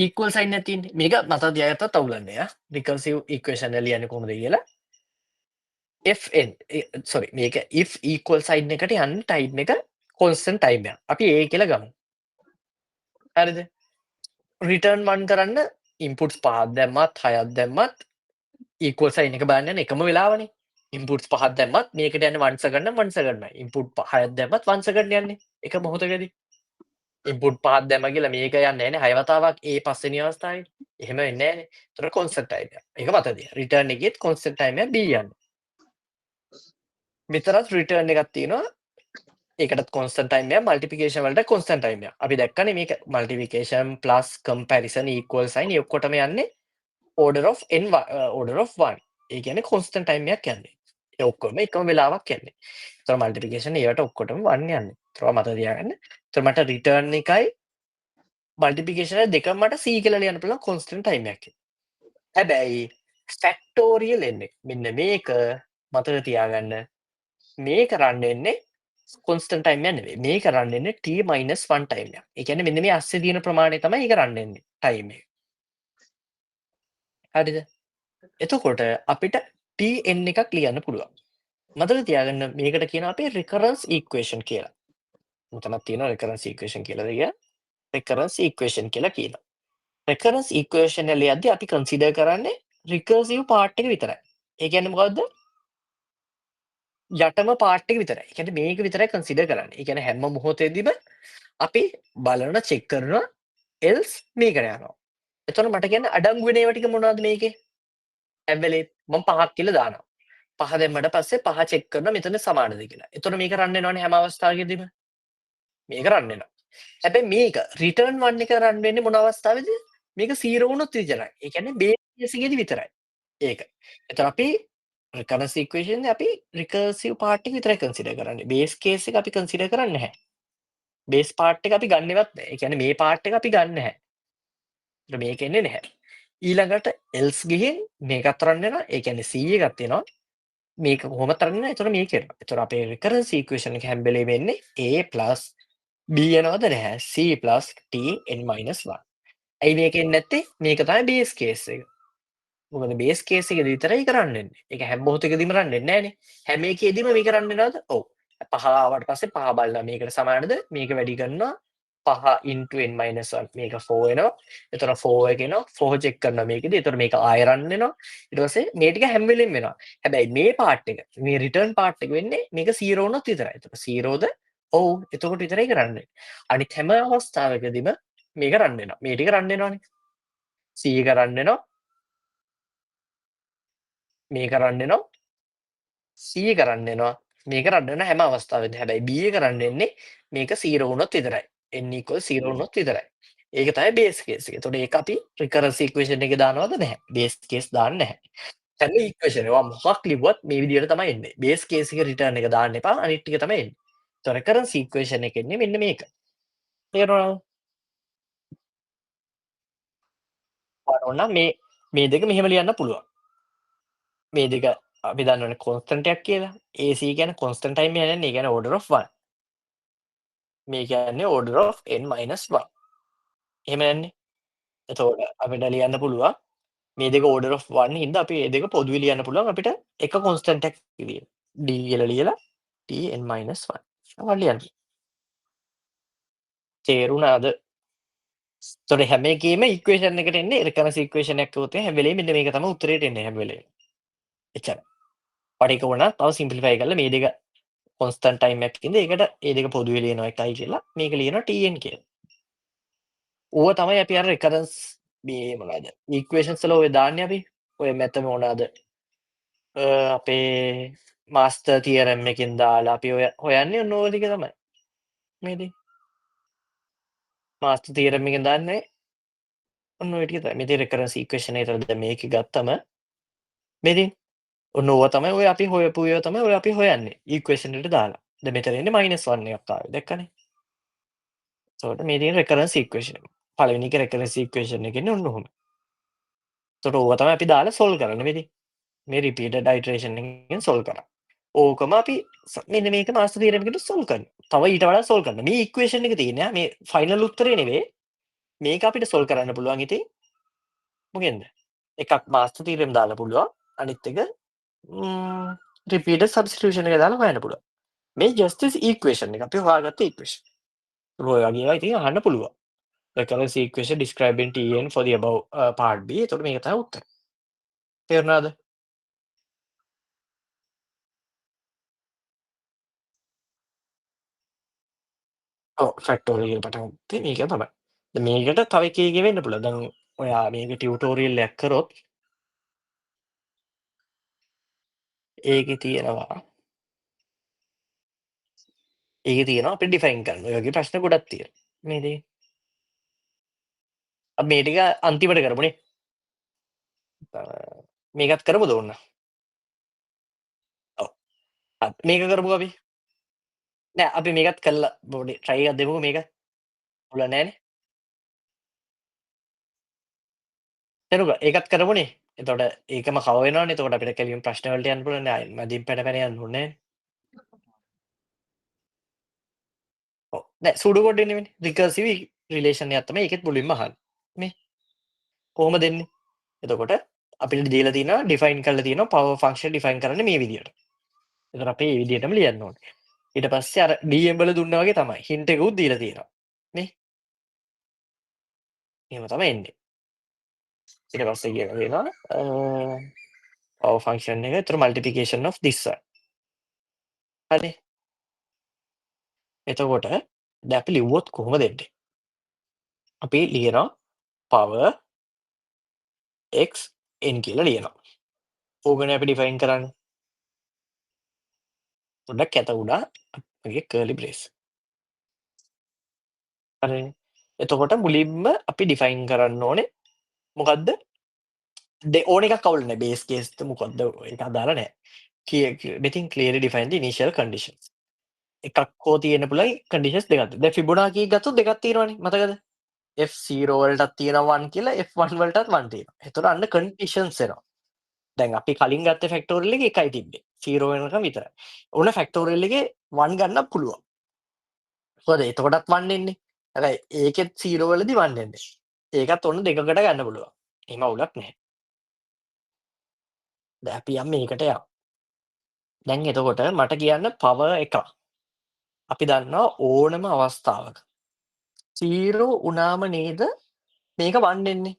ඉක්වල් සයින් එකක් තියෙන්නේ. මේක මතක තියාගත්තත් අවුලක් නෑ. රිකර්සිව් ඉක්වේෂන් එක ලියන්නේ කොහොමද කියලා. fn sorry මේක if equal sign එකට යන්න ටයිම් එක constant time එකක්. අපි a කියලා ගමු. හරිද? return 1 කරන්න inputs 5ක් දැම්මත් 6ක් දැම්මත් equal sign එක බලන්න යන එකම වෙලාවනේ. inputs 5ක් දැම්මත් මේකට යන්නේ 1 second නම් 1 secondමයි. input 6ක් දැම්මත් 1 second යන්නේ. එක මොහොතකදී. input 5ක් දැම්ම කියලා මේක යන්නේ නැහැ නේ 6 වතාවක් a පස්වෙනි අවස්ථාවේ. එහෙම වෙන්නේ නැහැ නේ. ඒතර constant time එක. ඒක මතක තියා. return එකෙත් constant time එක b යන්නේ. මෙතරත් රිටර්න් එකක් තියෙනවා. ඒකටත් කොන්ස්ටන්ට් ටයිම් එකක් මල්ටිප්ලිකේෂන් වලට කොන්ස්ටන්ට් ටයිම් එකක්. අපි දැක්කනේ මේක මල්ටිප්ලිකේෂන් ප්ලස් කම්පැරිසන් ඉක්වල් සයින් ඒ ඔක්කොටම යන්නේ order of n order of 1. ඒ කියන්නේ කොන්ස්ටන්ට් ටයිම් එකක් යන්නේ. ඒ ඔක්කොම එකම වෙලාවක් යන්නේ. ඒතර මල්ටිප්ලිකේෂන් ඒවට ඔක්කොටම 1 යන්නේ. ඒතර මතක තියාගන්න. ඒතර මට රිටර්න් එකයි මල්ටිප්ලිකේෂන් දෙකම මට c කියලා ලියන්න පුළුවන් කොන්ස්ටන්ට් ටයිම් එකක්. හැබැයි ෆැක්ටෝරියල් එන්නේ. මෙන්න මේක මතක තියාගන්න. මේක රන් වෙන්නේ කොන්ස්ටන්ට් ටයිම් එකක් නෙවෙයි. මේක රන් වෙන්නේ t-1 ටයිම් එකක්. ඒ කියන්නේ මෙන්න මේ අස්සේ තියෙන ප්‍රමාණය තමයි ඒක රන් වෙන්නේ ටයිම් එක. හරිද? එතකොට අපිට tn එකක් ලියන්න පුළුවන්. මතක තියාගන්න මේකට කියනවා අපි recurrence equation කියලා. මෙතනක් තියෙනවා recurrence equation කියලා දෙයක්. recurrence equation කියලා කියනවා. recurrence equation එක ලියද්දී අපි consider කරන්නේ recursive part එක විතරයි. ඒ කියන්නේ මොකද්ද? යටම පාර්ට් එක විතරයි. ඒ කියන්නේ මේක විතරයි කන්සිඩර් කරන්නේ. ඒ කියන්නේ හැම මොහොතේදීම අපි බලන චෙක් කරනවා එල්ස් මේකට යනවා. එතකොට මට කියන්න අඩංගු වෙන ඒවා ටික මොනවද මේකේ? හැම වෙලේම මම 5ක් කියලා දානවා. 5 දැම්මට පස්සේ 5 චෙක් කරනවා මෙතන සමානද කියලා. එතකොට මේක රන් වෙනවනේ හැම අවස්ථාවකදීම. මේක රන් වෙනවා. හැබැයි මේක රිටර්න් 1 එක රන් වෙන්නේ මොන අවස්ථාවේද? මේක 0 වුණොත් විතරයි. ඒ කියන්නේ බේස් කේස් එකේදී විතරයි. ඒක. එතකොට අපි රිකරන්ස් ඉක්වේෂන් එකේ අපි රිකර්සිව් පාර්ට් එක විතරයි කන්සිඩර් කරන්නේ. බේස් කේස් එක අපි කන්සිඩර් කරන්නේ නැහැ. බේස් පාර්ට් එක අපි ගන්නෙවත් නැහැ. ඒ කියන්නේ මේ පාර්ට් එක අපි ගන්න නැහැ. ඒතර මේක එන්නේ නැහැ. ඊළඟට එල්ස් ගිහින් මේකත් රන් වෙනවා. ඒ කියන්නේ C එකක් තියෙනවා. මේක කොහොමද රන් වෙන්නේ? එතකොට මේක එනවා. එතකොට අපේ රිකරන්ස් ඉක්වේෂන් එක හැම වෙලේම එන්නේ A + B යනවද නැහැ. C + Tn-1. ඇයි මේක එන්නේ නැත්තේ? මේක තමයි බේස් කේස් එක. මොකද බේස් කේස් එකේදී විතරයි කරන්න වෙන්නේ. ඒක හැම මොහොතකදීම රන් වෙන්නේ නැහනේ. හැම එකේදීම මේක රන් වෙනවද? ඔව්. 5 ආවට පස්සේ 5 බලනවා මේකට සමානද? මේක වැඩි කරනවා 5 * n-1 මේක 4 එනවා. එතන 4 එක එනවා. 4 චෙක් කරනවා මේකෙදි. එතකොට මේක ආයෙ රන් වෙනවා. ඊට පස්සේ මේ ටික හැම වෙලෙම වෙනවා. හැබැයි මේ පාර්ට් එක මේ රිටර්න් පාර්ට් එක වෙන්නේ මේක 0 වුණොත් විතරයි. එතකොට 0ද? ඔව්. එතකොට විතරයි කරන්නේ. අනිත් හැම අවස්ථාවකදීම මේක රන් වෙනවා. මේ ටික රන් වෙනවනේ. C එක රන් වෙනවා. මේක රන් වෙනවා. C එක රන් වෙනවා. මේක රන් වෙන හැම අවස්ථාවෙදී. හැබැයි B එක රන් වෙන්නේ මේක 0 වුණොත් විතරයි. n = 0 වුණොත් විතරයි. ඒක තමයි බේස් කේස් එක. එතකොට ඒක අපි රිකරන්ස් ඉක්වේෂන් එකේ දානවද නැහැ. බේස් කේස් දාන්නේ නැහැ. හැම ඉක්වේෂන් එකම මොකක් ලිව්වත් මේ විදිහට තමයි එන්නේ. බේස් කේස් එකේ රිටර්න් එක දාන්න එපා. අනිත් ටික තමයි එන්නේ. එතකොට රිකරන්ස් ඉක්වේෂන් එකේ එන්නේ මෙන්න මේක. තේරුණාද? ඔයාලා ඕන නම් මේ දෙක මෙහෙම ලියන්න පුළුවන්. මේ දෙක අපි දන්නවනේ කොන්ස්ටන්ට් එකක් කියලා. AC කියන්නේ කොන්ස්ටන්ට් ටයිම් යන්නේ. ඒ කියන්නේ order of 1. මේ කියන්නේ order of n-1. එහෙම යන්නේ. එතකොට අපිට ලියන්න පුළුවන් මේ දෙක order of 1 හින්දා අපි මේ දෙක පොදුවේ ලියන්න පුළුවන් අපිට එක කොන්ස්ටන්ට් එකක් විදියට. D කියලා ලියලා Tn-1. ඔයාලා ලියන්න. තේරුණාද? එතකොට හැම එකේම ඉක්වේෂන් එකට එන්නේ රිකරන්ස් ඉක්වේෂන් එකක් කිව්වොත් හැම වෙලේම මෙන්න මේක තමයි උත්තරේට එන්නේ හැම වෙලේම. එච්චරයි. ඔයාලට ඒක ඕන නම් තව සිම්ප්ලිෆයි කරලා මේ දෙක කොන්ස්ටන්ට් ටයිම් එකක් ඉඳ ඒකට මේ දෙක පොදුවේ ලියනවා එකයි කියලා මේක ලියනවා Tn කියලා. ඕව තමයි අපි අර රිකරන්ස් මේ මොනවද ඉක්වේෂන්ස් වල ඔය දාන්නේ අපි. ඔය මෙතන මොනවාද? අපේ මාස්ටර් තියරම් එකෙන් දාලා අපි ඔය හොයන්නේ ඔන්න ඔය ටික තමයි. මේ දේ. මාස්ටර් තියරම් එකෙන් දාන්නේ ඔන්න ඔය ටික තමයි. මෙතන රිකරන්ස් ඉක්වේෂන් එකට දැන් මේක ගත්තම මෙතන ඔන්න ඕව තමයි ඔය අපි හොයපු ඒවා තමයි ඔය අපි හොයන්නේ ඉක්වේෂන් එකට දාලා. දැන් මෙතන එන්නේ -1 එකක් ආවේ. දැක්කනේ? එතකොට මේ තියෙන රිකරන්ස් ඉක්වේෂන්. පළවෙනි එක රිකරන්ස් ඉක්වේෂන් එක එන්නේ ඔන්න ඔහොම. එතකොට ඕව තමයි අපි දාලා සොල්ව් කරන්නේ මෙතන. මේ රිපීටඩ් අයිටරේෂන් එකෙන් සොල්ව් කරා. ඕකම අපි මෙන්න මේක මාස්ටර් තියරම් එකට සොල්ව් කරනවා. තව ඊට වඩා සොල්ව් කරනවා. මේ ඉක්වේෂන් එක තියෙන්නේ මේ ෆයිනල් උත්තරේ නෙවෙයි. මේක අපිට සොල්ව් කරන්න පුළුවන් ඉතින් මොකෙන්ද? එකක් මාස්ටර් තියරම් දාලා පුළුවන්. අනිත් එක රිපීටඩ් සබ්ස්ටිටියුෂන් එක දාලා හොයන්න පුළුවන්. මේ ජස්ටිස් ඉක්වේෂන් එක අපි හොයාගත්ත ඉක්වේෂන්. ඔය වගේ ඒවා ඉතින් අහන්න පුළුවන්. recurrence equation describing Tn for the above part B. එතකොට මේක තමයි උත්තර. තේරුණාද? ඔව් ෆැක්ටෝරියල් පටන් ගත්තේ මේක තමයි. දැන් මේකට තව එක එක වෙන්න පුළුවන්. දැන් ඔයා මේක ටියුටෝරියල් එකක් කරොත් ඒකේ තියෙනවා අපිට ඩිෆයින් කරන්න. ඔය වගේ ප්‍රශ්න ගොඩක් තියෙනවා. මේ දේ. අපි මේ ටික අන්තිමට කරමුනේ. මේකත් කරමුද ඕන්න? ඔව්. මේක කරමුකෝ අපි. නෑ අපි මේකත් කරලා පොඩි try එකක් දෙමුකෝ මේක. පුළුවන් නෑනේ. තේරුණා? ඒකත් කරමුනේ. එතකොට ඒකම කව වෙනවනේ. එතකොට අපිට කෙලින්ම ප්‍රශ්න වලට යන්න පුළුවන් නෑ. මැදින් පැන පැන යන්න ඕනේ නෑනේ. ඔව්. නෑ සූඩෝ කෝඩ් එන්නේනේ. රිකර්සිව් රිලේෂන් එකක් තමයි ඒකෙත් මුලින්ම අහන්නේ. මේ කොහොමද එන්නේ? එතකොට අපිට දීලා තියෙනවා ඩිෆයින් කරලා තියෙනවා පවර් ෆන්ක්ෂන් ඩිෆයින් කරන්නේ මේ විදියට. එතකොට අපි මේ විදියටම ලියන්න ඕනේ. ඊට පස්සේ අර DM වල දුන්නා වගේ තමයි. හින්ට් එකකුත් දීලා තියෙනවා. නේ? එහෙම තමයි එන්නේ. ඊට පස්සේ කියලා දෙනවා පවර් ෆන්ක්ෂන් එක. ඒතර මල්ටිප්ලිකේෂන් of this one. හරි. එතකොට දැන් අපි ලිව්වොත් කොහොමද එන්නේ? අපි ලියනවා power x n කියලා ලියනවා. ඕකනේ අපි ඩිෆයින් කරන්නේ. පොඩ්ඩක් කැත වුණා අපගේ කර්ලි බ්‍රේස්. හරිනේ. එතකොට මුලින්ම අපි ඩිෆයින් කරන්න ඕනේ මොකද්ද? ඕන එකක් අවුල් නැහැ. බේස් කේස්ද මොකද්ද ඒක අදාළ නැහැ. මෙතින් clearly define the initial conditions. එකක් හෝ තියෙන්න පුළුවන් කන්ඩිෂන්ස් දෙකක්. දැන් ෆිබොනාකි ගත්තොත් දෙකක් තියෙනවනේ මතකද? F0 වලටත් තියෙනවා 1 කියලා F1 වලටත් 1 තියෙනවා. එතකොට අන්න කන්ඩිෂන්ස් එනවා. දැන් අපි කලින් ගත්ත ෆැක්ටෝරියල් එකේ එකයි තිබ්බේ. 0 වෙනකම් විතරයි. ඕන ෆැක්ටෝරියල් එකේ 1 ගන්නත් පුළුවන්. හොඳ එතකොටත් 1 එන්නේ. හැබැයි ඒකෙත් 0 වලදී 1 එන්නේ. ඒකත් ඔන්න දෙකකට ගන්න පුළුවන්. එහෙම අවුලක් නැහැ. දැන් අපි යම් මේකට යමු. දැන් එතකොට මට කියන්න පවර් එක. අපි දන්නවා ඕනම අවස්ථාවක 0 වුණාම නේද මේක 1 එන්නේ.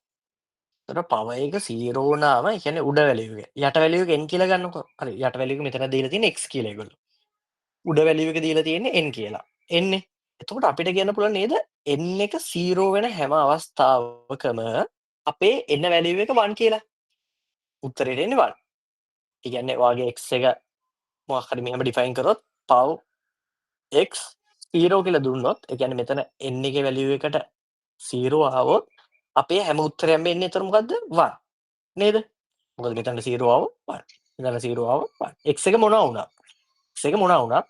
එතකොට පවර් එක 0 වුණාම ඒ කියන්නේ උඩ වැලියු එක. යට වැලියු එක n කියලා ගන්නකො. හරි යට වැලියු එක මෙතන දීලා තියෙන්නේ x කියලා ඒගොල්ලෝ. උඩ වැලියු එක දීලා තියෙන්නේ n කියලා. එන්නේ. එතකොට අපිට කියන්න පුළුවන් නේද n එක 0 වෙන හැම අවස්ථාවකම අපේ n වැලියු එක 1 කියලා. උත්තරේට එන්නේ 1. ඒ කියන්නේ ඔයාගේ x එක මොකක් හරි මෙහෙම ඩිෆයින් කරොත් පව් x 0 කියලා දුන්නොත් ඒ කියන්නේ මෙතන n එකේ වැලියු එකට 0 ආවොත් අපේ හැම උත්තරයක්ම එන්නේ එතන මොකද්ද 1 නේද? මොකද මෙතන 0 ආවොත් 1. මෙතන 0 ආවොත් 1. x එක මොනවා වුණත් x එක මොනවා වුණත්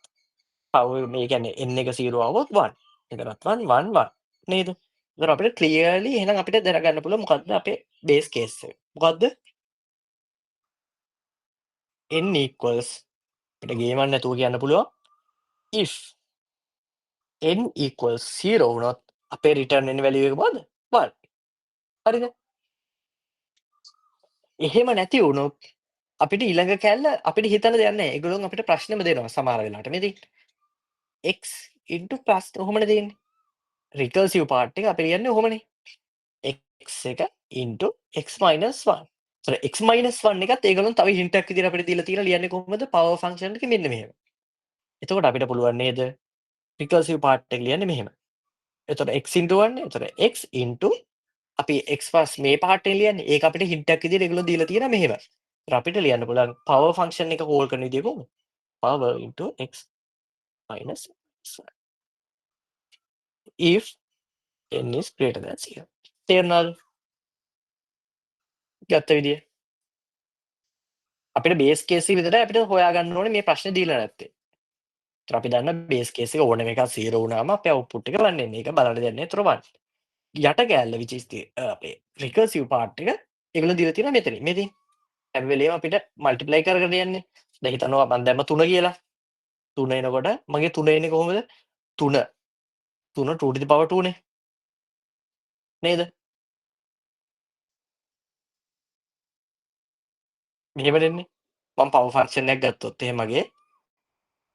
පව් මේ කියන්නේ n එක 0 ආවොත් 1. එතනත් 1 1 1 නේද? ඒතර අපිට ක්ලියර්ලි එහෙනම් අපිට දැනගන්න පුළුවන් මොකද්ද අපේ බේස් කේස් එක. මොකද්ද? n equals අපිට ගේමක් නැතුව කියන්න පුළුවන් if n equals 0 වුණොත් අපේ රිටර්න් එන වැලියු එක මොකද්ද? 1. හරිද? එහෙම නැති වුණොත් අපිට ඊළඟ කැල්ල අපිට හිතන්න දෙයක් නැහැ. ඒගොල්ලෝ අපිට ප්‍රශ්නෙම දෙනවා සමහර වෙලාවට. මේ දෙන්න. x plus ඔහොමනේ දෙන්නේ. රිකර්සිව් පාර්ට් එක අපි ලියන්නේ ඔහොමනේ. x එක x minus 1. ඒතර x minus 1 එකත් ඒගොල්ලෝ තව හින්ට් එකක් විදිහට අපිට දීලා තියෙනවා ලියන්නේ කොහොමද? පවර් ෆන්ක්ෂන් එක මෙන්න මෙහෙම. එතකොට අපිට පුළුවන් නේද? රිකර්සිව් පාර්ට් එක ලියන්නේ මෙහෙම. එතකොට x 1 නේ. එතකොට x අපි x පස් මේ පාර්ට් එක ලියන්නේ. ඒක අපිට හින්ට් එකක් විදිහට ඒගොල්ලෝ දීලා තියෙනවා මෙහෙම. ඒතර අපිට ලියන්න පුළුවන් පවර් ෆන්ක්ෂන් එක කෝල් කරන විදිය කොහොමද? power x minus 1 if n is greater than 0. තේරුණාද? ගත්ත විදිය. අපිට බේස් කේස් එක විතරයි අපිට හොයාගන්න ඕනේ මේ ප්‍රශ්නේ දීලා නැත්තේ. ඒතර අපි දන්න බේස් කේස් එක ඕනම එකක් 0 වුණාම අපේ අවුට්පුට් එක 1 එන්නේ. ඒක බලන්න දෙන්නේ ඒතර 1. යට කෑල්ල which is the අපේ රිකර්සිව් පාර්ට් එක ඒගොල්ලෝ දීලා තියෙනවා මෙතනින්. මෙතනින් හැම වෙලේම අපිට මල්ටිප්ලයි කරගෙන යන්නේ. දැන් හිතනවා මම දැම්ම 3 කියලා. 3 එනකොට මගේ 3 එන්නේ කොහොමද? 3 2 to the power 2 නේ. නේද? මෙහෙම දෙන්නේ. මම පවර් ෆන්ක්ෂන් එකක් ගත්තොත් එහෙම මගේ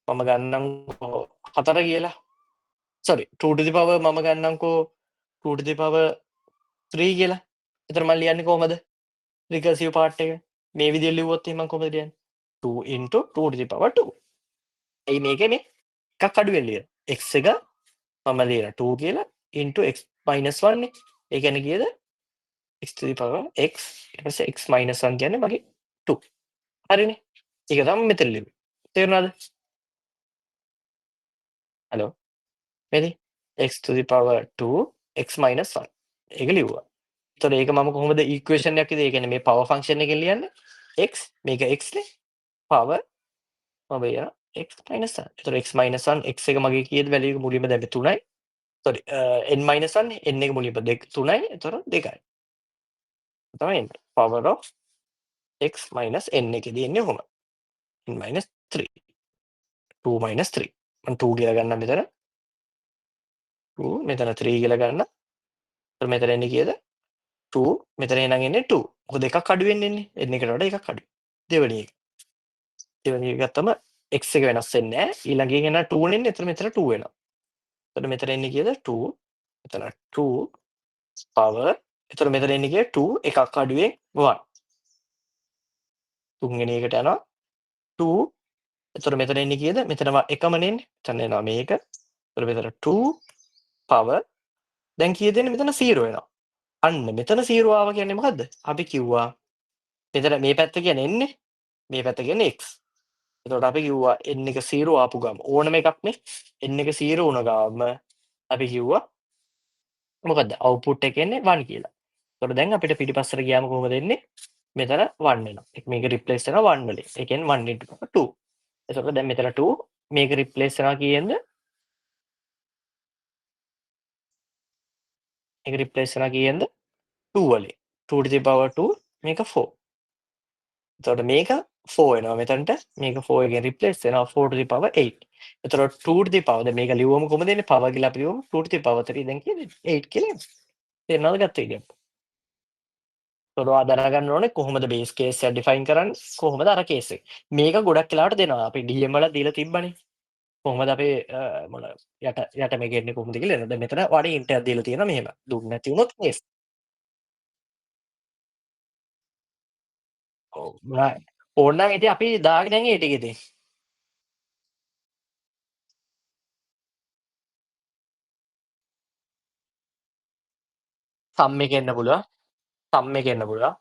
මම ගන්නම්කෝ 4 කියලා. සෝරි 2 to the power මම ගන්නම්කෝ 2 to the power 3 කියලා. එතන මම ලියන්නේ කොහමද? රිකර්සිව් පාර්ට් එක. මේ විදිහට ලිව්වොත් එහෙනම් මම කොහොමද ලියන්නේ? 2 into 2 to the power 2. එයි මේකනේ එකක් අඩුවෙන් ලියන. x එක මම ලියන 2 කියලා into x minus 1 නේ. ඒ කියන්නේ කීයද? x to the power x ඊට පස්සේ x minus 1 කියන්නේ මගේ 2. හරිනේ. ඒක තමයි මෙතන ලිව්වේ. තේරුණාද? හලෝ. මෙතන x to the power 2 x minus 1. ඒක ලිව්වා. එතකොට ඒක මම කොහොමද ඉක්වේෂන් එකක් විදිහට ඒ කියන්නේ මේ පවර් ෆන්ක්ෂන් එකෙන් ලියන්නේ? x මේක x නේ. පවර් මම ලියන x minus 1. එතකොට x minus 1 x එක මගේ කීයද වැලියු එක මුලින්ම දැම්මේ 3යි. සෝරි n minus 1 නේ. n එක මුලින්ම 3යි. එතකොට 2යි. තමයි එන්නේ. power of x minus n එකේදී එන්නේ ඔහොම. n minus 3. 2 minus 3. මම 2 කියලා ගන්නම් මෙතන. 2 මෙතන 3 කියලා ගන්න. එතකොට මෙතන එන්නේ කීයද? 2 මෙතන එහෙනම් එන්නේ 2. මොකද එකක් අඩුවෙන් එන්නේ. n එකට වඩා එකක් අඩුයි. දෙවෙනි එක. දෙවෙනි එක ගත්තම x එක වෙනස් වෙන්නේ නැහැ. ඊළඟ එකෙන් එන 2 නෙන්නේ. එතන මෙතන 2 වෙනවා. එතකොට මෙතන එන්නේ කීයද? 2. මෙතන 2 power. එතකොට මෙතන එන්නේ කීයද? 2 එකක් අඩුවෙන් 1. තුන්වෙනි එකට යනවා 2 එතකොට මෙතන එන්නේ කීයද? මෙතන එකමනේ එන්නේ. මෙතන එනවා මේක. එතකොට මෙතන 2 power දැන් කීයද එන්නේ? මෙතන 0 එනවා. අන්න මෙතන 0 ආවා කියන්නේ මොකද්ද? අපි කිව්වා මෙතන මේ පැත්ත කියන්නේ n නේ. මේ පැත්ත කියන්නේ x. එතකොට අපි කිව්වා n එක 0 ආපු ගම ඕනම එකක් නේ. n එක 0 වුණ ගාම අපි කිව්වා මොකද්ද? අවුට්පුට් එක එන්නේ 1 කියලා. එතකොට දැන් අපිට පිටිපස්සට ගියාම කොහොමද එන්නේ? මෙතන 1 එනවා. මේක රිප්ලේස් වෙනවා 1 වලින්. ඒ කියන්නේ 1 into 2. එතකොට දැන් මෙතන 2 මේක රිප්ලේස් වෙනවා කීයෙන්ද? මේක රිප්ලේස් වෙනවා කීයෙන්ද? 2 වලින්. 2 to the power 2 මේක 4. එතකොට මේක 4 එනවා මෙතනට. මේක 4 එකෙන් රිප්ලේස් වෙනවා 4 to the power 8. එතකොට 2 to the power දැන් මේක ලියුවම කොහොමද එන්නේ? power කියලා අපි ලියුවම 2 to the power 3 දැන් කියන්නේ 8 කියලා එනවා. තේරෙනවද ගත්ත විදියට? එතකොට ඔයා දැනගන්න ඕනේ කොහොමද බේස් කේස් එක ඩිෆයින් කරන්නේ? කොහොමද අර කේස් එක. මේක ගොඩක් වෙලාවට දෙනවා. අපි DM වල දීලා තිබ්බනේ. කොහොමද අපේ මොන යට මේක එන්නේ කොහොමද කියලා එනවා. දැන් මෙතන ඔයාලට ඉන්ට් එකක් දීලා තියෙනවා මෙහෙම. දුන්නේ නැති වුණොත් කේස්. ඔව්. ඕනනම් ඉතින් අපි දාගෙන යන්නේ ඒ ටික ඉතින්. සම් එක එන්න පුළුවන්. සම් එක එන්න පුළුවන්.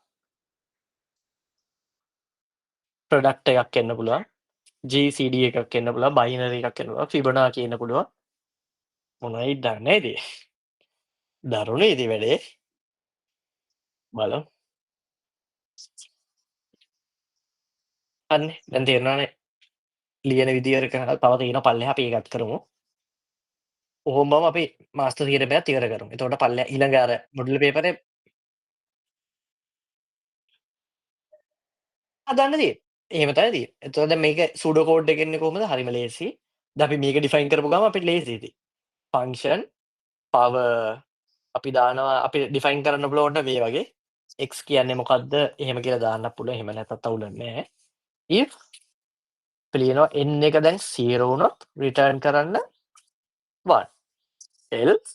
ප්‍රොඩක්ට් එකක් එන්න පුළුවන්. GCD එකක් එන්න පුළුවන්. බයිනරි එකක් එන්න පුළුවන්. ෆිබොනාචි එන්න පුළුවන්. මොනවයි දන්නේ ඉතින්. දරුණේ ඉතින් වැඩේ. බලමු. අන්නේ දැන් තේරෙනවනේ. ලියන විදියට කරලා තව තියෙනවා පල්ලෙහා අපි ඒකත් කරමු. ඔහොමම අපි මාස්ටර් තියරම් එකත් ඉවර කරමු. එතකොට පල්ලෙහා ඊළඟ අර මොඩියුලර් පේපරේ හදන්න තියෙන්නේ. එහෙම තමයි තියෙන්නේ. එතකොට දැන් මේක සූඩෝ කෝඩ් එක එන්නේ කොහොමද? හරිම ලේසි. දැන් අපි මේක ඩිෆයින් කරපු ගමන් අපිට ලේසි ඉතින්. ෆන්ක්ෂන් power අපි දානවා අපි ඩිෆයින් කරන්න පුළුවන් මේ වගේ. x කියන්නේ මොකද්ද? එහෙම කියලා දාන්නත් පුළුවන්. එහෙම නැත්නම් අවුලක් නැහැ. if අපි ලියනවා n එක දැන් 0 වුණොත් රිටර්න් කරන්න 1. else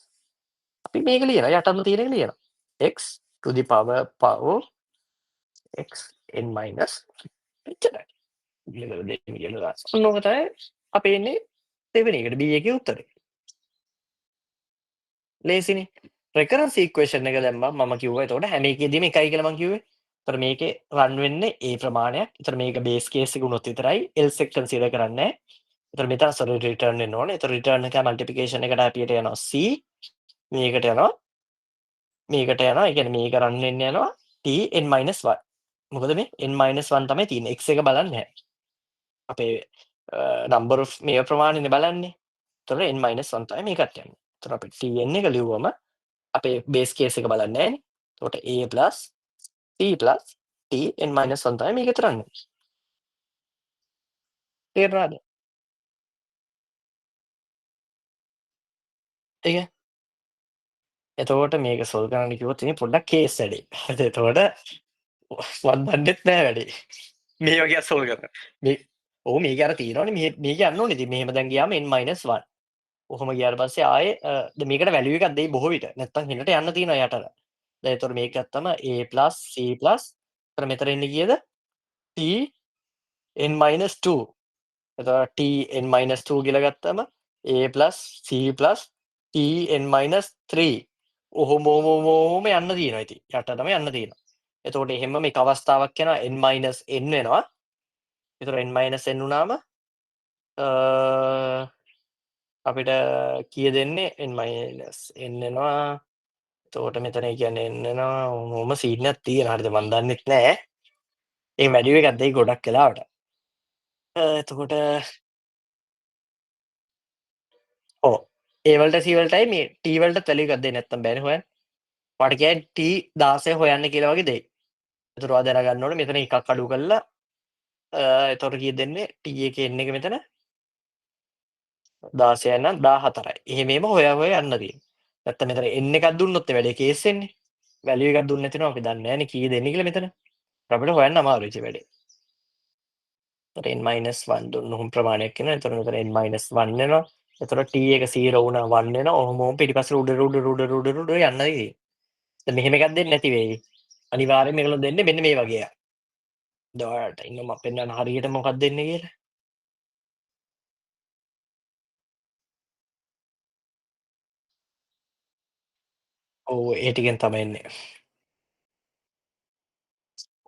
අපි මේක ලියනවා. යටම තියෙන එක ලියනවා. x to the power x n minus එච්චරයි. ඊළඟට දෙන්න කියලා දාන්න. ඔන්න ඕක තමයි අපේ එන්නේ දෙවෙනි එකට b එකේ උත්තරේ. ලේසිනේ. රෙකරන්ස් ඉක්වේෂන් එක දැම්මම මම කිව්වා එතකොට හැම එකෙදීම එකයි කියලා මම කිව්වේ. ඒතර මේකේ රන් වෙන්නේ ඒ ප්‍රමාණයක්. ඒතර මේක බේස් කේස් එක වුණොත් විතරයි else එක කන්සිඩර් කරන්නේ නැහැ. ඒතර මෙතන සොර රිටර්න් වෙන්න ඕනේ. ඒතර රිටර්න් එක මල්ටිප්ලිකේෂන් එකට අපිට යනවා c මේකට යනවා මේකට යනවා. ඒ කියන්නේ මේක රන් වෙන්න යනවා t(n-1). මොකද මේ n-1 තමයි තියෙන්නේ. x එක බලන්නේ නැහැ. අපේ නම්බර් ඔෆ් මේ ප්‍රමාණයනේ බලන්නේ. ඒතර n-1 තමයි මේකත් යන්නේ. ඒතර අපි tn එක ලිව්වම අපේ බේස් කේස් එක බලන්නේ නැහැනේ. එතකොට a + c + t(n-1) තමයි මේකත් රන් වෙන්නේ. තේරුණාද? ඒක එතකොට මේක සොල්ව් කරන්න කිව්වොත් ඉතින් පොඩ්ඩක් කේස් වැඩි. හරිද? එතකොට මන් දන්නෙත් නෑ වැඩි. මේ වගේ සොල්ව් කරන්න. මේ ඔව් මේක අර තියෙනවනේ මේක යන්න ඕනේ. ඉතින් මෙහෙම දැන් ගියාම n-1. ඔහොම ගියාට පස්සේ ආයේ දැන් මේකට වැලියු එකක් දෙයි බොහෝ විට. නැත්තම් හෙලට යන්න තියෙනවා යටට. දැන් එතකොට මේක ගත්තම a + c + එතන මෙතන එන්නේ කීයද? t(n-2). එතකොට t(n-2) කියලා ගත්තම a + c + t(n-3). ඔහොම යන්න තියෙනවා ඉතින්. යටටම යන්න තියෙනවා. එතකොට එහෙම මේක අවස්ථාවක් යනවා n-n වෙනවා. ඒතර n-n වුණාම අපිට කීයද එන්නේ? n-n එනවා. එතකොට මෙතන ඒ කියන්නේ n එනවා. ඔහොම සීන් එකක් තියෙනවා. හරිද? මන් දන්නෙත් නෑ. ඒ වැලියු එකක් දෙයි ගොඩක් වෙලාවට. එතකොට ඔව්. A වලට C වලටයි මේ T වලටත් වැලියු එකක් දෙන්නේ නැත්තම් බෑනේ හොයන්න. ඔයාලට කියන්නේ T16 හොයන්න කියලා වගේ දෙයි. එතකොට ඔයා දැනගන්න ඕනේ මෙතන එකක් අඩු කරලා එතකොට කීයද දෙන්නේ? T එකේ n එක මෙතන 16 නම් 14යි. එහෙම හොයා යන්න තියෙන්නේ. නැත්තම් මෙතන n එකක් දුන්නොත් වැඩේ කේස් වෙන්නේ. වැලියු එකක් දුන්නේ නැතිනම් අපි දන්නේ නැහැනේ කීයද එන්නේ කියලා මෙතන. අපිට හොයන්න අමාරුයි ඉතින් වැඩේ. n-1 දුන්නොත් ප්‍රමාණයක් එනවා. එතකොට මෙතන n-1 වෙනවා. එතකොට t එක 0 වුණා 1 වෙනවා. ඔහොම පිටිපස්සට උඩ යන්න තියෙන්නේ. දැන් මෙහෙම එකක් දෙන්නේ නැති වෙයි. අනිවාර්යයෙන්ම මේගොල්ලෝ දෙන්නේ මෙන්න මේ වගේ එකක්. දැන් ඔයාලට ඉන්න මම පෙන්නන්න හරියට මොකක්ද දෙන්නේ කියලා. ඔව් ඒ ටිකෙන් තමයි එන්නේ.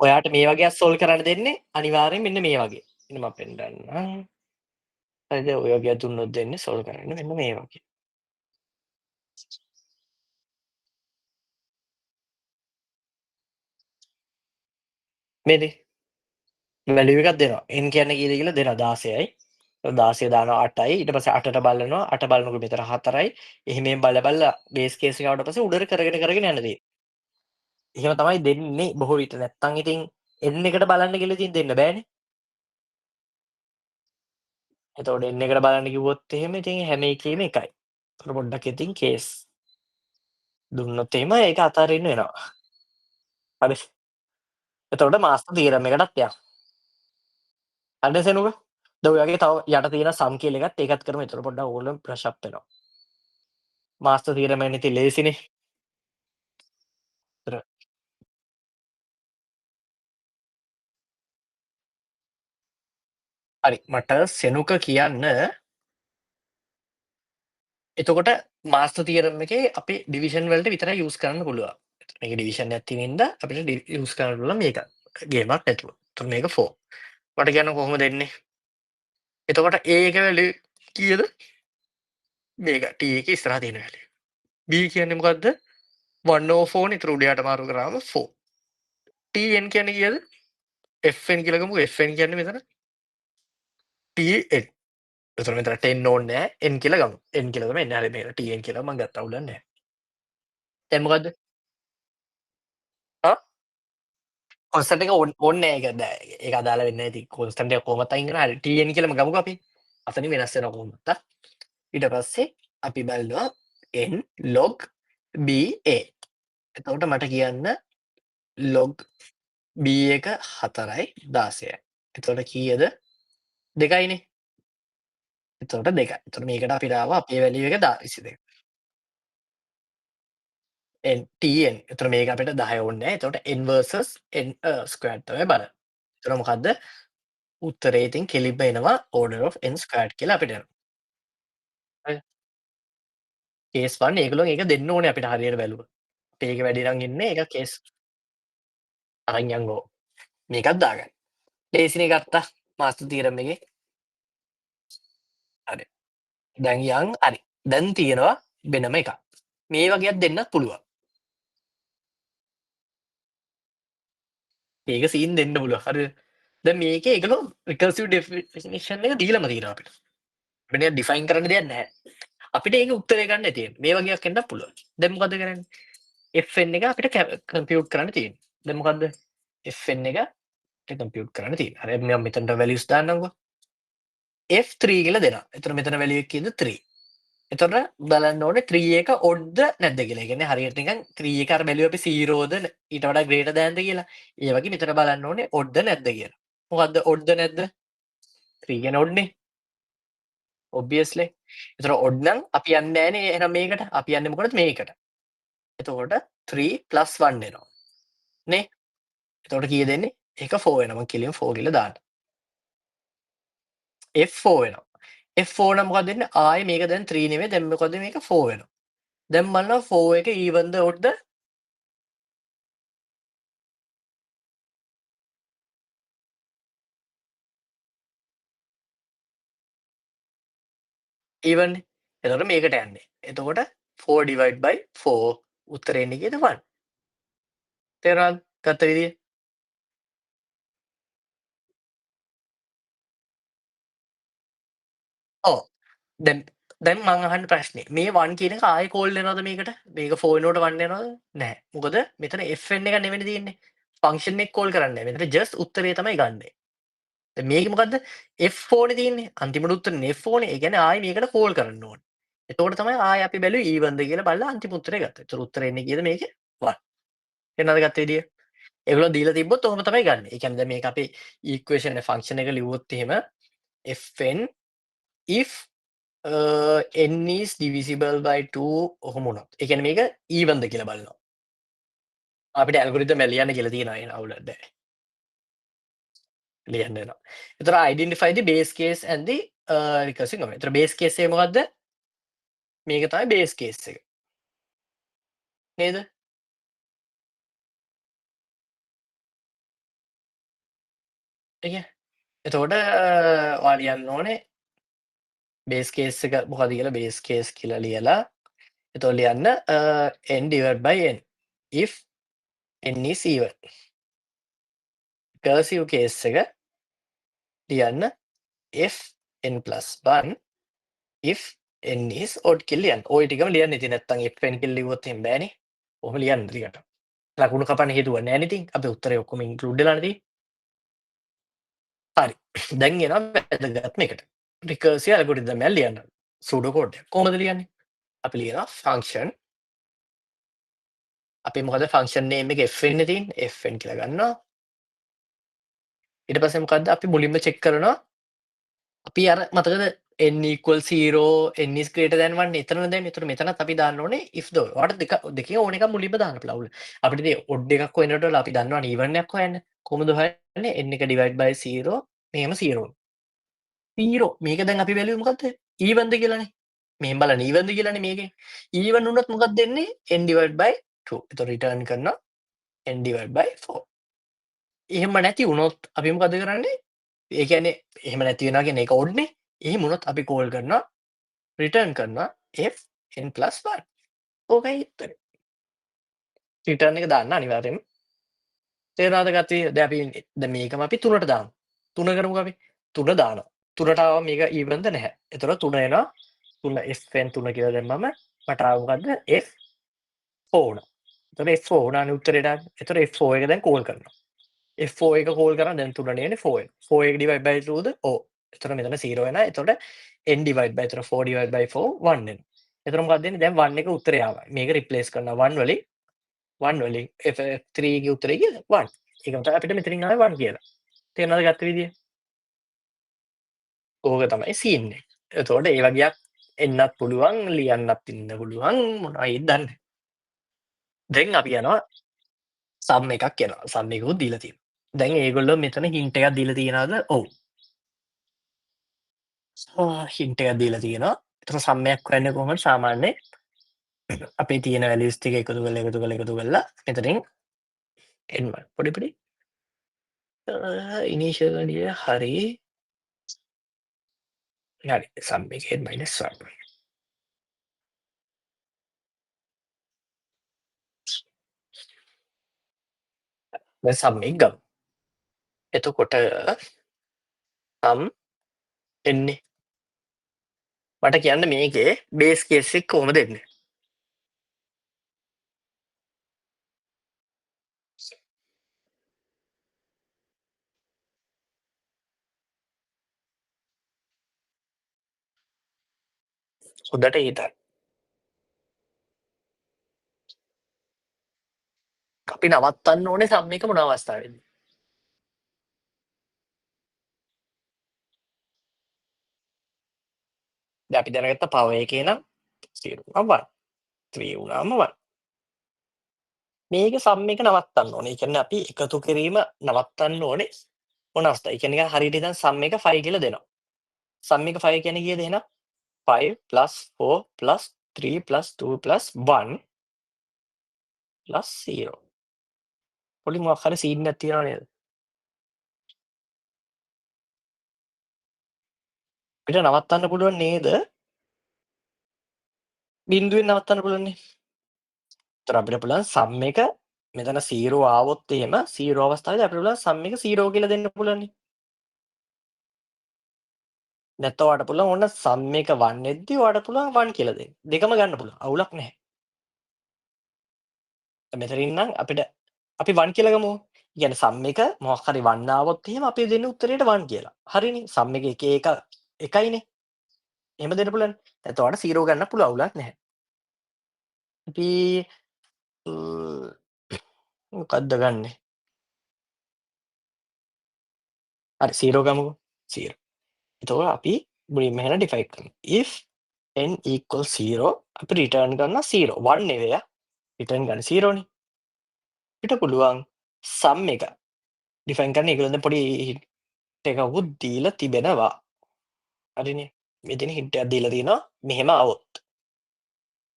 ඔයාට මේ වගේක් සෝල්ව් කරන්න දෙන්නේ අනිවාර්යෙන් මෙන්න මේ වගේ. මෙන්න මම පෙන්නන්නම්. හරිද? ඔය වගේක් දුන්නොත් දෙන්නේ සෝල්ව් කරන්න මෙන්න මේ වගේ. මේද? වැලියු එකක් දෙනවා. n කියන්නේ කීයද කියලා දෙනවා 16යි. 16 දානවා 8යි. ඊට පස්සේ 8ට බලනවා. 8 බලනකොට මෙතන 4යි. එහෙම බල බේස් කේස් එක ආවට පස්සේ උඩට කරගෙන යන්න තියෙන්නේ. එහෙම තමයි දෙන්නේ බොහෝ විට. නැත්තම් ඉතින් n එකට බලන්න කියලා ඉතින් දෙන්න බෑනේ. එතකොට n එකට බලන්න කිව්වොත් එහෙම ඉතින් හැම එකේම එකයි. ඒතර පොඩ්ඩක් ඉතින් කේස් දුන්නොත් එහෙම ඒක අතාරින්න වෙනවා. හරි. එතකොට මාස්ටර් තියරම් එකටත් යන්න. හරිද සෙනුග? දැන් ඔය වගේ තව යට තියෙන සම් කියලා එකත් ඒකත් කරමු. එතකොට පොඩ්ඩක් ඕගොල්ලෝ බ්‍රෂ් අප් වෙනවා. මාස්ටර් තියරම් එක ඉතින් ලේසිනේ. ඒතර හරි මට සෙනුක කියන්න එතකොට මාස්ටර් තියරම් එකේ අපි ඩිවිෂන් වලට විතරයි යූස් කරන්න පුළුවන්. මේක ඩිවිෂන් එකක් තියෙන හින්දා අපිට යූස් කරන්න පුළුවන් මේක. ගේමක් නැතුව. එතකොට මේක 4. මට කියන්න කොහොමද එන්නේ? එතකොට A එක වැලියු කීයද? මේක T එකේ ඉස්සරහා තියෙන වැලියු. B කියන්නේ මොකද්ද? 1/4 නේ. ඒතර උඩයට මාරු කරාම 4. Tn කියන්නේ කීයද? Fn කියලා ගමු. Fn කියන්නේ මෙතන Tn. එතකොට මෙතන 10 ඕනේ නැහැ. n කියලා ගමු. n කියලා තමයි එන්නේ. හරි මේක Tn කියලා මම ගත්තා උලන්නේ නැහැ. දැන් මොකද්ද? ආ කොන්ස්ටන්ට් එක ඕනේ නැහැ. ඒක අදාළ වෙන්නේ නැහැ. ඉතින් කොන්ස්ටන්ට් එක කොහොමද අයින් කරන්නේ? හරි Tn කියලාම ගමුකෝ අපි. අතනින් වෙනස් වෙනවා කොහොමද? ඊට පස්සේ අපි බලනවා n log ba. එතකොට මට කියන්න log b එක 4යි 16යි. එතකොට කීයද? 2යිනේ. එතකොට 2යි. එතකොට මේකට අපිට ආවා අපේ වැලියු එක 22. n tn. එතකොට මේක අපිට 10 ඕනේ නැහැ. එතකොට n versus n squared තමයි බලන්න. එතකොට මොකද්ද? උත්තරේ ඉතින් කෙලින්ම එනවා order of n squared කියලා අපිට එනවා. හරි. case 1 ඒගොල්ලෝ ඒක දෙන්න ඕනේ අපිට හරියට බැලුවොත්. ඒක වැඩි නම් ඉන්නේ ඒක case අරන් යන්ගෝ. මේකත් දාගන්න. ලේසිනේ ගත්තා මාස්ටර් තියරම් එකේ. හරි. දැන් යන් හරි. දැන් තියෙනවා වෙනම එකක්. මේ වගේක් දෙන්නත් පුළුවන්. ඒක සීන් දෙන්න පුළුවන්. හරිද? දැන් මේකේ ඒගොල්ලෝ රිකර්සිව් ඩෙෆිනිෂන් එක දීලාම තියෙනවා අපිට. අපිට ඒක ඩිෆයින් කරන්න දෙයක් නැහැ. අපිට ඒක උත්තරේ ගන්න තියෙන්නේ. මේ වගේක් එන්නත් පුළුවන්. දැන් මොකද කරන්නේ? fn එක අපිට කම්පියුට් කරන්න තියෙන්නේ. දැන් මොකද්ද? fn එක කම්පියුට් කරන්න තියෙන්නේ. හරි මම මෙතනට වැලියුස් දාන්නම්කෝ. f3 කියලා දෙනවා. එතන මෙතන වැලියු එක කීයද 3. එතකොට බලන්න ඕනේ 3 එක ඔඩ්ද නැද්ද කියලා. ඒ කියන්නේ හරියට නිකන් 3 එක අර බැලුවේ අපි 0ද ඊට වඩා ග්‍රේටර් දෑන්ද කියලා. ඒ වගේ මෙතන බලන්න ඕනේ ඔඩ්ද නැද්ද කියලා. මොකද්ද ඔඩ්ද නැද්ද? 3 කියන්නේ ඔඩ්නේ. ඔබ්වියස්ලි. එතකොට ඔඩ් නම් අපි යන්නේ නැහනේ එහෙනම් මේකට. අපි යන්නේ මොකටද මේකට. එතකොට 3 1 එනවා. නේ? එතකොට කීයද එන්නේ? ඒක 4 වෙනවා. මම කෙලින්ම 4 කියලා දාන්න. F4 වෙනවා. F4 නම් මොකක්ද වෙන්නේ? ආයේ මේක දැන් 3 නෙමෙයි. දැන් මොකද මේක 4 වෙනවා. දැන් බලනවා 4 එක even ද odd ද? even නේ. එතකොට මේකට යන්නේ. එතකොට 4 divide by 4 උත්තරේ එන්නේ කීයද 1. තේරුණාද? ගත්ත විදිය. ඔව්. දැන් දැන් මං අහන්න ප්‍රශ්නේ. මේ 1 කියන එක ආයේ කෝල් වෙනවද මේකට? මේක 4 වෙනකොට 1 වෙනවද? නැහැ. මොකද මෙතන fn එක නෙවෙයි තියෙන්නේ. ෆන්ක්ෂන් එක කෝල් කරන්නේ නැහැ. මෙතන just උත්තරේ තමයි ගන්නෙ. දැන් මේකේ මොකද්ද? F4 නේ තියෙන්නේ. අන්තිමට උත්තරේ F4 නේ. ඒ කියන්නේ ආයේ මේකට කෝල් කරන්න ඕනේ. එතකොට තමයි ආයේ අපි බැලුවේ even ද කියලා බලලා අන්තිම උත්තරේ ගත්තා. ඒතර උත්තරේ එන්නේ කීයද මේකේ? 1. එන්නද ගත්ත විදිය? ඒගොල්ලෝ දීලා තිබ්බොත් ඔහොම තමයි ගන්න. ඒ කියන්නේ දැන් මේක අපේ ඉක්වේෂන් එක ෆන්ක්ෂන් එක ලිව්වොත් එහෙම fn if n is divisible by 2 ඔහොම වුණොත්. ඒ කියන්නේ මේක even ද කියලා බලනවා. අපිට ඇල්ගොරිතම් එක ලියන්න කියලා තියෙනවා ඒ අවුල නැහැ. ලියන්න වෙනවා. එතකොට identify the base case and the recursive domain. එතකොට base case එක මොකද්ද? මේක තමයි base case එක. නේද? ඒක එතකොට ඔයා ලියන්න ඕනේ බේස් කේස් එක මොකද කියලා බේස් කේස් කියලා ලියලා එතකොට ලියන්න n divided by n if n is even. Recursive case එක ලියන්න if n plus 1 if n is odd කියලා ලියන්න. ওই ටිකම ලියන්න. ඉතින් නැත්තම් if n කියලා ලිව්වොත් එහෙම බෑනේ. ඔහොම ලියන්න ටිකට. ලකුණු කපන්න හේතුවක් නැහැ නේ ඉතින්. අපේ උත්තරේ ඔක්කොම ඉන්ක්ලූඩ් වෙලානේ තියෙන්නේ. හරි. දැන් එනවා වැදගත්ම එකට. රිකර්සිව් ඇල්ගොරිතම් එක ලියන්න. සූඩෝ කෝඩ් එක. කොහොමද ලියන්නේ? අපි ලියනවා ෆන්ක්ෂන් අපි මොකද ෆන්ක්ෂන් නේම් එක fn තියෙන්නේ fn කියලා ගන්නවා. ඊට පස්සේ මොකද්ද අපි මුලින්ම චෙක් කරනවා අපි අර මතකද n equal 0 n is greater than 1 එතන දැන් එතන මෙතනත් අපි දාන්න ඕනේ if though. ඔයාලට දෙකේ ඕන එකක් මුලින්ම දාන්න පුළුවන්. අපිට ඉතින් odd එකක් හොයනකොට වල අපි දන්නවනේ even එකක් හොයන්න. කොහොමද හොයන්නේ? n එක divide by 0 මෙහෙම 0. 0 මේක දැන් අපි බැලුවේ මොකද්ද? even ද කියලානේ. මෙහෙම බලන්න even ද කියලානේ මේකේ. even වුණොත් මොකක්ද දෙන්නේ? n divide by 2. එතකොට return කරනවා n divide by 4. එහෙම නැති වුණොත් අපි මොකද කරන්නේ? ඒ කියන්නේ එහෙම නැති වෙනවා කියන්නේ ඒක odd නේ. එහෙම වුණොත් අපි කෝල් කරනවා රිටර්න් කරනවා f n plus 1. ඕකයි උත්තරේ. රිටර්න් එක දාන්න අනිවාර්යයෙන්ම. තේරුණාද කට්ටිය? දැන් අපි දැන් මේකම අපි 3ට දාමු. 3 කරමුකෝ අපි. 3 දානවා. 3ට ආවම මේක even ද නැහැ. එතකොට 3 එනවා. 3 fn 3 කියලා දැම්මම මට ආව මොකද්ද? f4 වුණා. එතකොට f4 වුණානේ උත්තරේට ආවේ. එතකොට f4 එක දැන් කෝල් කරනවා. F4 එක කෝල් කරා දැන් 3 නේ 4 එක. 4 එක divide by 2 ද? ඔව්. එතකොට මෙතන 0 වෙනවා. එතකොට n divide by එතකොට 4 divide by 4 1 වෙනවා. එතකොට මොකක්ද වෙන්නේ? දැන් 1 එක උත්තරේ ආවා. මේක රිප්ලේස් කරනවා 1 වලින් 1 වලින් F3 ගේ උත්තරේ කීයද? 1. ඒකම තමයි අපිට මෙතනින් ආවේ 1 කියලා. තේරුණාද ගත්ත විදිය? ඕක තමයි සීන් එක. එතකොට ඒ වගේක් එන්නත් පුළුවන්, ලියන්නත් ඉන්න පුළුවන් මොනවයි දන්නේ. දැන් අපි යනවා සම් එකක් යනවා. සම් එකකුත් දීලා තියෙනවා. දැන් ඒගොල්ලෝ මෙතන හින්ට් එකක් දීලා තියනවාද? ඔව්. හින්ට් එකක් දීලා තියෙනවා. එතකොට සම්මයක් හොයන්නේ කොහොමද? සාමාන්‍යයෙන් අපේ තියෙන වැලියුස් ටික එකතු කරලා මෙතනින් එන්න පොඩි ඉනිෂියල් වැලිය හරි හරි සම් එකේ -1 දැන් සම් එක ගමු. එතකොට සම් එන්නේ මට කියන්න මේකේ බේස් කේස් එක කොහොමද එන්නේ? හොඳට හිතන්න. අපි නවත්තන්න ඕනේ සම් එක මොන අවස්ථාවේද? දැන් අපි දැනගත්ත පවර් එකේ නම් 0 වුණාම 1 3 වුණාම 1 මේක සම් එක නවත්තන්න ඕනේ. ඒ කියන්නේ අපි එකතු කිරීම නවත්තන්න ඕනේ මොන අවස්ථාවේ? ඒ කියන්නේ හරියට ඉතින් සම් එක 5 කියලා දෙනවා. සම් එක 5 කියන්නේ කීයද එහෙනම්? 5 plus 4 plus 3 plus 2 plus 1 plus 0. පොඩි මොකක් හරි සීන් එකක් තියෙනව නේද? අපිට නවත්තන්න පුළුවන් නේද? බිංදුවෙන් නවත්තන්න පුළුවන් නේ. ඒතර අපිට පුළුවන් සම් එක මෙතන 0 ආවොත් එහෙම 0 අවස්ථාවේදී අපිට පුළුවන් සම් එක 0 කියලා දෙන්න පුළුවන් නේ. නැත්නම් ඔයාලට පුළුවන් ඕන්න සම් එක 1 එද්දි ඔයාලට පුළුවන් 1 කියලා දෙන්න. දෙකම ගන්න පුළුවන්. අවුලක් නැහැ. මෙතනින් නම් අපිට අපි 1 කියලා ගමු. කියන්නේ සම් එක මොකක් හරි 1 ආවොත් එහෙම අපි දෙන උත්තරේට 1 කියලා. හරිනේ. සම් එක 1 එකයිනේ. එහෙම දෙන්න පුළුවන්. නැත්නම් ඔයාලට 0 ගන්න පුළුවන්. අවුලක් නැහැ. අපි මොකද්ද ගන්නෙ? හරි 0 ගමුකෝ. 0. එතකොට අපි මුලින්ම එහෙනම් ඩිෆයින් කරමු. if n equals 0 අපි රිටර්න් කරනවා 0. 1 නෙවෙයි රිටර්න් ගන්න 0 නේ. අපිට පුළුවන් සම් එක ඩිෆයින් කරන්න ඒගොල්ලෝ පොඩි හින්ට් එකකුත් දීලා තිබෙනවා. හරිනේ. මෙතන හින්ට් එකක් දීලා තියෙනවා මෙහෙම આવොත්.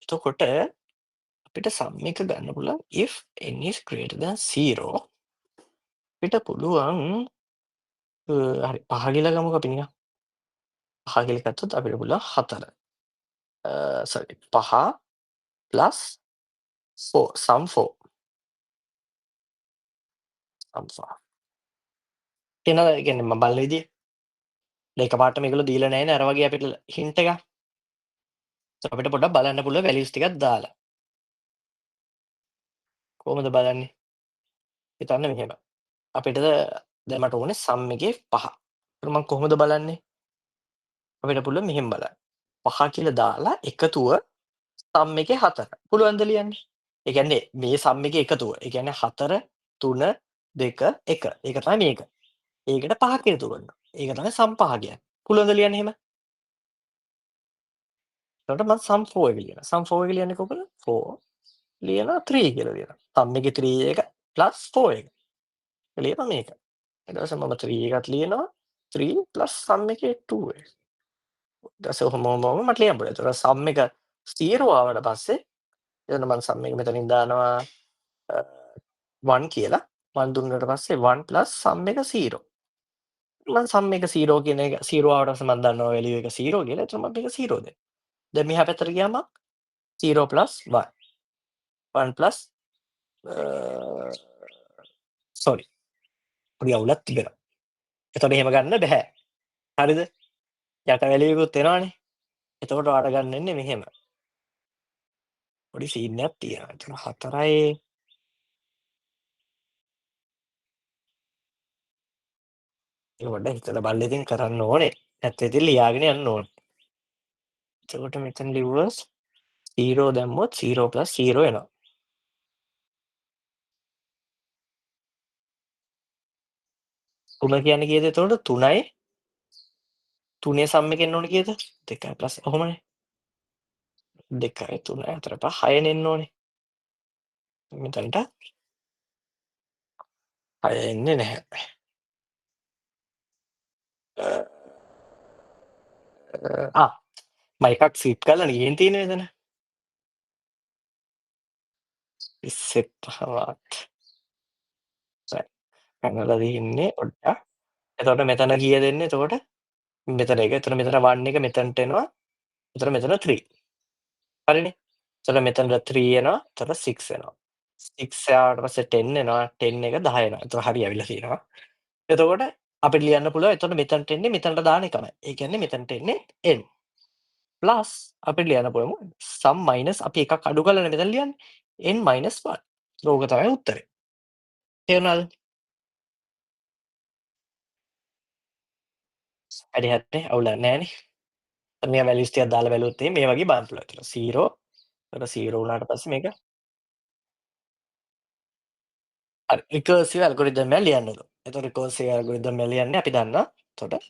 එතකොට අපිට සම් එක ගන්න පුළුවන් if n is greater than 0 අපිට පුළුවන් හරි 5 කියලා ගමුකෝ අපි නිකන්. 5 කියලා ගත්තොත් අපිට පුළුවන් 4 sorry 5 plus 4 sum 4 sum 4 තේනවද? ඒ කියන්නේ මම බලන විදිය. එකපාරට මේගොල්ලෝ දීලා නැහැනේ අර වගේ අපිට හින්ට් එකක්. අපිට පොඩ්ඩක් බලන්න පුළුවන් වැලියුස් ටිකක් දාලා. කොහොමද බලන්නේ? හිතන්න මෙහෙම. අපිට දැන් මට ඕනේ සම් එකේ 5. ඒත් මම කොහොමද බලන්නේ? අපිට පුළුවන් මෙහෙම බලන්න. 5 කියලා දාලා එකතුව සම් එකේ 4. පුළුවන්ද ලියන්න? ඒ කියන්නේ මේ සම් එකේ එකතුව. ඒ කියන්නේ 4 3 2 1. ඒක තමයි මේක. ඒකට 5ක් එකතු කරනවා. ඒක තමයි සම් 5 කියන්නේ. පුළුවන්ද ලියන්න එහෙම? එතකොට මම සම් 4 එක ලියනවා. සම් 4 එක ලියන්නේ කොහොමද? 4 ලියනවා 3 කියලා ලියනවා. සම් එකේ 3 එක ප්ලස් 4 එක. ලියනවා මේක. ඊට පස්සේ මම 3 එකත් ලියනවා 3 ප්ලස් සම් එකේ 2 එක. ඊට පස්සේ ඔහොම මට ලියන්න පුළුවන්. එතකොට සම් එක 0 ආවට පස්සේ එතන මම සම් එක මෙතනින් දානවා 1 කියලා. 1 දුන්නාට පස්සේ 1 ප්ලස් සම් එක 0. මම සම් එක 0 කියන එක 0 ආවට පස්සේ මම දන්නවා වැලියු එක 0 කියලා. එතකොට මම මේක 0 දෙනවා. දැන් මෙහා පැත්තට ගියාම 0 ප්ලස් 1 1 ප්ලස් සෝරි පොඩි අවුලක් තිබෙනවා. එතකොට එහෙම ගන්න බෑ. හරිද? යට වැලියකුත් එනවනේ. එතකොට ඔයාලට ගන්න වෙන්නේ මෙහෙම. පොඩි සීන් එකක් තියෙනවා. එතන 4යි ඒක පොඩ්ඩක් හිතලා බලලා ඉතින් කරන්න ඕනේ. නැත්නම් ඉතින් ලියාගෙන යන්න ඕනේ. එතකොට මෙතන ලිව්වොත් 0 දැම්මොත් 0 + 0 එනවා. තුන කියන්නේ කීයද එතකොට? 3යි 3 සම් එක එන්න ඕනේ කීයද? 2යි ප්ලස් ඔහොමනේ. 2යි 3යි 4යි 5 6නේ එන්න ඕනේ. මෙතනට 6 එන්නේ නැහැ. මම එකක් ස්කිප් කරලා ගිහින් තියෙනවා එතන. 25වත්. හරි. පැනලා තියෙන්නේ පොඩ්ඩක්. එතකොට මෙතන කීයද එන්නේ එතකොට? මෙතන එක. එතන මෙතන 1 එක මෙතනට එනවා. එතන මෙතන 3. හරිනේ. එතකොට මෙතනට 3 එනවා. එතකොට 6 එනවා. 6 ආවට පස්සේ 10 එනවා. 10 එක 10 එනවා. එතකොට හරි ඇවිල්ලා තියෙනවා. එතකොට අපිට ලියන්න පුළුවන් එතකොට මෙතනට එන්නේ මෙතනට දාන එකමයි. ඒ කියන්නේ මෙතනට එන්නේ n. ප්ලස් අපිට ලියන්න පුළුවන් සම් මයිනස් අපි එකක් අඩු කරලානේ මෙතන ලියන්නේ. n - 1. ඕක තමයි උත්තරේ. තේරුණාද? වැඩි හරිනේ අවුලක් නැහැනේ. මේ වැලියුස් ටිකක් දාලා බැලුවොත් එහෙනම් මේ වගේ බලන්න පුළුවන්. එතන 0 එතන 0 වුණාට පස්සේ මේක හරි රිකර්සිව් ඇල්ගොරිතම් එක ලියන්න ඕන. එතකොට රිකර්සිව් ඇල්ගොරිතම් එක ලියන්නේ අපි දන්නවා. එතකොට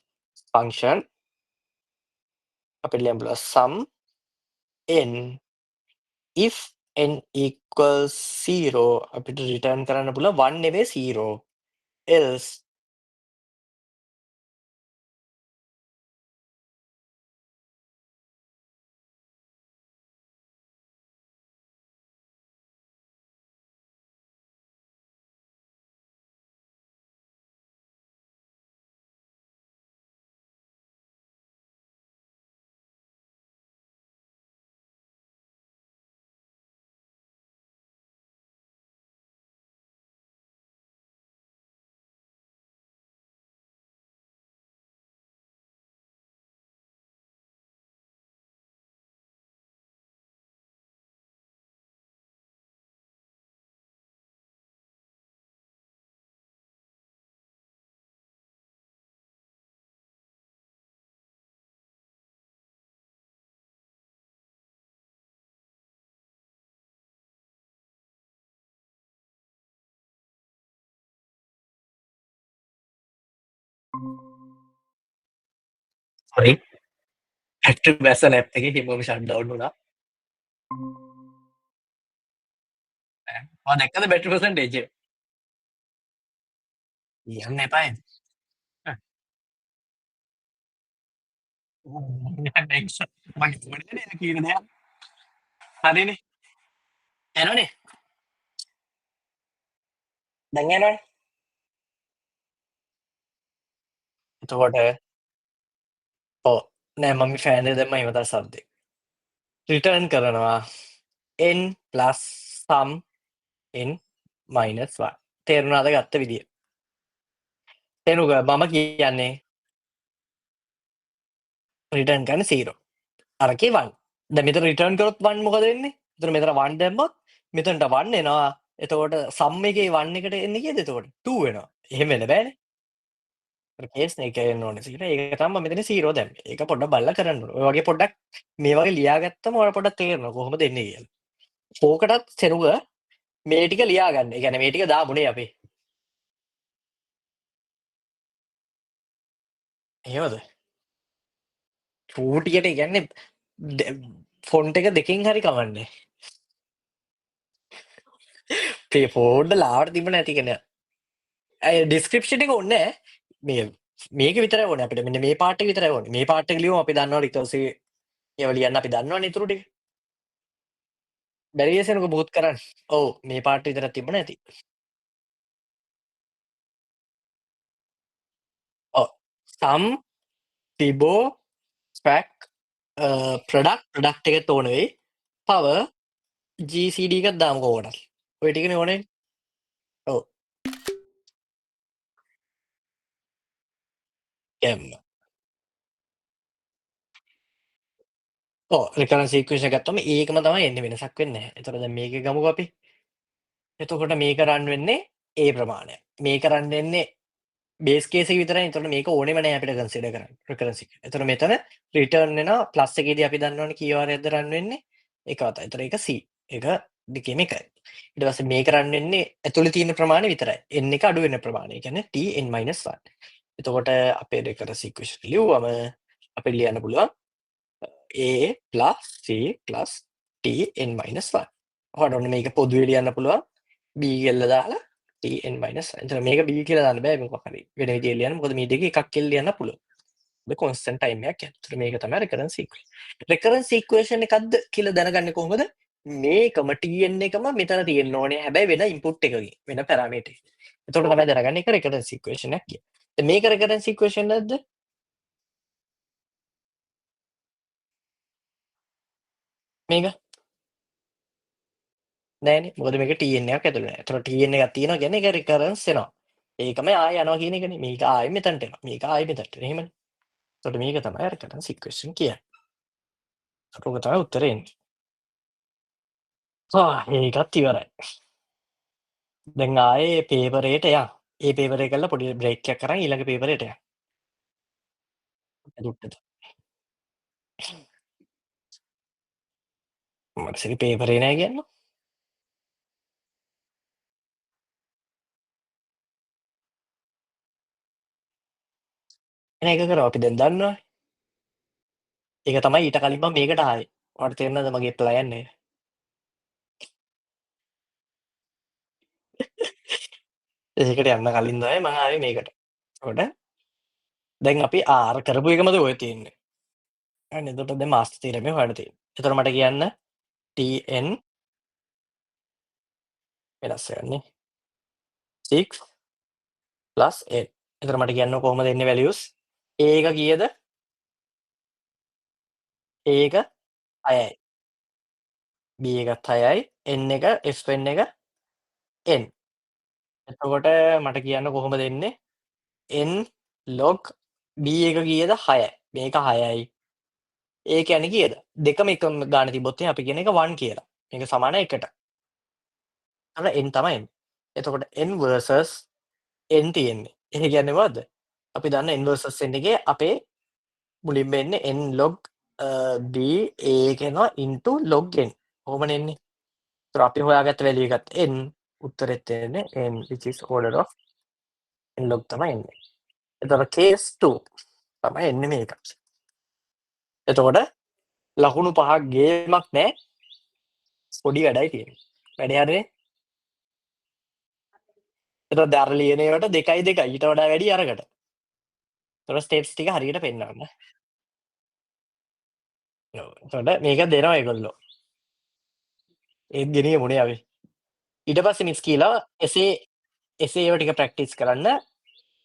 ෆන්ක්ෂන් අපිට ලියන්න පුළුවන් sum n if n equals 0 අපිට රිටර්න් කරන්න පුළුවන් 1 නෙවෙයි 0 else sorry ඇක්ටිව් බැස්ස ලැප් එකේ හිමම ෂට් ඩවුන් වුණා. ඔයා දැක්කද බැටරි පර්සන්ටේජ් එක? කියන්න එපායි. මම කියන්නේ නේද කියන දේ. හරිනේ. ඇනනේ දැන් යනවනේ. එතකොට ඔව් නෑ මම ෆෑන් එක දැම්මා ඉවතයි සද්දේ. රිටර්න් කරනවා n plus sum n minus 1. තේරුණාද ගත්ත විදිය? තේරුණා මම කියන්නේ රිටර්න් කරන්නේ 0. අරකේ 1. දැන් මෙතන රිටර්න් කරොත් 1 මොකද වෙන්නේ? එතන මෙතන 1 දැම්මොත් මෙතනට 1 එනවා. එතකොට සම් එකේ 1 එකට එන්නේ කීයද එතකොට? 2 වෙනවා. එහෙම වෙන්න බෑනේ. කේස් එක එන්න ඕනේ 0. ඒක තමයි මම මෙතන 0 දැම්මේ. ඒක පොඩ්ඩක් බලලා කරන්න ඕනේ. ඔය වගේ පොඩ්ඩක් මේ වගේ ලියාගත්තම ඔයාලට පොඩ්ඩක් තේරෙනවා කොහොමද එන්නේ කියලා. ඕකටත් සෙනුග මේ ටික ලියාගන්න. ඒ කියන්නේ මේ ටික දාමුනේ අපි. එහෙමද? චූටියට කියන්නේ ෆොන්ට් එක දෙකෙන් හරි කවන්නේ. මේ ෆෝල්ඩර් ලාවට තිබුණ නැති කෙනා. අය ඩිස්ක්‍රිප්ෂන් එක ඕනේ නැහැ. මේ මේක විතරයි ඕනේ අපිට. මෙන්න මේ පාර්ට් එක විතරයි ඕනේ. මේ පාර්ට් එක ලියුවම අපි දන්නවා රිකර්සිව් ඒවා ලියන්න අපි දන්නවනේ ඊටු ටික. බැරි වෙසෙනක බුත් කරන්න. ඔව් මේ පාර්ට් විතරක් තිබුණ නැති. ඔව්. sum fibo fact ප්‍රොඩක්ට් එකත් ඕන වෙයි. power GCD එකක් දාමුකෝ ඕකට. ඔය ටිකනේ ඕනේ. ඔව්. ගැම්ම. ඔව් රිකරන්ස් ඉක්වේෂන් ගත්තම ඒකම තමයි එන්නේ වෙනසක් වෙන්නේ නැහැ. එතකොට දැන් මේක ගමුකෝ අපි. එතකොට මේක රන් වෙන්නේ ඒ ප්‍රමාණය. මේක රන් වෙන්නේ බේස් කේස් එක විතරයි. එතකොට මේක ඕනෙම නැහැ අපිට කන්සිඩර් කරන්න. රිකරන්ස් එක. එතකොට මෙතන රිටර්න් වෙනවා ප්ලස් එකේදී අපි දන්නවනේ කීවාරයක්ද රන් වෙන්නේ. ඒක වතයි. එතකොට ඒක C. ඒක දෙකේම එකයි. ඊට පස්සේ මේක රන් වෙන්නේ ඇතුලේ තියෙන ප්‍රමාණය විතරයි. n එක අඩු වෙන ප්‍රමාණය. ඒ කියන්නේ Tn-1. එතකොට අපේ රිකරන්ස් ඉක්වේෂන් ලියුවම අපිට ලියන්න පුළුවන් A plus C plus Tn-1. ඔයාලට ඔන්න මේක පොදුවේ ලියන්න පුළුවන් B කියලා දාලා Tn-1. එතන මේක B කියලා දාන්න බෑ මොකක් හරි වෙන විදිහට ලියන්න. මොකද මේ දෙකේ එකක් කියලා ලියන්න පුළුවන්. ඒක කොන්ස්ටන්ට් ටයිම් එකක් යන. එතන මේක තමයි රිකරන්ස් ඉක්වේෂන්. රිකරන්ස් ඉක්වේෂන් එකක්ද කියලා දැනගන්නේ කොහොමද? මේකම Tn එකම මෙතන තියෙන්න ඕනේ. හැබැයි වෙන ඉන්පුට් එකකින් වෙන පැරාමීටර් එකකින්. එතකොට තමයි දැනගන්නේ ඒක රිකරන්ස් ඉක්වේෂන් එකක් කියලා. දැන් මේක රිකරන්ස් ඉක්වේෂන් නැද්ද? මේක නෑනේ. මොකද මේක Tn එකක් ඇතුළේ නෑ. එතකොට Tn එකක් තියෙනවා කියන්නේ ඒක රිකරන්ස් වෙනවා. ඒකම ආයෙ යනවා කියන එකනේ. මේක ආයෙ මෙතනට එනවා. මේක ආයෙ මෙතනට එනවා. එහෙමනේ. එතකොට මේක තමයි රිකරන්ස් ඉක්වේෂන් කියන්නේ. එතකොට ඔක තමයි උත්තරේ එන්නේ. ඒකත් ඉවරයි. දැන් ආයේ පේපර් එකට යන්න. ඒ පේපර් එක කරලා පොඩි බ්‍රේක් එකක් අරන් ඊළඟ පේපරේට යන්න. එතකොට මට සරි පේපරේ නෑ කියන්න. එන එක කරා අපි දැන් දන්නවනේ. ඒක තමයි ඊට කලින් මම මේකට ආවේ. ඔයාලට තේරෙනවද මගේ ප්ලෑන් එක? ඒකට යන්න කලින් තමයි මම ආවේ මේකට. එතකොට දැන් අපි ආර කරපු එකමද ඔය තියෙන්නේ. අන්න එතකොට දැන් මාස්ටර් තියරමේ හොයන්න තියෙන්නේ. එතකොට මට කියන්න Tn වෙනස් වෙන්නේ 6 plus n. එතකොට මට කියන්න කොහොමද එන්නේ values? A එක කීයද? A එක 6යි. B එකත් 6යි. n එක Fn එක n. එතකොට මට කියන්න කොහොමද එන්නේ? n log B එක කීයද? 6යි. මේක 6යි. ඒ කියන්නේ කීයද? දෙකම එකම ගානේ තිබ්බොත් එහෙනම් අපි කියන එක 1 කියලා. මේක සමාන 1ට. අර n තමයි එන්නේ. එතකොට n versus n තියෙන්නේ. ඒ කියන්නේ මොකද්ද? අපි දන්න n versus n එකේ අපේ මුලින්ම එන්නේ n log b a එක එනවා into log n. කොහොමද එන්නේ? ඒතර අපි හොයාගත්ත වැලියු එකත් n උත්තරෙත් එන්නේ n which is order of n log තමයි එන්නේ. එතකොට case 2 තමයි එන්නේ මේක. එතකොට ලකුණු 5ක් ගේමක් නෑ. පොඩි වැඩයි තියෙන්නේ. වැඩේ හරිනේ. එතකොට අර ලියන ඒවාට 2යි 2යි ඊට වඩා වැඩි අරකට. එතකොට ස්ටෙප්ස් ටික හරියට පෙන්නන්න. ඔව්. එතකොට මේක දෙනවා ඒගොල්ලෝ. ඒත් ගෙනියමුනේ අපි. ඊට පස්සේ මිස් කියලා එසේ ඒවා ටික ප්‍රැක්ටිස් කරන්න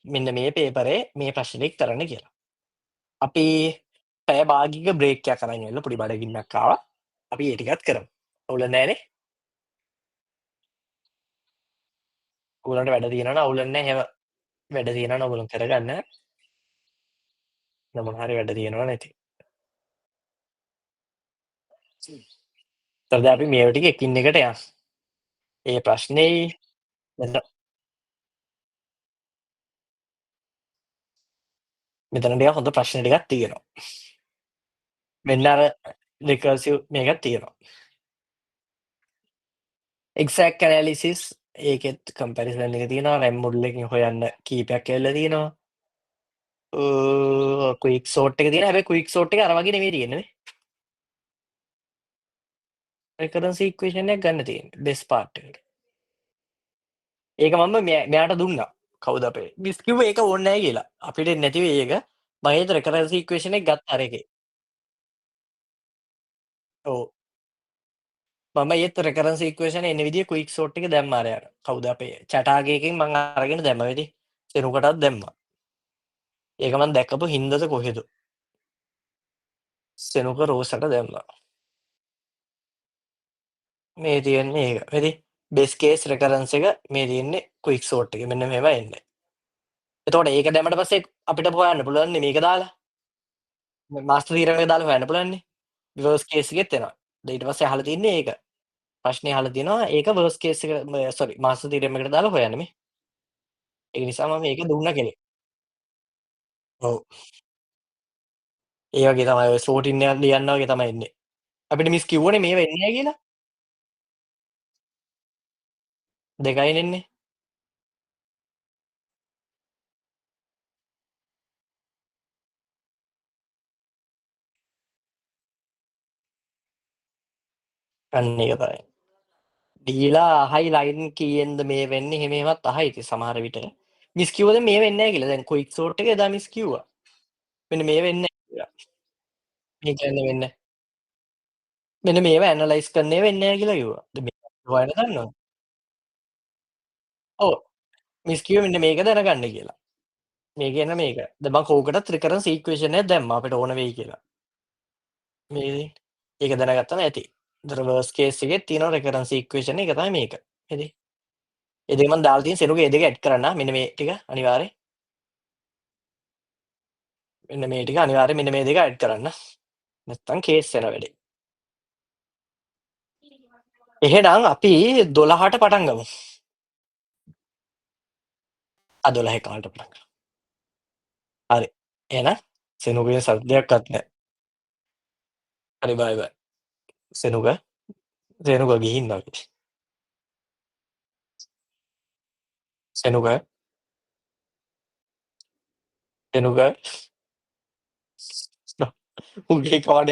මෙන්න මේ පේපරේ මේ ප්‍රශ්න ටික කරන්න කියලා. අපි පැය භාගික බ්‍රේක් එකක් අරන් ඉන්න පොඩි බඩගින්නක් ආවා. අපි ඒ ටිකත් කරමු. අවුල නැහැනේ. ඔයගලන්ට වැඩ තියෙනවා නම් අවුලක් නැහැ. එහෙම වැඩ තියෙනවා නම් ඔයගොල්ලෝ කරගන්න. මොනවා හරි වැඩ තියෙනවා නේ ඉතින්. දැන් අපි මේවා ටික එකින් එකට යමු. ඒ ප්‍රශ්නේ මෙතන මෙතන ටිකක් හොඳ ප්‍රශ්න ටිකක් තියෙනවා. මෙන්න අර රිකර්සිව් මේකක් තියෙනවා. එක්සැක්ට් ඇනලිසිස් ඒකෙත් කම්පැරිසන් එක තියෙනවා. රැම් මුල් එකකින් හොයන්න කීපයක් ඇවිල්ලා තියෙනවා. ක්වික් සෝට් එක තියෙනවා. හැබැයි ක්වික් සෝට් එක අර වගේ නෙමෙයි තියෙන්නේ නේ. රිකරන්ස් ඉක්වේෂන් එක ගන්න තියෙන්නේ බෙස් පාර්ට් එකට. ඒක මම මෙයාට දුන්නා. කවුද අපේ මිස් කිව්ව ඒක ඕනේ නැහැ කියලා. අපිට නැති වෙයි ඒක. මම ඒත් රිකරන්ස් ඉක්වේෂන් එක ගත්තා අර එකේ. ඔව්. මම ඒත් රෙකරන්ස් ඉක්වේෂන් එන විදිය ක්වික් සෝට් එක දැම්මා අර කවුද අපේ චටාගේ එකෙන් මම අරගෙන දැම්මා වෙදි සෙනුකටත් දැම්මා. ඒක මම දැක්කපු හින්දද කොහෙද සෙනුක රෝසට දැම්මා. මේ තියෙන්නේ ඒක. වෙදි බේස් කේස් රෙකරන්ස් එක මේ තියෙන්නේ ක්වික් සෝට් එක. මෙන්න මේවා එන්නේ. එතකොට ඒක දැම්මට පස්සේ අපිට හොයන්න පුළුවන් නේ මේක දාලා. මාස්ටර් තීරම එක දාලා හොයන්න පුළුවන් නේ. රිවර්ස් කේස් එකෙත් එනවා. ඊට පස්සේ අහලා තින්නේ ඒක. ප්‍රශ්නේ අහලා තියෙනවා ඒක වර්ස් කේස් එක සෝරි මාස්ටර් තීරම එකට දාලා හොයන්න මේ. ඒ නිසා මම මේක දුන්නා කෙනෙක්. ඔව්. ඒ වගේ තමයි ඔය ස්ලෝටින් එකක් ලියන්න වගේ තමයි එන්නේ. අපිට මිස් කිව්වනේ මේව එන්නේ නැහැ කියලා. දෙකයිනේ එන්නේ. අන්න ඒක තමයි. දීලා අහයි ලයින් කීයෙන්ද මේ වෙන්නේ එහෙම එහෙමත් අහයි ඉතින් සමහර විට. මිස් කිව්වද මේ වෙන්නේ නැහැ කියලා. දැන් ක්වික් සෝට් එක එදා මිස් කිව්වා. මෙන්න මේ වෙන්නේ නැහැ කියලා. මේ කියන්නේ වෙන්නේ මෙන්න මේව ඇනලයිස් කරන්න ඒවා එන්නේ නැහැ කියලා කිව්වා. දැන් මේක හොයන්න දන්නවද? ඔව්. මිස් කිව්වේ මෙන්න මේක දැනගන්න කියලා. මේ කියන මේක. දැන් මම කෝකටත් රිකරන්ස් ඉක්වේෂන් එකක් දැම්මා අපිට ඕන වෙයි කියලා. මේ ඒක දැනගත්තම ඇති. ඒතර වර්ස් කේස් එකේ තියෙන රෙකරන්ස් ඉක්වේෂන් එක තමයි මේක. හරි. ඒ දෙක මම දාලා තියෙන සෙනුගේ ඒ දෙක ඇඩ් කරන්න. මෙන්න මේ ටික අනිවාර්යෙන්. මෙන්න මේ ටික අනිවාර්යෙන් මෙන්න මේ දෙක ඇඩ් කරන්න. නැත්තම් කේස් වෙන වැඩේ. එහෙනම් අපි 12ට පටන් ගමු. 12 කාලට පටන් ගමු. හරි. එහෙනම් සෙනුගේ සද්දයක්වත් නැහැ. හරි බයි බයි. සෙනුග ගිහින් අපි. සෙනුග සෙනුග උගේ කවඩ